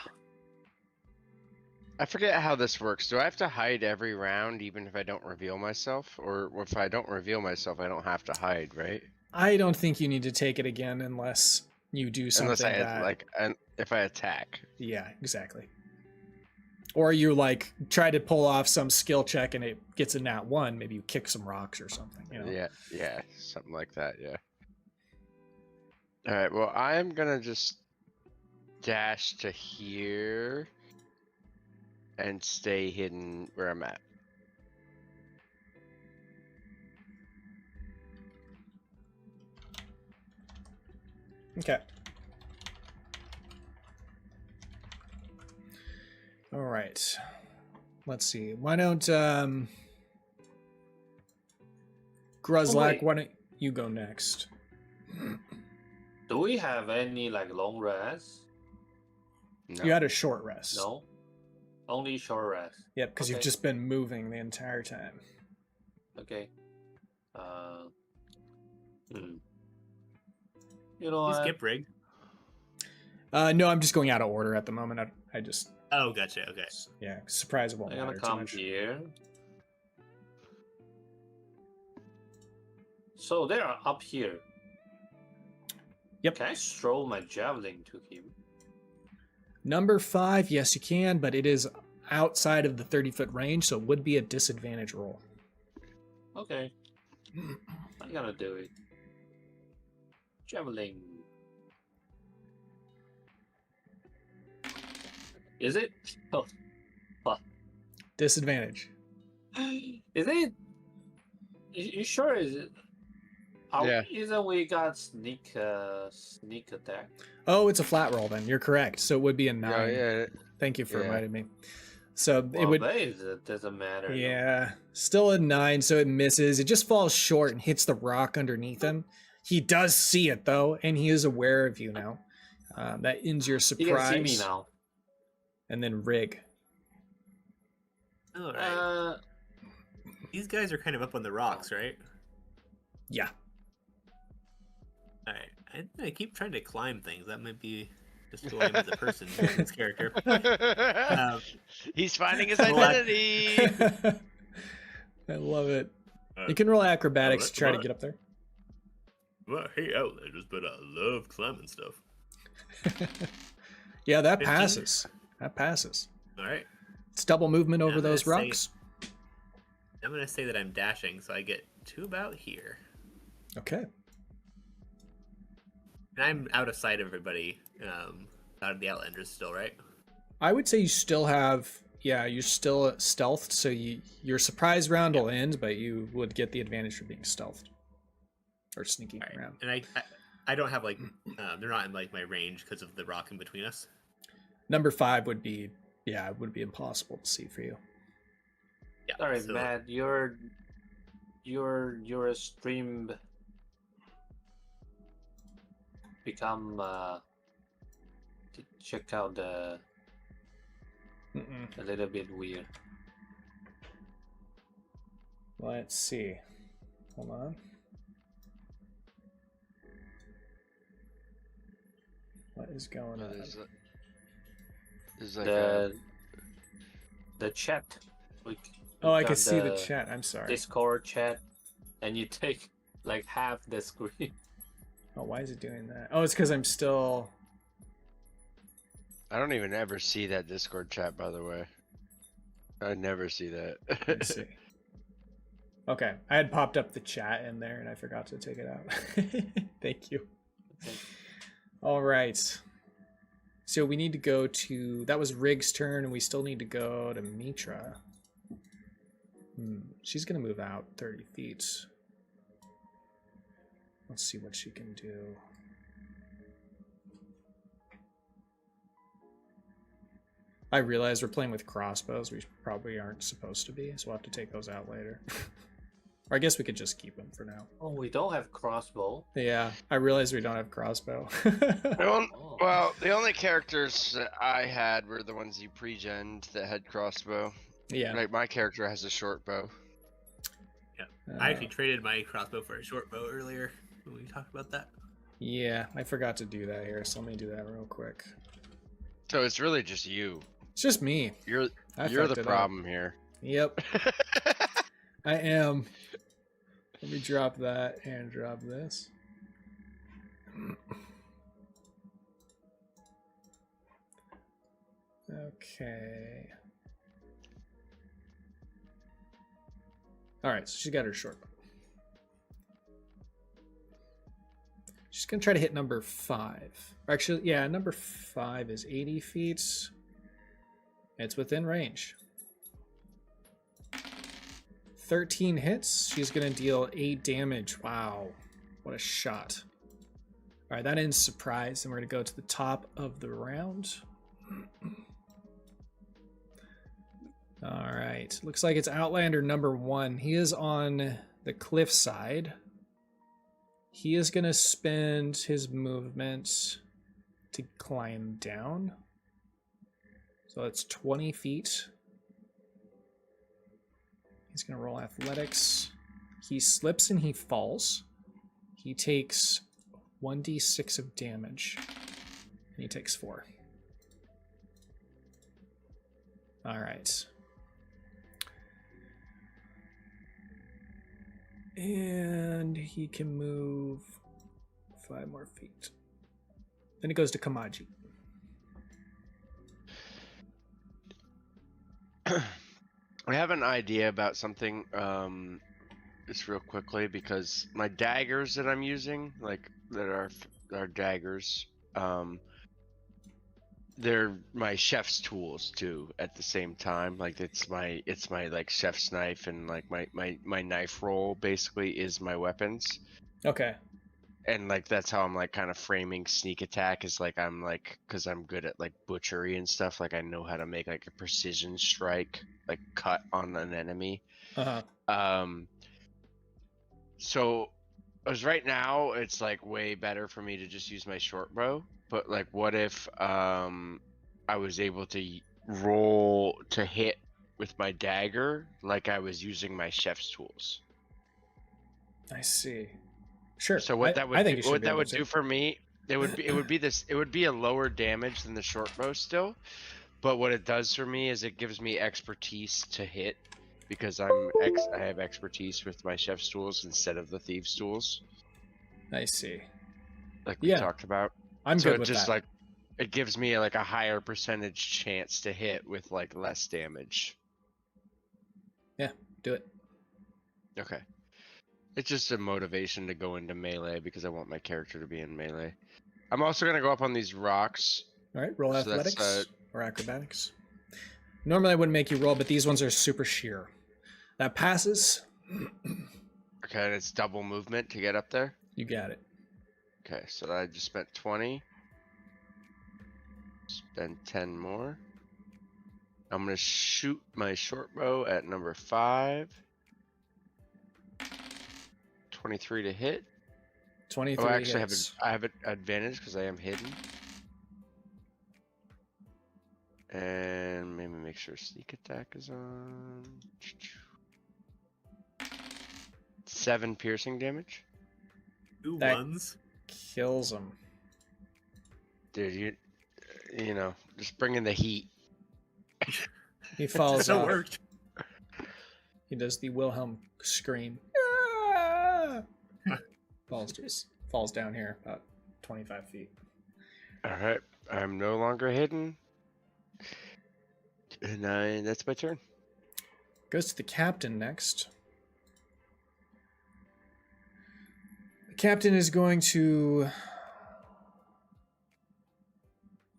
I forget how this works. Do I have to hide every round even if I don't reveal myself? Or if I don't reveal myself, I don't have to hide, right? I don't think you need to take it again unless you do something Unless I that... if I attack. Yeah, exactly. Or you like try to pull off some skill check and it gets a nat 1. Maybe you kick some rocks or something. You know? Yeah, something like that, yeah. Alright, well, I'm gonna just dash to here and stay hidden where I'm at. Okay. All right. Let's see. Why don't Gruzlak, wait. why don't you go next? Do we have any like long rest? No. You had a short rest. No. Only short rest. Yep, because you've Okay. just been moving the entire time. Okay. You know You what? skip Rygg. No, I'm just going out of order at the moment. I just, Oh, gotcha. Okay. yeah, surprise won't I'm matter gonna too come much. here. So they are up here. Yep. Can I throw my javelin to him? Number 5, yes, you can, but it is outside of the 30-foot range, so it would be a disadvantage roll. Okay. I'm gonna do it. Javelin. Is it? Oh. Disadvantage. Is it? You sure is it? Yeah. Isn't we got sneak attack? Oh, it's a flat roll then. You're correct. So it would be a 9. Oh, yeah. Thank you for Yeah. reminding me. So Well, it would, it doesn't matter. yeah, still a 9, so it misses. It just falls short and hits the rock underneath him. He does see it though, and he is aware of you now. That ends your You surprise. can see me now. And then Rygg. All right. These guys are kind of up on the rocks, right? Yeah. All right. I keep trying to climb things. That might be just who I am as a person, this character. He's finding his Well, identity. I love it. You can roll acrobatics to try to get up there. Well, I hate Outlanders, but I love climbing stuff. Yeah, that 15? passes. That passes. All right. It's double movement over I'm gonna those say- rocks. I'm going to say that I'm dashing, so I get to about here. Okay. And I'm out of sight of everybody, out of the Outlanders still, right? I would say you still have, yeah, you're still stealthed, so your surprise round will end, but you would get the advantage for being stealthed or sneaking All right. around. And I don't have, like, they're not in, like, my range because of the rock in between us. Number 5 would be, yeah, it would be impossible to see for you. Yeah. Sorry, so- Matt. You're a stream become to check out the a little bit weird. Let's see. Hold on. What is going on? There's like a, The chat. Oh, I got can see the chat. I'm sorry. Discord chat, and you take like half the screen. Oh, why is it doing that? Oh, it's because I'm still. I don't even ever see that Discord chat, by the way. I never see that. Let's see. Okay, I had popped up the chat in there and I forgot to take it out. Thank you. Okay. All right. So we need to go to, that was Rygg's turn, and we still need to go to Mitra. She's going to move out 30 feet. Let's see what she can do. I realize we're playing with crossbows. We probably aren't supposed to be, so we'll have to take those out later. Or I guess we could just keep them for now. Oh, we don't have crossbow. Yeah, I realize we don't have crossbow. Oh. Well, the only characters that I had were the ones you pre-gened that had crossbow. Yeah. Like my character has a short bow. I actually traded my crossbow for a short bow earlier when we talked about that. Yeah, I forgot to do that here, so let me do that real quick. So it's really just you. It's just me. You're I the fucked it up. problem here. Yep, I am. Let me drop that and drop this. Okay. All right, so she got her short bow. She's gonna try to hit number 5. Actually, yeah, number 5 is 80 feet. It's within range. 13 hits. She's gonna deal 8 damage. Wow, what a shot. All right, that ends surprise, and we're gonna go to the top of the round. All right, looks like it's Outlander number 1. He is on the cliff side. He is gonna spend his movement to climb down. So that's 20 feet. He's going to roll athletics. He slips and he falls. He takes 1d6 of damage. And he takes 4. All right. And he can move 5 more feet. Then it goes to Kamaji. I have an idea about something, just real quickly, because my daggers that I'm using, like, that are daggers, they're my chef's tools too at the same time. Like, it's my like chef's knife, and like my knife roll basically is my weapons. Okay. And like that's how I'm like kind of framing sneak attack, is like I'm like, because I'm good at like butchery and stuff, like I know how to make like a precision strike, like cut on an enemy. So as right now it's like way better for me to just use my short bow, but like what if I was able to roll to hit with my dagger like I was using my chef's tools? I see. Sure. So what that would I think do, what that would do for me, it would be a lower damage than the short bow still, but what it does for me is it gives me expertise to hit, because I have expertise with my chef's tools instead of the thieves' tools. I see. Like we talked about. I'm so good it with just that. like it gives me like a higher percentage chance to hit with like less damage. Yeah, do it. Okay. It's just a motivation to go into melee because I want my character to be in melee. I'm also gonna go up on these rocks. All right, roll So athletics or acrobatics. Normally I wouldn't make you roll, but these ones are super sheer. That passes. Okay, and it's double movement to get up there. You got it. Okay, so I just spent 20. Spend 10 more. I'm gonna shoot my short bow at number 5. 23 to hit. 23 Oh, actually, hits. I have an advantage because I am hidden. And maybe make sure sneak attack is on. 7 piercing damage. 2 That- ones. Kills him. Dude, you know, just bring in the heat. He falls So off. worked. He does the Wilhelm scream. Ah! Falls down here about 25 feet. Alright, I'm no longer hidden. And that's my turn. Goes to the captain next. The captain is going to...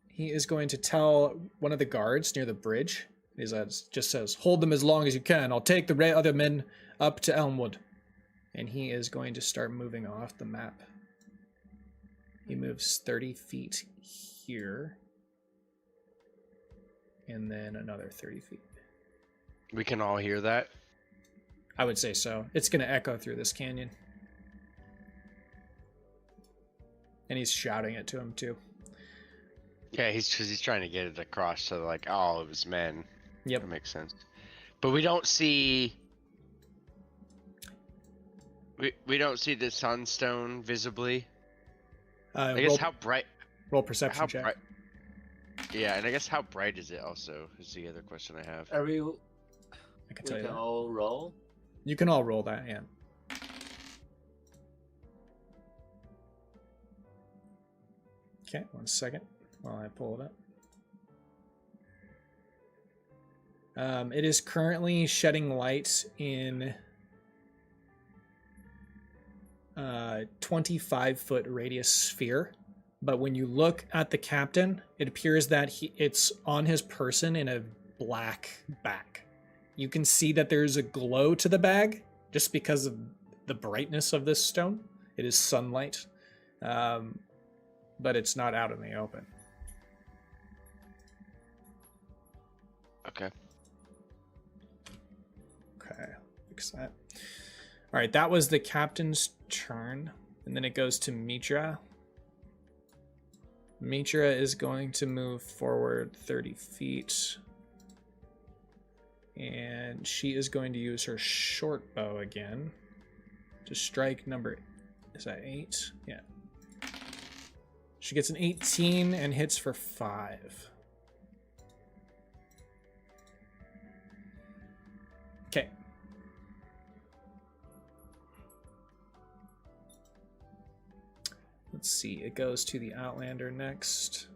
He is going to tell one of the guards near the bridge. He just says, hold them as long as you can. I'll take the other men up to Elmwood. And he is going to start moving off the map. He moves 30 feet here. And then another 30 feet. We can all hear that. I would say so. It's going to echo through this canyon. And he's shouting it to him too. Yeah, he's trying to get it across to like all of his men. Yep. That makes sense. But we don't see. We don't see the Sunstone visibly. I guess how bright. Roll perception check. Bright, yeah, and I guess how bright is it also is the other question I have. I can tell you that. all roll. You can all roll that, yeah. Okay, 1 second while I pull it up. It is currently shedding light in 25-foot radius sphere, but when you look at the captain, it appears that it's on his person in a black bag. You can see that there's a glow to the bag just because of the brightness of this stone. It is sunlight, but it's not out in the open. Okay. Okay, fix that. All right, that was the captain's turn, and then it goes to Mitra. Mitra is going to move forward 30 feet. And she is going to use her short bow again to strike number... Is that 8? Yeah. She gets an 18 and hits for 5. Okay. Let's see. It goes to the Outlander next.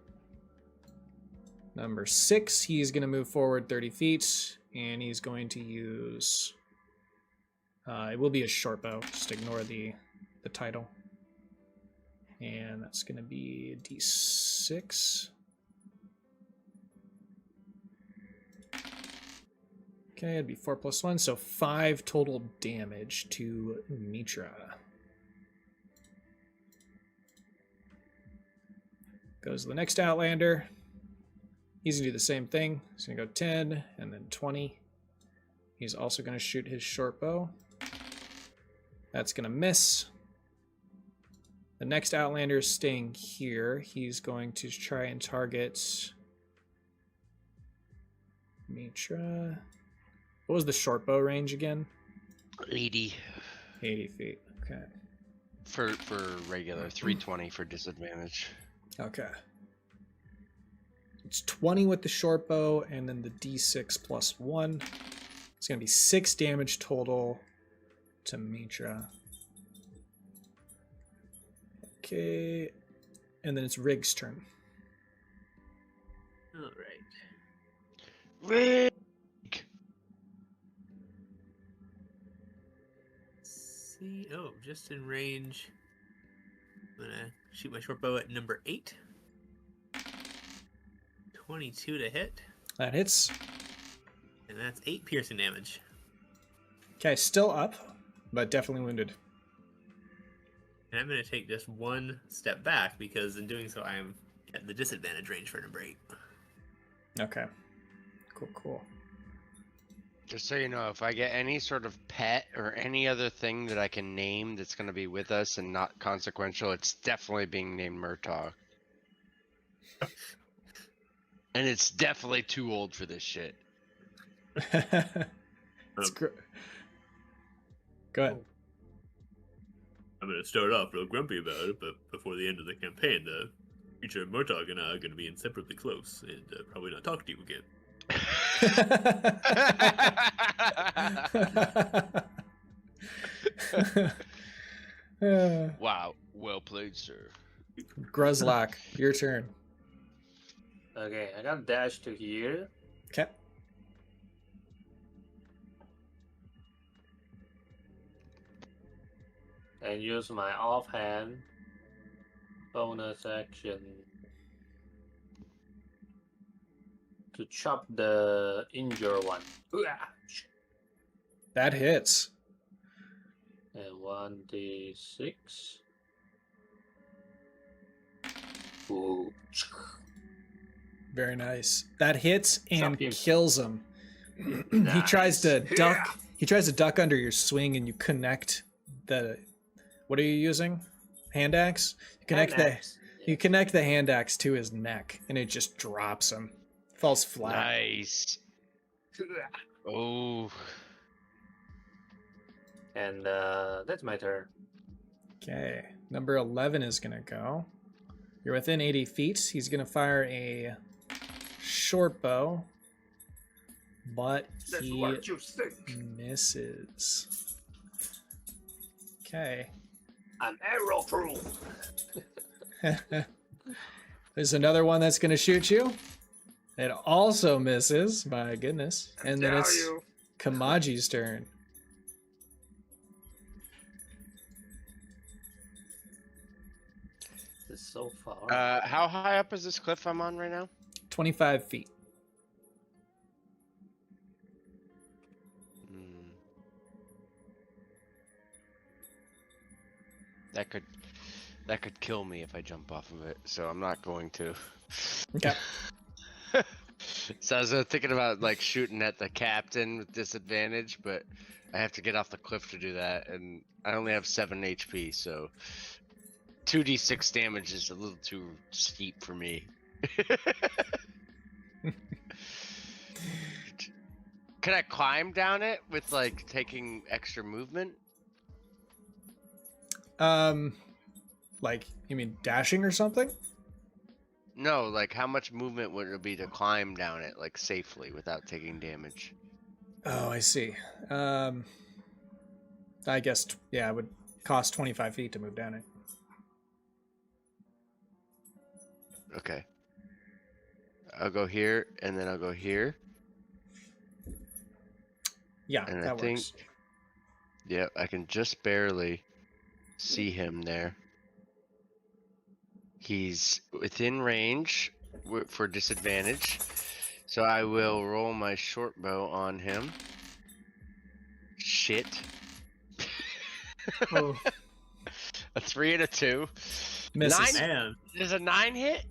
Number 6. He's going to move forward 30 feet, and he's going to use... it will be a short bow. Just ignore the title. And that's going to be D6. Okay, it'd be 4 + 1, so 5 total damage to Mitra. Goes to the next Outlander. He's going to do the same thing. He's going to go 10 and then 20. He's also going to shoot his short bow. That's going to miss. The next Outlander is staying here. He's going to try and target Mitra. What was the short bow range again? 80. 80 feet. Okay. For regular, 320 for disadvantage. Okay. It's 20 with the short bow, and then the D6 + 1. It's going to be 6 damage total to Mitra. Okay. And then it's Rygg's turn. All right. Rygg! See, oh, just in range. I'm gonna shoot my short bow at number 8. 22 to hit, That hits. and that's 8 piercing damage. Okay, still up, but definitely wounded. And I'm gonna take just 1 step back because in doing so I am at the disadvantage range for number 8. Okay. Cool. Just so you know, if I get any sort of pet or any other thing that I can name that's going to be with us and not consequential, it's definitely being named Murtaugh. And it's definitely too old for this shit. That's great. Go ahead. I'm gonna start off real grumpy about it, but before the end of the campaign, the future Murtaugh and I are gonna be inseparably close, and probably not talk to you again. Wow, well played, sir. Gruzlak, your turn. Okay, I got dash to here. Okay. And use my offhand bonus action to chop the injured one. That hits. And 1d6. Ooh. Very nice. That hits and Chop him. kills him. He tries to duck. He tries to duck under your swing, and you connect the. What are you using? Hand axe. You connect You connect the hand axe to his neck, and it just drops him. Falls flat. Nice. Oh. And that's my turn. Okay. Number 11 is gonna go. You're within 80 feet. He's gonna fire a short bow, but That's he what you think. misses. Okay. I'm arrow proof. There's another one that's gonna shoot you. It also misses. My goodness. And then it's Kamaji's turn. This is so far. How high up is this cliff I'm on right now? 25 feet. That could kill me if I jump off of it, so I'm not going to. Okay. So I was thinking about like shooting at the captain with disadvantage, but I have to get off the cliff to do that, and I only have 7 HP, so 2d6 damage is a little too steep for me. Can I climb down it with like taking extra movement? Like, you mean dashing or something? No, like how much movement would it be to climb down it like safely without taking damage? Oh, I see. I guess, yeah, it would cost 25 feet to move down it. Okay. I'll go here, and then I'll go here. Yeah, And that works. Yeah, I can just barely see him there. He's within range for disadvantage, so I will roll my short bow on him. Shit. Oh. A 3 and a 2. Misses. 9? Man, Does a 9 hit?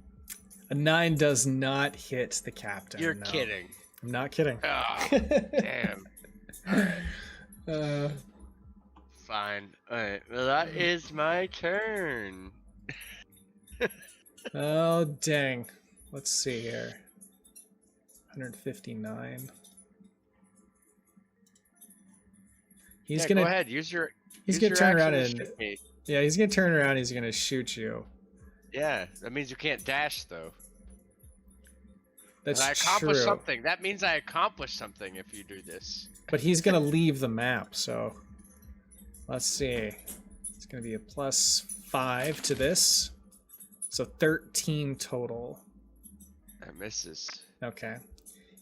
A 9 does not hit the captain. You're no. kidding. I'm not kidding. Oh, damn. Fine. Alright, well that is my turn. Oh, dang. Let's see here. 159. He's gonna go ahead, use your He's use gonna your turn action around to and shoot me. yeah, he's gonna turn around. He's gonna shoot you. Yeah, that means you can't dash though. That's And I accomplished true. something. That means I accomplished something if you do this. But he's gonna leave the map. So let's see. It's gonna be a +5 to this. So 13 total. That misses. Okay.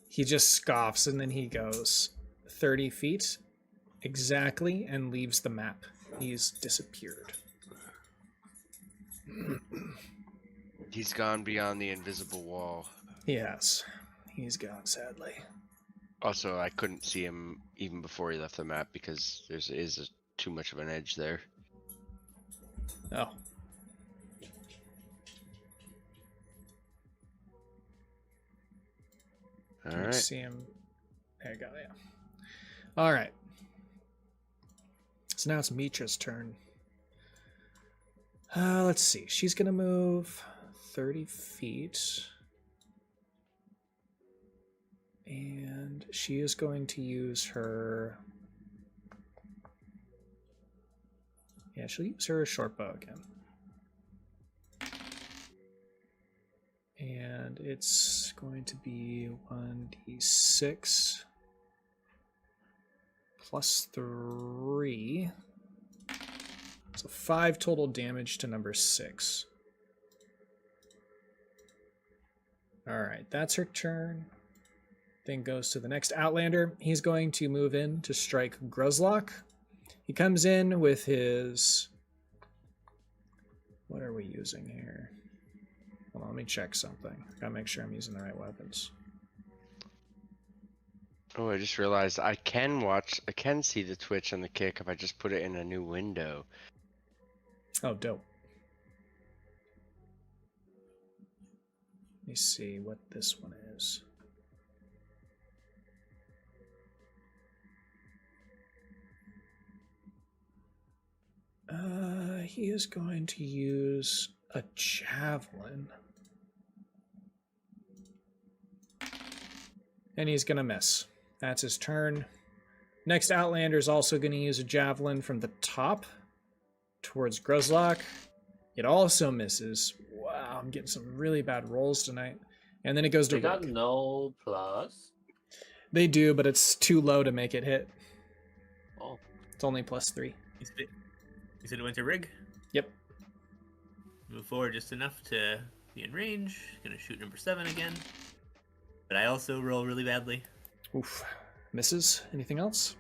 He just scoffs and then he goes 30 feet exactly and leaves the map. He's disappeared. He's gone beyond the invisible wall. Yes. He's gone, sadly. Also, I couldn't see him even before he left the map because too much of an edge there. Oh. All Can you right. see him? There you go, yeah. All right. So now it's Mitra's turn. Let's see. She's going to move 30 feet. And she is going to use her... Yeah, she'll use her short bow again. And it's going to be 1d6 +3. So 5 total damage to number 6. Alright, that's her turn. Then goes to the next Outlander. He's going to move in to strike Gruzlak. He comes in with his... What are we using here? Hold on, let me check something. Gotta make sure I'm using the right weapons. Oh, I just realized I can see the Twitch and the kick if I just put it in a new window. Oh, dope. Let me see what this one is. He is going to use a javelin. And he's going to miss. That's his turn. Next Outlander is also going to use a javelin from the top towards Gruzlak. It also misses. Wow, I'm getting some really bad rolls tonight. And then it goes to They got Rygg. no plus. They do, but it's too low to make it hit. Oh, It's only +3. you said it went to Rygg? Yep. Move forward just enough to be in range. Gonna shoot number 7 again. But I also roll really badly. Oof. Misses. Anything else?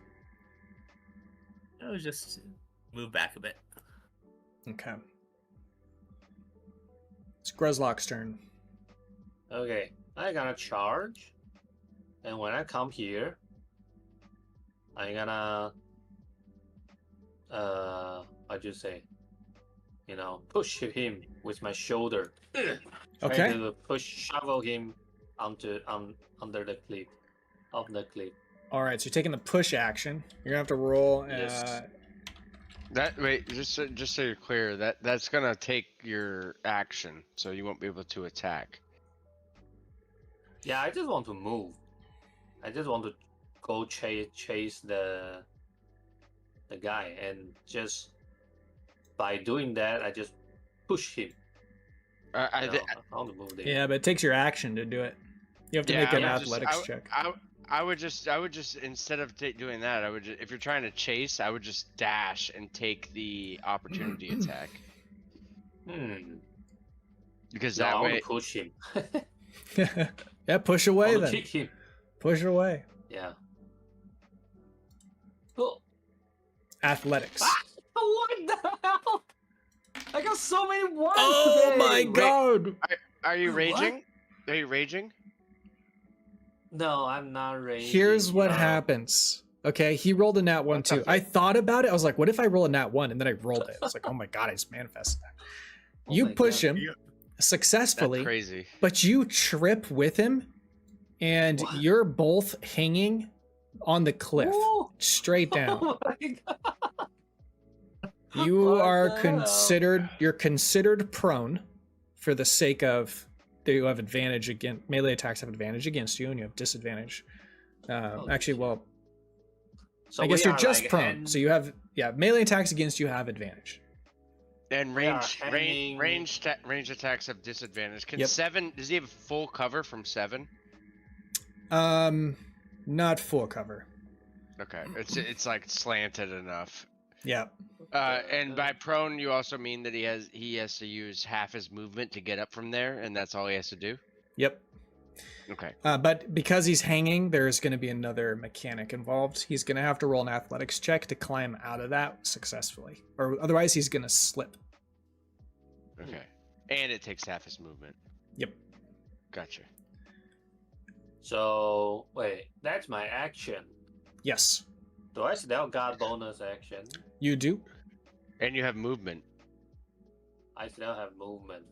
I was just move back a bit. Okay. It's Gruzlok's turn. okay. I'm gonna charge, and when I come here, I'm gonna how'd you say? You know, push him with my shoulder. Try Okay. to shovel him under the cliff, off the cliff. All right, so you're taking the push action. You're gonna have to roll. Yes. Wait, just so you're clear, that's gonna take your action, so you won't be able to attack. Yeah, I just want to move. I just want to go chase the guy, and just by doing that, I just push him. I want to move there. Yeah, but it takes your action to do it. You have to make an athletics check. I would just instead of doing that, if you're trying to chase, I would just dash and take the opportunity attack. Because that I way, want to push him. Yeah, push away then. Kick him. Push away. Yeah. Oh. Athletics. What the hell? I got so many ones. Oh today. my god! are you raging? What? Are you raging? No, I'm not raging. Here's what happens. Okay, he rolled a nat 1 too. I thought about it. I was like, what if I roll a nat 1? And then I rolled it. I was like, oh my god, I just manifested that. You push him successfully. That's crazy. But you trip with him, and you're both hanging on the cliff, straight down. Oh my god. You What are the considered, you're considered prone for the sake of, you have advantage against, melee attacks have advantage against you, and you have disadvantage. Actually, well, So I guess we you're are just like prone, so you have, melee attacks against you have advantage. And We are range attacks have disadvantage. Can Yep. 7? Does he have full cover from 7? Not full cover. Okay, it's like slanted enough. Yeah. And by prone, you also mean that he has to use half his movement to get up from there, and that's all he has to do. Yep. Okay. But because he's hanging, there's going to be another mechanic involved. He's going to have to roll an athletics check to climb out of that successfully, or otherwise he's going to slip. Okay. And it takes half his movement. Yep. Gotcha. So wait, that's my action. Yes, Do I still got bonus action? you do. And you have movement, I still have movement.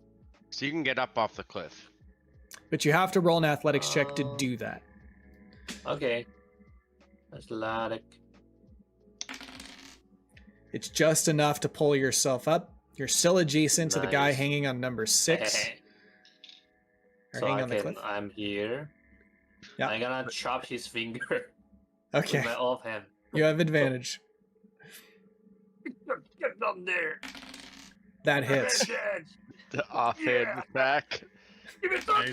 so you can get up off the cliff. But you have to roll an athletics check to do that. Okay. Athletic. It's just enough to pull yourself up. You're still adjacent to the guy Nice. hanging on number 6. Or So hanging on the cliff. I'm here. Yeah. I'm gonna chop his finger Okay, with my offhand. you have advantage. Get down there. That hits. The offhand attack. Give it 30.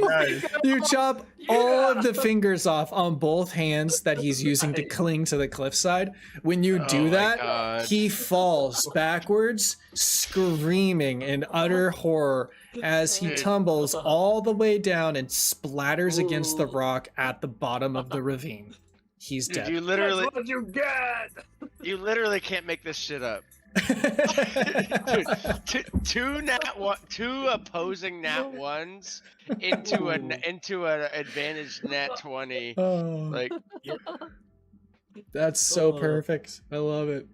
Nice. You chop all of the fingers off on both hands that he's using to cling to the cliffside. When you Oh do my that, God. he falls backwards, screaming in utter horror as he tumbles all the way down and splatters against the rock at the bottom of the ravine. He's Dude, dead. you literally, That's what you get. you literally can't make this shit up. Dude, two opposing nat 1s into an advantage nat 20. Oh, Like, that's so perfect. I love it.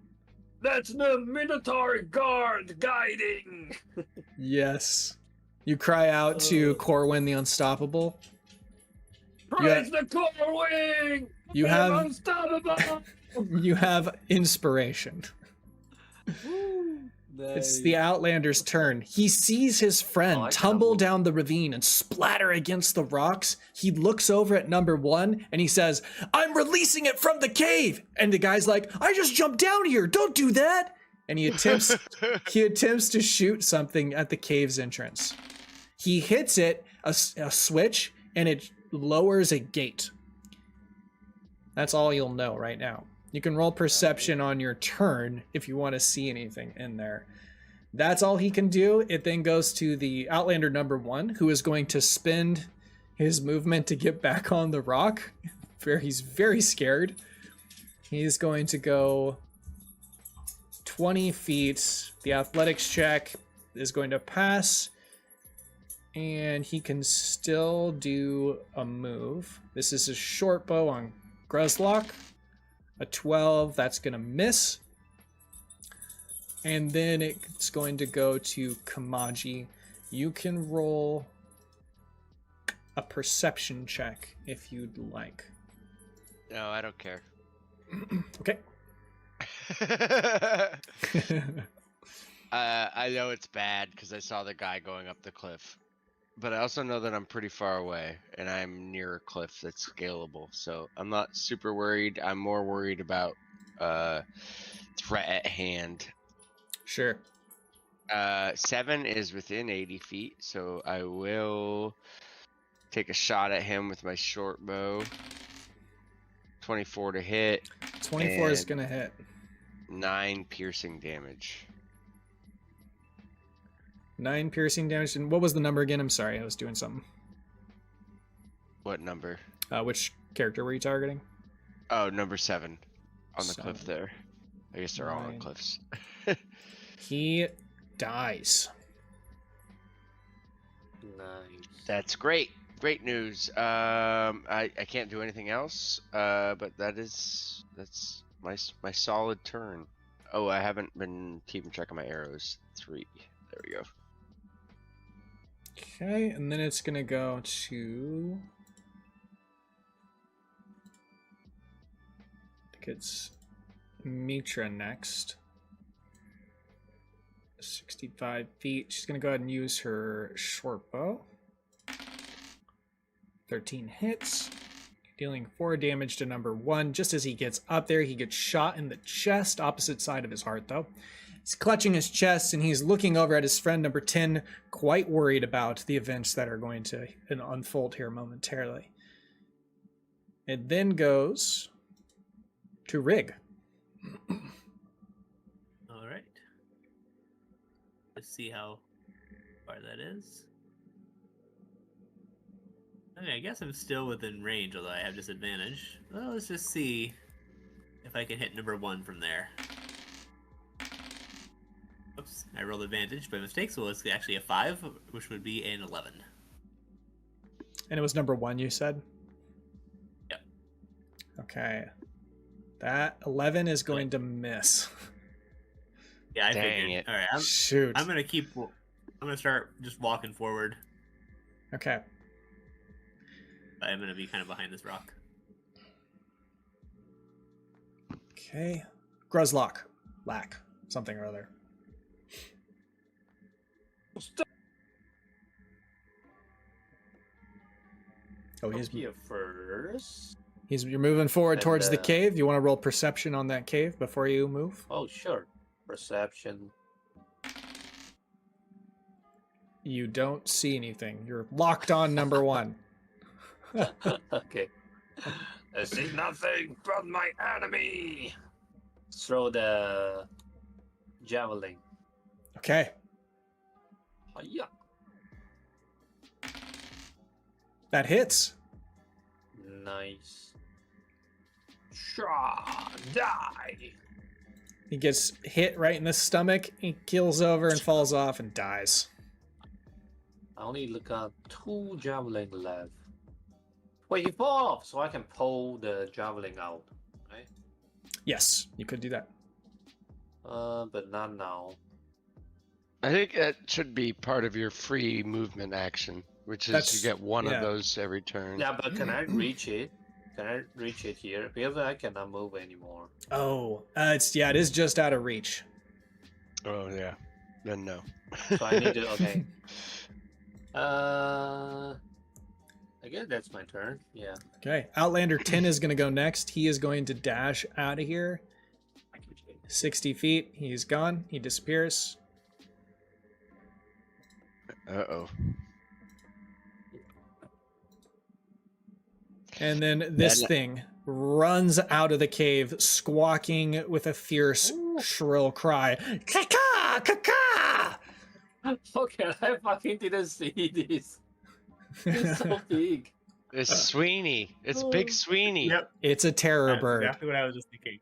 That's the Minotaur guard guiding. Yes. You cry out to Corwin the Unstoppable. Praise the core wing. You I'm have unstoppable. you have inspiration. It's the Outlander's turn. He sees his friend Oh, I tumble kinda- down the ravine and splatter against the rocks. He looks over at number 1 and he says, "I'm releasing it from the cave." And the guy's like, "I just jumped down here. Don't do that." And he attempts to shoot something at the cave's entrance. He hits it, a switch, and it lowers a gate. That's all you'll know right now. You can roll perception on your turn if you want to see anything in there. That's all he can do. It then goes to the Outlander number 1, who is going to spend his movement to get back on the rock. He's very scared. He's going to go 20 feet. The athletics check is going to pass. And he can still do a move. This is a short bow on Gruzlak. A 12, that's going to miss. And then it's going to go to Kamaji. You can roll a perception check if you'd like. no, I don't care. Okay. I know it's bad because I saw the guy going up the cliff, but I also know that I'm pretty far away and I'm near a cliff that's scalable, so I'm not super worried. I'm more worried about threat at hand. Sure. 7 is within 80 feet, so I will take a shot at him with my short bow. 24 to hit. 24 is and going to hit. 9 piercing damage. 9 piercing damage. And what was the number again? I'm sorry, I was doing something. What number? Which character were you targeting? Oh, number 7 on the 7. cliff there. I guess they're all on 9. cliffs. He dies. Nice. That's great. Great news. I can't do anything else. But that's my solid turn. Oh, I haven't been keeping track of my arrows. 3. There we go. Okay, and then it's gonna go to. I think it's Mitra next. 65 feet. She's gonna go ahead and use her short bow. 13 hits, dealing 4 damage to number 1. Just as he gets up there, he gets shot in the chest, opposite side of his heart, though. He's clutching his chest, and he's looking over at his friend number 10, quite worried about the events that are going to unfold here momentarily. It then goes to Rygg. All right. Let's see how far that is. Okay, I guess I'm still within range, although I have disadvantage. Well, let's just see if I can hit number 1 from there. Oops, I rolled advantage by mistake, so it's actually a 5, which would be an 11. And it was number 1, you said? Yep. Okay. That 11 is going to miss. Yeah, I Dang figured. it. All right, Shoot. I'm gonna start just walking forward. Okay. I'm gonna be kind of behind this rock. Okay. Gruzlak. Lack. Something or other. Oh, He's here first. you're moving forward And, towards the cave. You want to roll perception on that cave before you move? Oh, sure. Perception. You don't see anything. You're locked on number 1. Okay. I see nothing but my enemy. Throw the javelin. Okay. Yeah. That hits. Nice. Shaw, die. He gets hit right in the stomach. He keels over and falls off and dies. I only got 2 javelin left. Wait, he fall off, so I can pull the javelin out, right? Yes, you could do that. But not now. I think that should be part of your free movement action, which is That's- you get one yeah. of those every turn. Yeah, but can I reach it? Can I reach it here? Because I cannot move anymore. Oh, it is just out of reach. Oh yeah, then no. So I need to. Okay. I guess that's my turn. Yeah. Okay, Outlander 10 is going to go next. He is going to dash out of here. 60 feet. He's gone. He disappears. Uh-oh. And then this thing runs out of the cave, squawking with a fierce, shrill cry. Caca! Caca! Okay, I fucking didn't see this. It's so big. It's Sweeney. It's Big Sweeney. Yep. It's a terror That's bird. exactly what I was just thinking.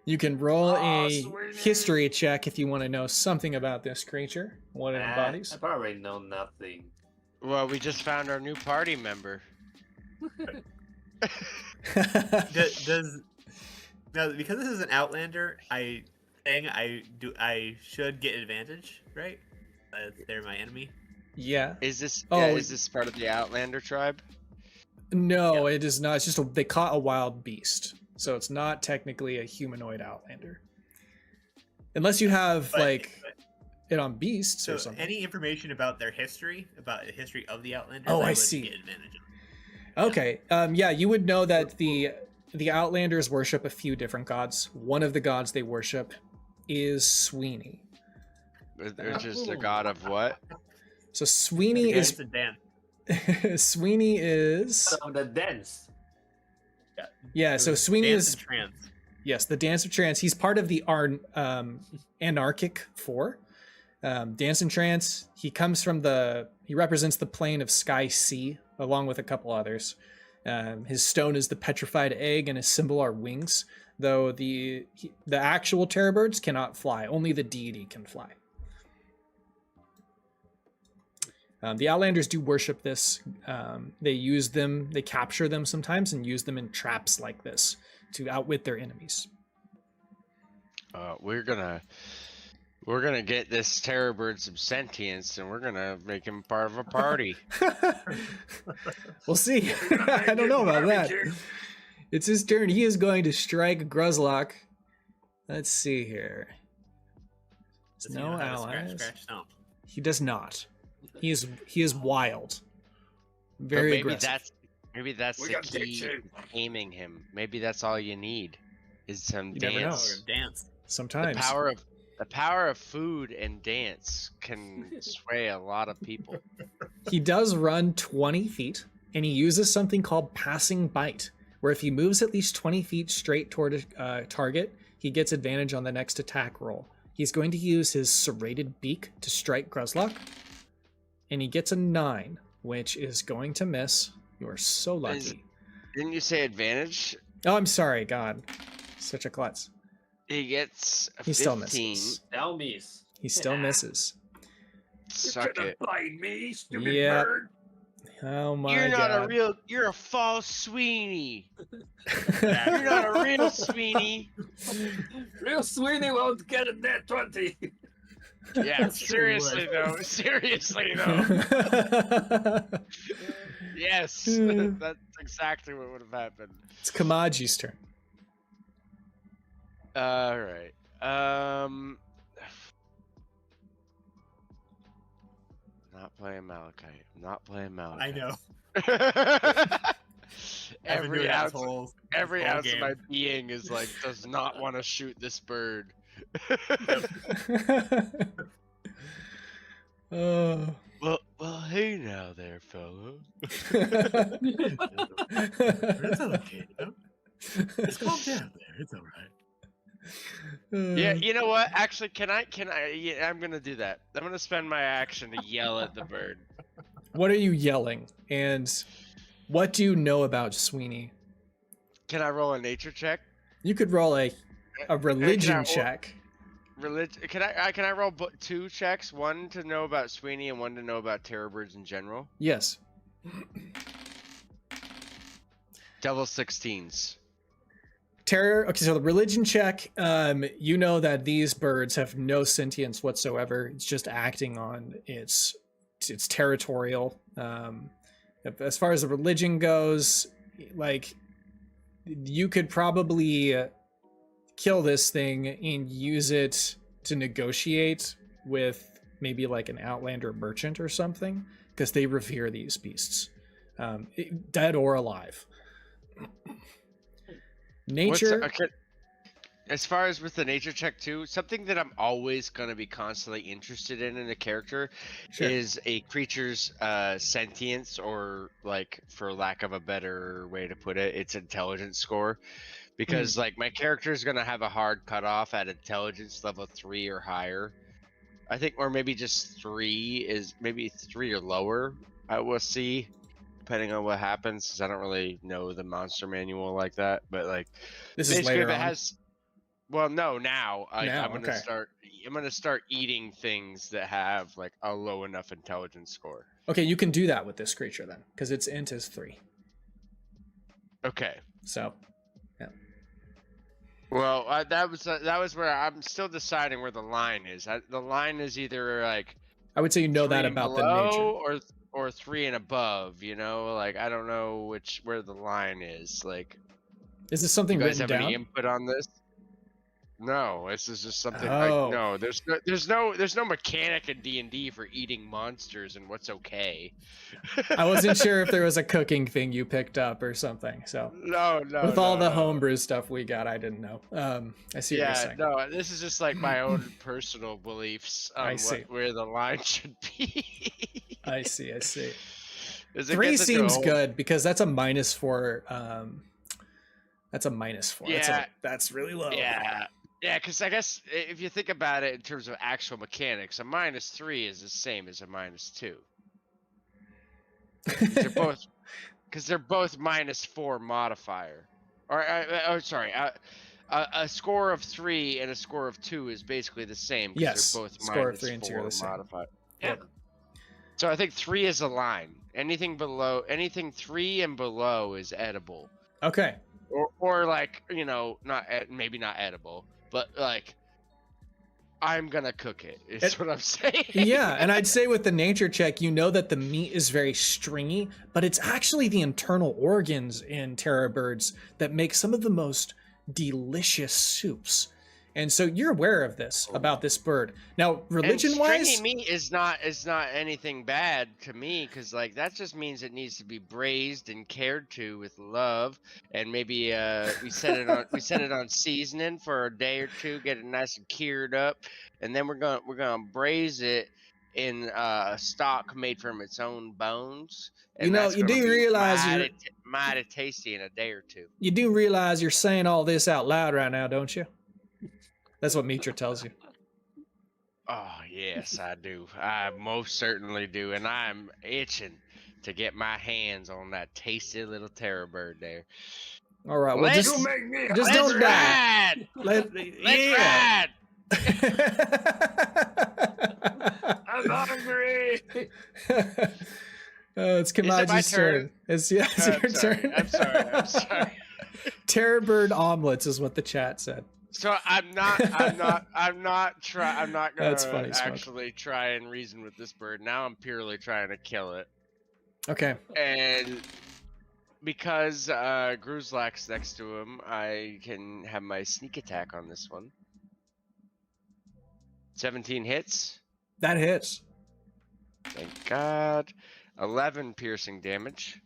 You can roll a Sweeney. history check if you want to know something about this creature, what it embodies. I probably know nothing. Well, we just found our new party member. Does now, because this is an Outlander, I should get advantage, right? They're my enemy. Yeah. Is this Oh. is this part of the Outlander tribe? No, it is not. It's just they caught a wild beast. So it's not technically a humanoid Outlander. Unless you have, like, it on beasts So or something. any information about their history, about the history of the Outlanders, Oh, I would see. get advantage of. Okay. Yeah, you would know that the Outlanders worship a few different gods. One of the gods they worship is Sweeney. Which is the god of what? So Sweeney Dance is and dance. Sweeney is The dance. yeah. So Sweeney Dance is and trance. yes, the Dance of Trance. He's part of the Anarchic Four. Dance and Trance. He comes from he represents the plane of Sky Sea, along with a couple others. His stone is the petrified egg, and his symbol are wings. Though the actual terror birds cannot fly, only the deity can fly. The Outlanders do worship this. They use them, they capture them sometimes and use them in traps like this to outwit their enemies. We're gonna get this terror bird some sentience, and we're gonna make him part of a party. We'll see. I don't know about that. It's his turn. He is going to strike Gruzlak. Let's see here. Does he No know how to scratch, allies. scratch, stomp? He does not. He is wild. But Very maybe aggressive. that's We the got key diction. to aiming him. Maybe that's all you need is some You never know. dance. Or dance. Sometimes. The power of food and dance can sway a lot of people. He does run 20 feet, and he uses something called Passing Bite, where if he moves at least 20 feet straight toward a target, he gets advantage on the next attack roll. He's going to use his serrated beak to strike Gruzlak, and he gets a 9, which is going to miss. You are so lucky. Didn't you say advantage? Oh, I'm sorry, God. Such a klutz. He gets a He 15. still misses. Now miss. He still misses. Suck it. Find me, stupid Yep. bird. Oh my You're not God. a real. You're a false Sweeney. You're not a real Sweeney. Real Sweeney won't get a net 20. Yeah, That's true, seriously though. Seriously though. Yes, that's exactly what would have happened. It's Kamaji's turn. All right. Not playing Malachite. I'm not playing Malachite. I know. every doing that ounce, whole every whole ounce of game. my being is like does not want to shoot this bird. Oh. Well, hey now there, fella. It's okay. Just calm down there. It's all right. Yeah, you know what? Actually, can I? Yeah, I'm gonna do that. I'm gonna spend my action to yell at the bird. What are you yelling? And what do you know about Sweeney? Can I roll a nature check? You could roll a religion roll- check. Can I roll 2 checks? One to know about Sweeney and one to know about terror birds in general. Yes. Double 16s. Terror. Okay, so the religion check. You know that these birds have no sentience whatsoever. It's just acting on its territorial. As far as the religion goes, like you could probably kill this thing and use it to negotiate with maybe like an Outlander merchant or something, because they revere these beasts, dead or alive. Nature. As far as with the nature check too, something that I'm always going to be constantly interested in a character Sure. is a creature's sentience, or like, for lack of a better way to put it, its intelligence score. Because like my character is going to have a hard cutoff at intelligence level 3 or higher. I think, or maybe just 3 is maybe 3 or lower. I will see, depending on what happens, because I don't really know the monster manual like that. But like, This is basically, later if it on. has, well, no, now Now, I'm gonna okay. start. I'm gonna start eating things that have like a low enough intelligence score. Okay, you can do that with this creature then, because its int is 3. Okay. So, Well, that was where I'm still deciding where the line is. The line is either like I would say you know 3 that and about the below, nature. or 3 and above. You know, like I don't know where the line is. Like, Is this something You guys written have down? any input on this? No, this is just something. Oh. No, there's no mechanic in D&D for eating monsters and what's okay. I wasn't sure if there was a cooking thing you picked up or something. So No. with all no, the no. homebrew stuff we got, I didn't know. I see what you're Yeah, saying. no, this is just like my own personal beliefs I on see. where the line should be. I see. 'Cause it 3 gets into a seems whole- good because that's a -4. That's a -4. Yeah. That's really low. Yeah, because I guess if you think about it in terms of actual mechanics, a -3 is the same as a -2. They're both because they're both -4 modifier. Or sorry, a score of 3 and a score of 2 is basically the same. 'Cause Yes, they're both score of 3 and 2 are -4 the same. modifier. Yeah. So I think 3 is a line. Anything 3 and below is edible. Okay. Or like, maybe not edible, but like I'm gonna cook it. Is what I'm saying. Yeah, and I'd say with the nature check, you know that the meat is very stringy, but it's actually the internal organs in terror birds that make some of the most delicious soups. And so you're aware of this about this bird. Now, religion-wise, stringy meat is not anything bad to me, because like that just means it needs to be braised and cared to with love, and maybe we set it on seasoning for a day or two, get it nice and cured up, and then we're gonna braise it in stock made from its own bones. And You know, that's you gonna do be realize mighty tasty in a day or two. you do realize you're saying all this out loud right now, don't you? That's what Mitra tells you. Oh, yes, I do. I most certainly do. And I'm itching to get my hands on that tasty little terror bird there. All right, well, Let's- just Let's don't die. ride! Let's ride! I'm hungry. It's Is it my Kamaji's turn. turn? It's your turn. I'm sorry. Terror bird omelets is what the chat said. So I'm not gonna That's funny, Smoke. actually try and reason with this bird. Now I'm purely trying to kill it. Okay. And because Gruzlak's next to him, I can have my sneak attack on this one. 17 hits. That hits. Thank God. 11 piercing damage.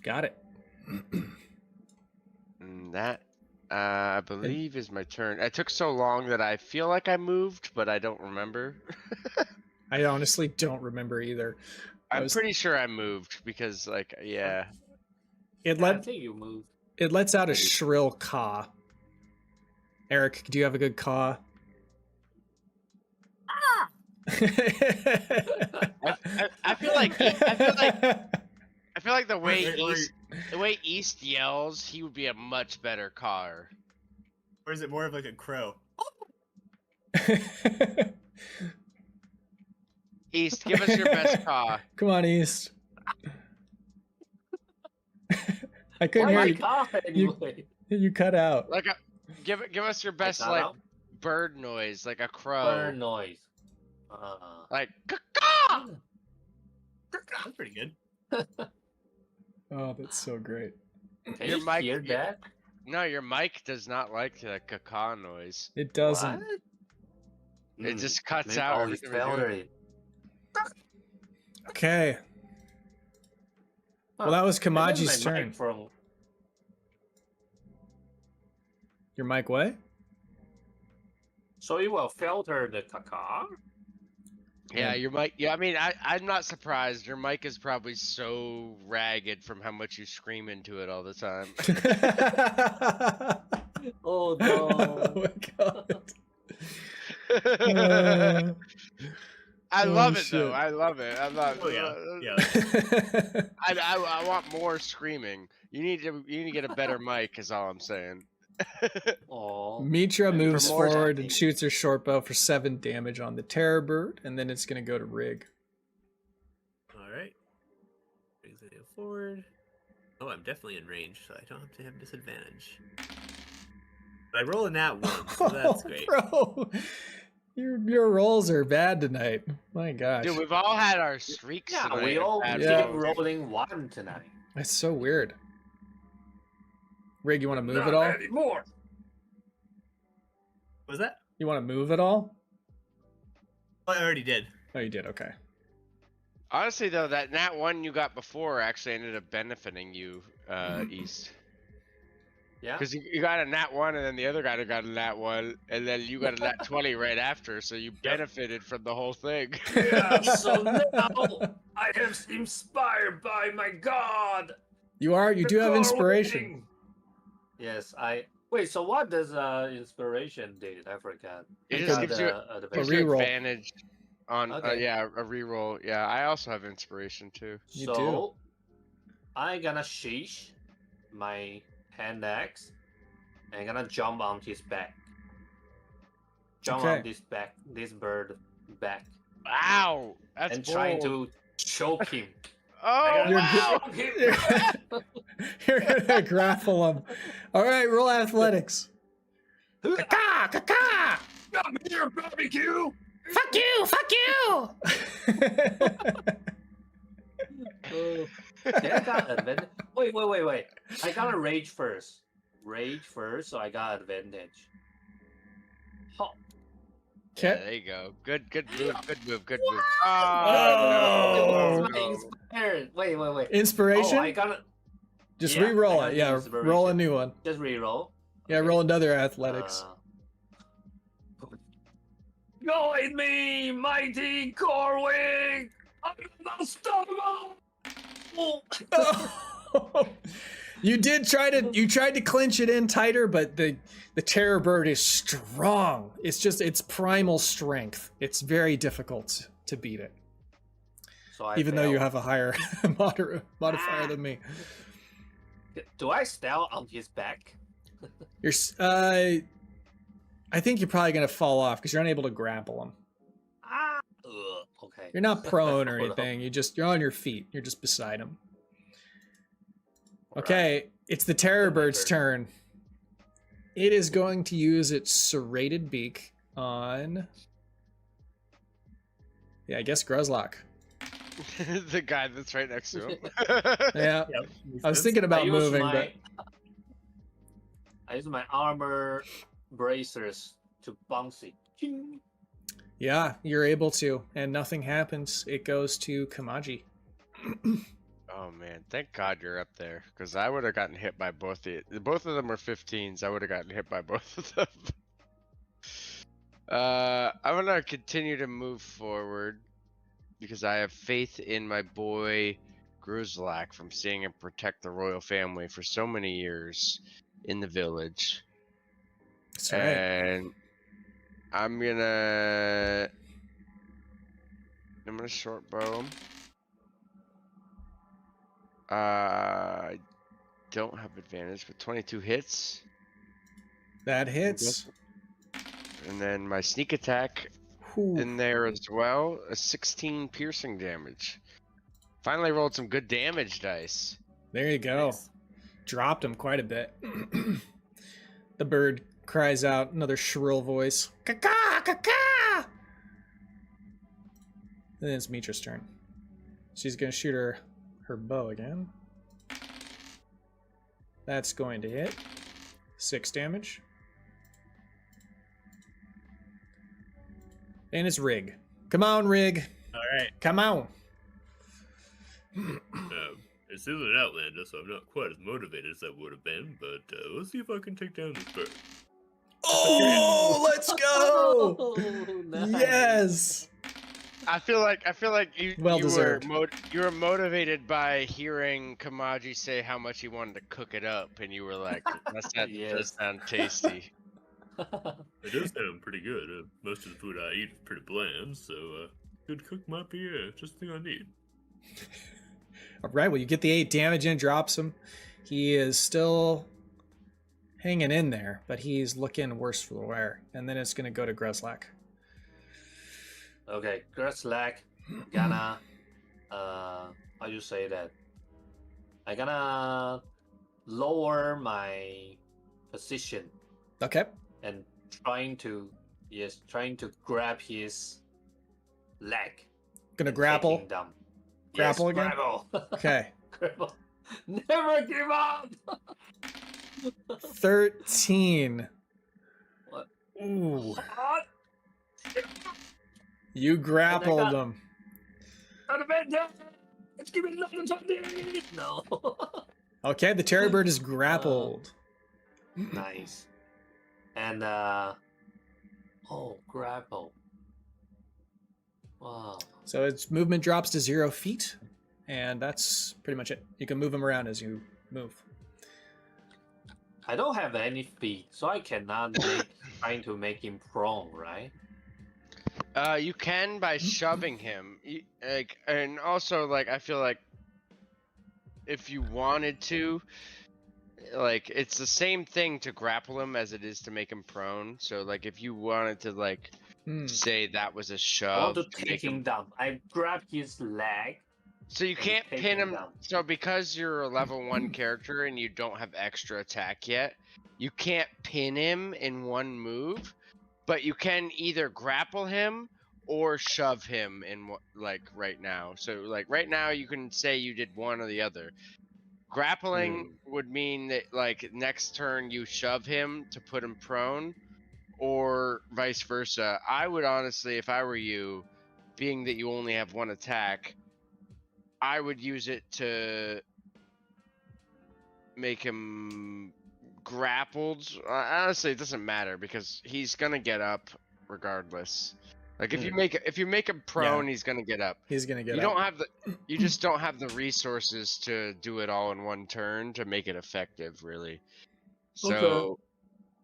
Got it. And that, I believe, is my turn. It took so long that I feel like I moved, but I don't remember. I honestly don't remember either. I'm pretty sure I moved because, like, yeah. It I think you moved. lets out a shrill caw. Eric, do you have a good caw? I feel like the way East yells, he would be a much better caller. Or is it more of like a crow? East, give us your best caw. Come on, East. I couldn't hear Why you. cough anyway? You cut out. Like give us your best cut like out? bird noise, like a crow. Bird noise. Like caw. That's pretty good. Oh, that's so great. Can Your you mic- hear that? No, your mic does not like the caw noise. It doesn't. What? It Hmm, just cuts maybe out all every this time we do it. boundary. Okay. Well, that was Kamaji's turn. From... Your mic what? So you will filter the caca? Yeah, your mic. Yeah, I mean, I'm not surprised. Your mic is probably so ragged from how much you scream into it all the time. Oh no. Oh my god. Uh, I Oh, love it shit. though. I love it. I'm not. Oh yeah. I want more screaming. You need to get a better mic. Is all I'm saying. Oh. Mitra moves more forward attacking. and shoots her short bow for 7 damage on the terror bird, and then it's gonna go to Rygg. All right. Brings it forward. Oh, I'm definitely in range, so I don't have to have disadvantage. But I roll a nat 1, so that's great. Bro, your rolls are bad tonight. My gosh, Dude, we've all had our streaks. Yeah, tonight we of all bad keep Yeah. rolls. rolling 1 tonight. that's so weird. Rygg, you want to move Not at all? anymore. What was that? You want to move at all? Oh, I already did. Oh, you did. Okay. Honestly, though, that nat 1 you got before actually ended up benefiting you, East. Yeah. Because you got a nat 1, and then the other guy got a nat 1, and then you got a nat 20 right after, so you benefited from the whole thing. Yeah. So now I am inspired by my god. You are. You do have inspiration. Yes, Wait, so what does inspiration do? I forgot. It I just got gives you, advantage. gives you reroll. advantage on, Okay. a reroll. Yeah, I also have inspiration too. You so do. I'm gonna sheesh my hand axe and gonna jump on his back. Jump on Okay. this bird back, Wow, that's and bold. trying to choke him. Oh, You're wow. Choke him. You're gonna grapple him. All right, roll athletics. Caca, caca! Come here, barbecue! Fuck you! Fuck you! Okay, I got advantage. Wait. I got a rage first. So I got advantage. Ho- Yeah, Okay. there you go. Good move. Oh, It's my inspired. Wait. Inspiration? Oh, I got it. Just Yeah, I re-roll got it. the Yeah, inspiration. roll a new one. Just reroll. Yeah, roll another athletics. Join me, mighty Corwin! I'm unstoppable! You tried to clinch it in tighter, but the terror bird is strong. It's primal strength. It's very difficult to beat it, So I even though you failed. have a higher modifier than me. Do I style on his back? You're I think you're probably gonna fall off because you're unable to grapple him. Ah! Ugh, okay. You're not prone or Hold on. anything. You're on your feet. You're just beside him. Okay, it's the terror bird's turn. It is going to use its serrated beak on, yeah, I guess Gruzlak. The guy that's right next to him. Yeah, Yep. I was thinking about I use moving, my- I use my armor bracers to bounce it. Ching. yeah, you're able to, and nothing happens. It goes to Kamaji. Oh man, thank God you're up there, because I would have gotten hit by both both of them were 15s. I would have gotten hit by both of them. I'm gonna continue to move forward because I have faith in my boy Gruzlak from seeing him protect the royal family for so many years in the village. That's right. And I'm gonna short bow him. I don't have advantage, but 22 hits. That hits. And then my sneak attack Whew. in there as well, a 16 piercing damage. Finally rolled some good damage dice. There you go. Nice. Dropped him quite a bit. The bird cries out, another shrill voice. Caca, caca! Then it's Mitra's turn. She's gonna shoot her bow again. That's going to hit. 6 damage. And it's Rygg. Come on, Rygg. All right. Come on. It's still an Outlander, so I'm not quite as motivated as I would have been, but let's see if I can take down this bird. Oh, let's go! Oh, nice. Yes. I feel like you Well you deserved. you were motivated by hearing Kamaji say how much he wanted to cook it up, and you were like, "That Yes. does sound tasty." It does sound pretty good. Most of the food I eat is pretty bland, so good cook might be just the thing I need. All right, well, you get the 8 damage in, drops him. He is still hanging in there, but he's looking worse for the wear. And then it's going to go to Gruzlak. Okay, Gruzlak gonna how you say that? I gonna lower my position Okay. and trying to grab his leg. Gonna and grapple. take him down. Grapple Yes, again? Grapple. Okay. Grapple. Never give up. 13. What? Ooh. What? You grappled him. No. Okay, the terror bird is grappled. Nice. And grapple. Wow. So its movement drops to 0 feet, and that's pretty much it. You can move him around as you move. I don't have any feet, so I cannot trying to make him prone, right? You can by shoving him. And also, I feel like if you wanted to, it's the same thing to grapple him as it is to make him prone. So, if you wanted to, say that was a I shove want to take him down. I grab his leg. So you and can't take pin him. down. So because you're a level 1 character and you don't have extra attack yet, you can't pin him in one move, but you can either grapple him or shove him in right now. So right now you can say you did one or the other. Grappling would mean that next turn you shove him to put him prone, or vice versa. I would honestly, if I were you, being that you only have one attack, I would use it to make him grappled. Honestly, it doesn't matter because he's gonna get up regardless. If you make him prone, he's gonna get up. He's gonna get You up. don't have you just don't have the resources to do it all in one turn to make it effective, really. So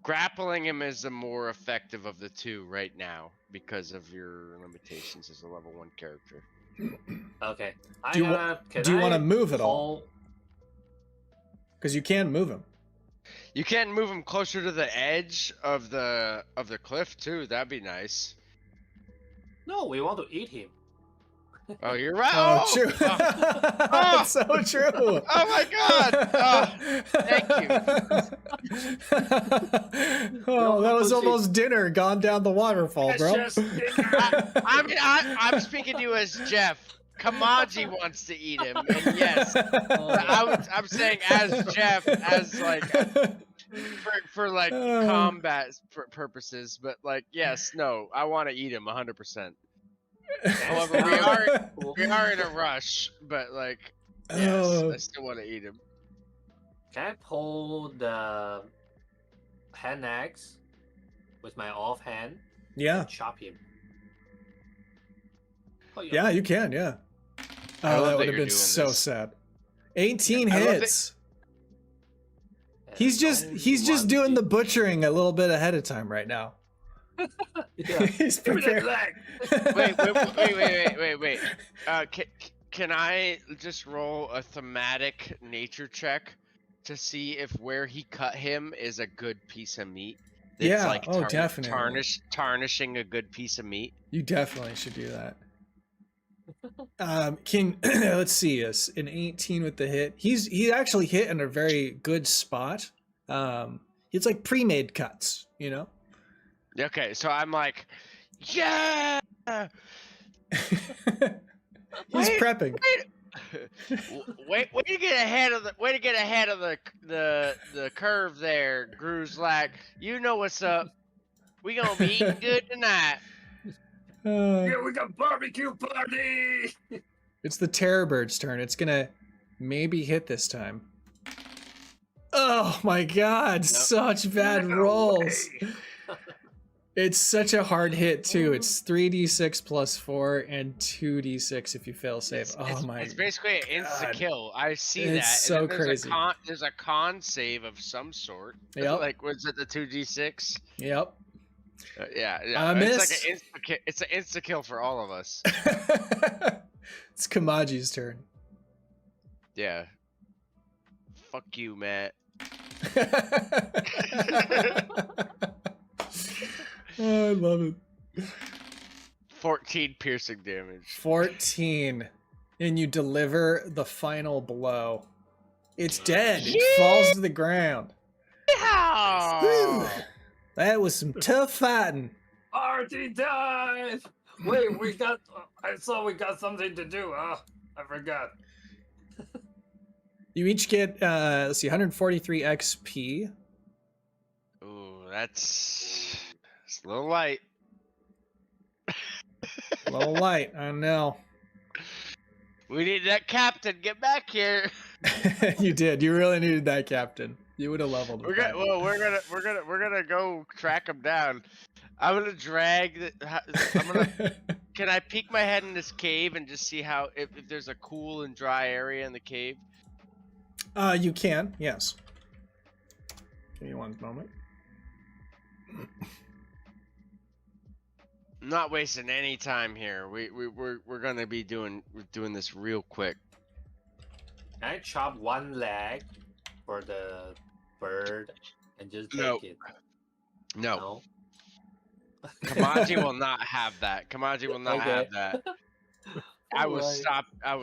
grappling him is the more effective of the two right now because of your limitations as a level 1 character. Okay. Do you want to move at all? Because you can move him. You can move him closer to the edge of the cliff too. That'd be nice. No, we want to eat him. Oh, you're right. Oh, true. Oh! It's so true. Oh my god. Oh, thank you. Oh, that was almost dinner gone down the waterfall, bro. I'm speaking to you as Jeff. Kamaji wants to eat him, and yes, I'm saying as Jeff, as for combat purposes, but yes, no, I want to eat him 100%. However, we are in a rush, but yes, I still want to eat him. Can I pull the hand axe with my offhand? Yeah. And chop him. Oh, yeah, you can. Yeah. Oh, that would have been so sad. 18 hits. He's just doing the butchering a little bit ahead of time right now. Yeah. He's prepared. Wait. Can I just roll a thematic nature check to see if where he cut him is a good piece of meat? It's definitely. Tarnishing a good piece of meat. You definitely should do that. Let's see, an 18 with the hit. He actually hit in a very good spot. It's pre-made cuts, you know. Okay, so I'm yeah. He's prepping. Way to get ahead of the curve there, Gruzlak. You know what's up. We gonna be eating good tonight. Yeah, we got barbecue party. It's the terror bird's turn. It's gonna maybe hit this time. Oh my god, nope. Such bad rolls. It's such a hard hit too. It's 3d6 plus 4 and 2d6 if you fail save. It's basically an insta kill. I see it's that. It's so crazy. There's a con save of some sort. Yep. Was it the 2d6? Yep. Yeah. It's an insta kill for all of us. It's Kamaji's turn. Yeah. Fuck you, Matt. Oh, I love it. 14 piercing damage. 14. And you deliver the final blow. It's dead. It falls to the ground. Yeah. That was some tough fighting. Party time! Wait, I saw we got something to do. I forgot. You each get, let's see, 143 XP. Ooh, it's a little light. A little light, I know. We need that captain. Get back here. You did. You really needed that, Captain. You would have leveled with We're that. gonna go track him down. I'm gonna drag the. Can I peek my head in this cave and just see how if there's a cool and dry area in the cave? You can, yes. Give me one moment. I'm not wasting any time here. We're gonna be doing this real quick. Can I chop one leg for the bird and just take No. it? No. Kamaji will not have that. Kamaji will not have that. I will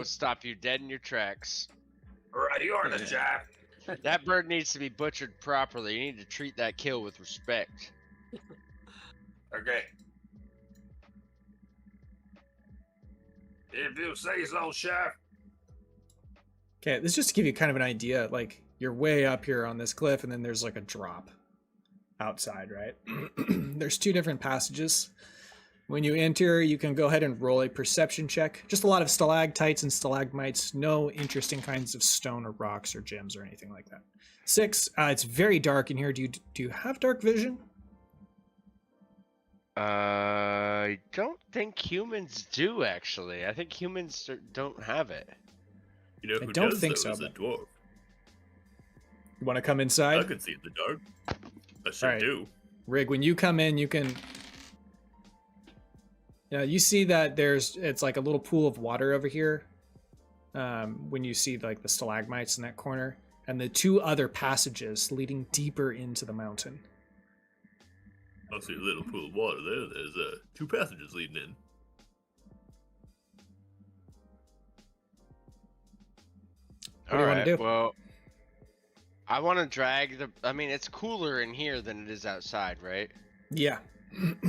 stop you dead in your tracks. Right, you're the chap. That bird needs to be butchered properly. You need to treat that kill with respect. Okay. If you say so, chef. Okay, this is just to give you kind of an idea. Like, you're way up here on this cliff, and then there's like a drop outside, right? There's two different passages. When you enter, you can go ahead and roll a perception check. Just a lot of stalactites and stalagmites. No interesting kinds of stone or rocks or gems or anything like that. 6. It's very dark in here. Do you have dark vision? I don't think humans do, actually. I think humans don't have it. You know who don't does, think though, so, is a but- dwarf. You want to come I inside? can see in the dark. I sure Alright. do. Rygg, when you come in, you can... Yeah, you see that it's like a little pool of water over here. When you see like the stalagmites in that corner. And the two other passages leading deeper into the mountain. I see a little pool of water there. There's 2 passages leading in. What do you want to do? Well, I want to drag the... I mean, it's cooler in here than it is outside, right? Yeah.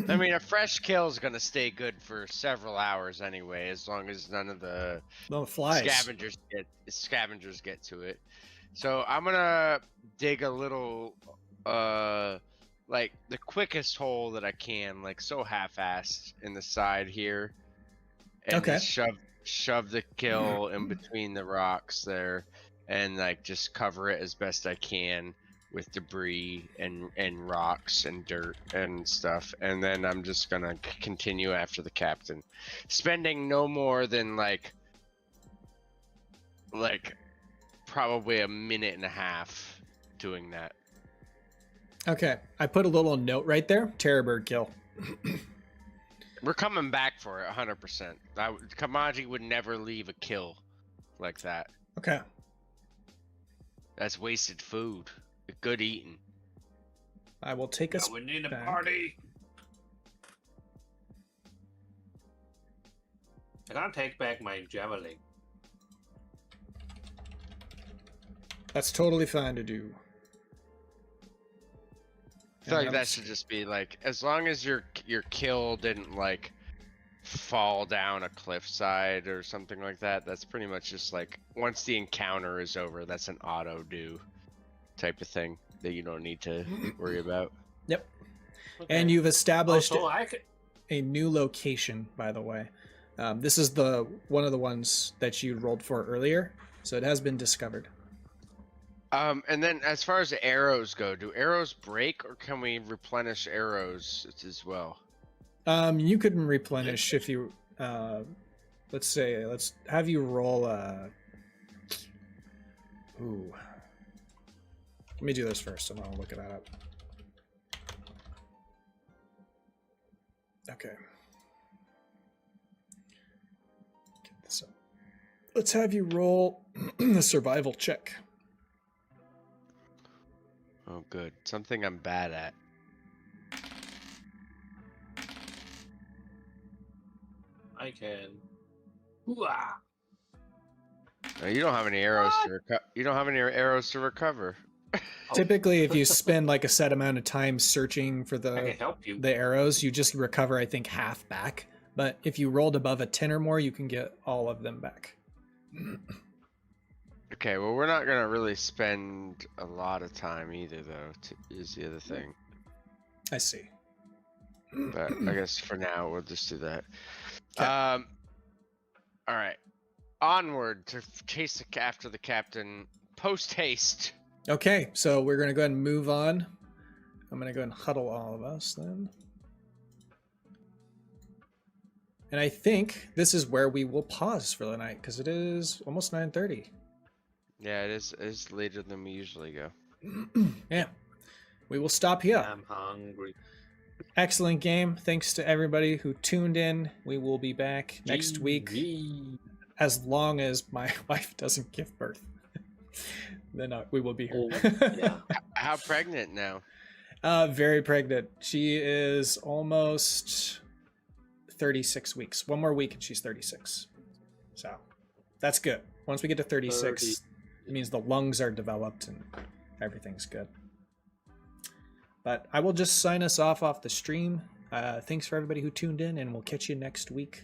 I mean, a fresh kill is going to stay good for several hours anyway, as long as none of the No flies. scavengers get to it. So I'm going to dig a little, like, the quickest hole that I can, like, so half-assed in the side here. And Okay. just shove the kill in between the rocks there. And like just cover it as best I can with debris and rocks and dirt and stuff, and then I'm just gonna continue after the captain, spending no more than like probably a minute and a half doing that. Okay, I put a little note right there. Terrorbird kill. We're coming back for it 100%. Kamaji would never leave a kill like that. Okay. That's wasted food. Good eating. I will take us We need a back. party. I can't take back my javelin. That's totally fine to do. I feel like And that I'm- should just be like, as long as your kill didn't like fall down a cliffside or something like that. That's pretty much just like once the encounter is over, that's an auto do type of thing that you don't need to worry about. Yep. Okay. And you've established Also, I could... a new location, by the way. This is one of the ones that you rolled for earlier, so it has been discovered. And then as far as the arrows go, do arrows break or can we replenish arrows as well? You could replenish if you, let's have you roll ooh. Let me do this first and I'll look that up. Okay. Get this up. Let's have you roll the survival check. Oh, good. Something I'm bad at. I can. Hooah! You don't have any arrows to You don't have any arrows to recover. Typically, if you spend like a set amount of time searching for I can the help you. arrows, you just recover, I think, half back. But if you rolled above a 10 or more, you can get all of them back. Okay, well, we're not gonna really spend a lot of time either, though. Is the other thing. I see. But I guess for now we'll just do that. 'Kay. All right, onward to chase after the captain. Post haste. Okay, so we're gonna go ahead and move on. I'm gonna go ahead and huddle all of us then. And I think this is where we will pause for the night because it is almost 9:30. Yeah, it is. It's later than we usually go. Yeah, we will stop here. I'm hungry. Excellent game. Thanks to everybody who tuned in. We will be back next week as long as my wife doesn't give birth. Then we will be here. Yeah. How pregnant now? Very pregnant. She is almost 36 weeks. One more week and she's 36. So that's good. Once we get to 36, it means the lungs are developed and everything's good. But I will just sign us off the stream. Thanks for everybody who tuned in, and we'll catch you next week.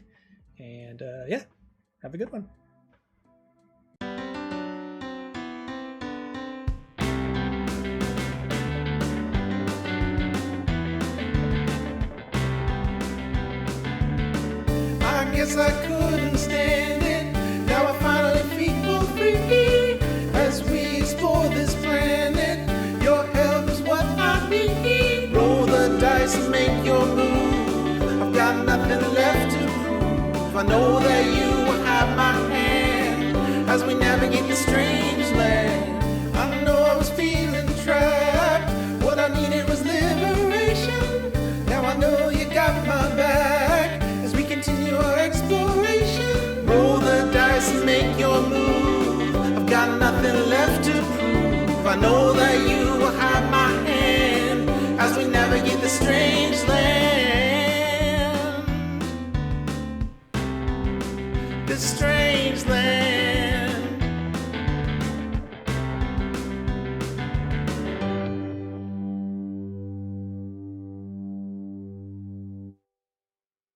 And yeah, have a good one. I guess I couldn't stand it. Now I finally feel free as we explore this planet. Your help is what I need. Roll the dice and make your move. I've got nothing left to prove. I know that you will have my hand as we navigate the strange land. I know I was feeling trapped. What I needed was liberation. Now I know you got my back as we continue our exploration. Roll the dice and make your move. I've got nothing left to prove. I know that you will have my hand as we navigate the strange land. This strange land.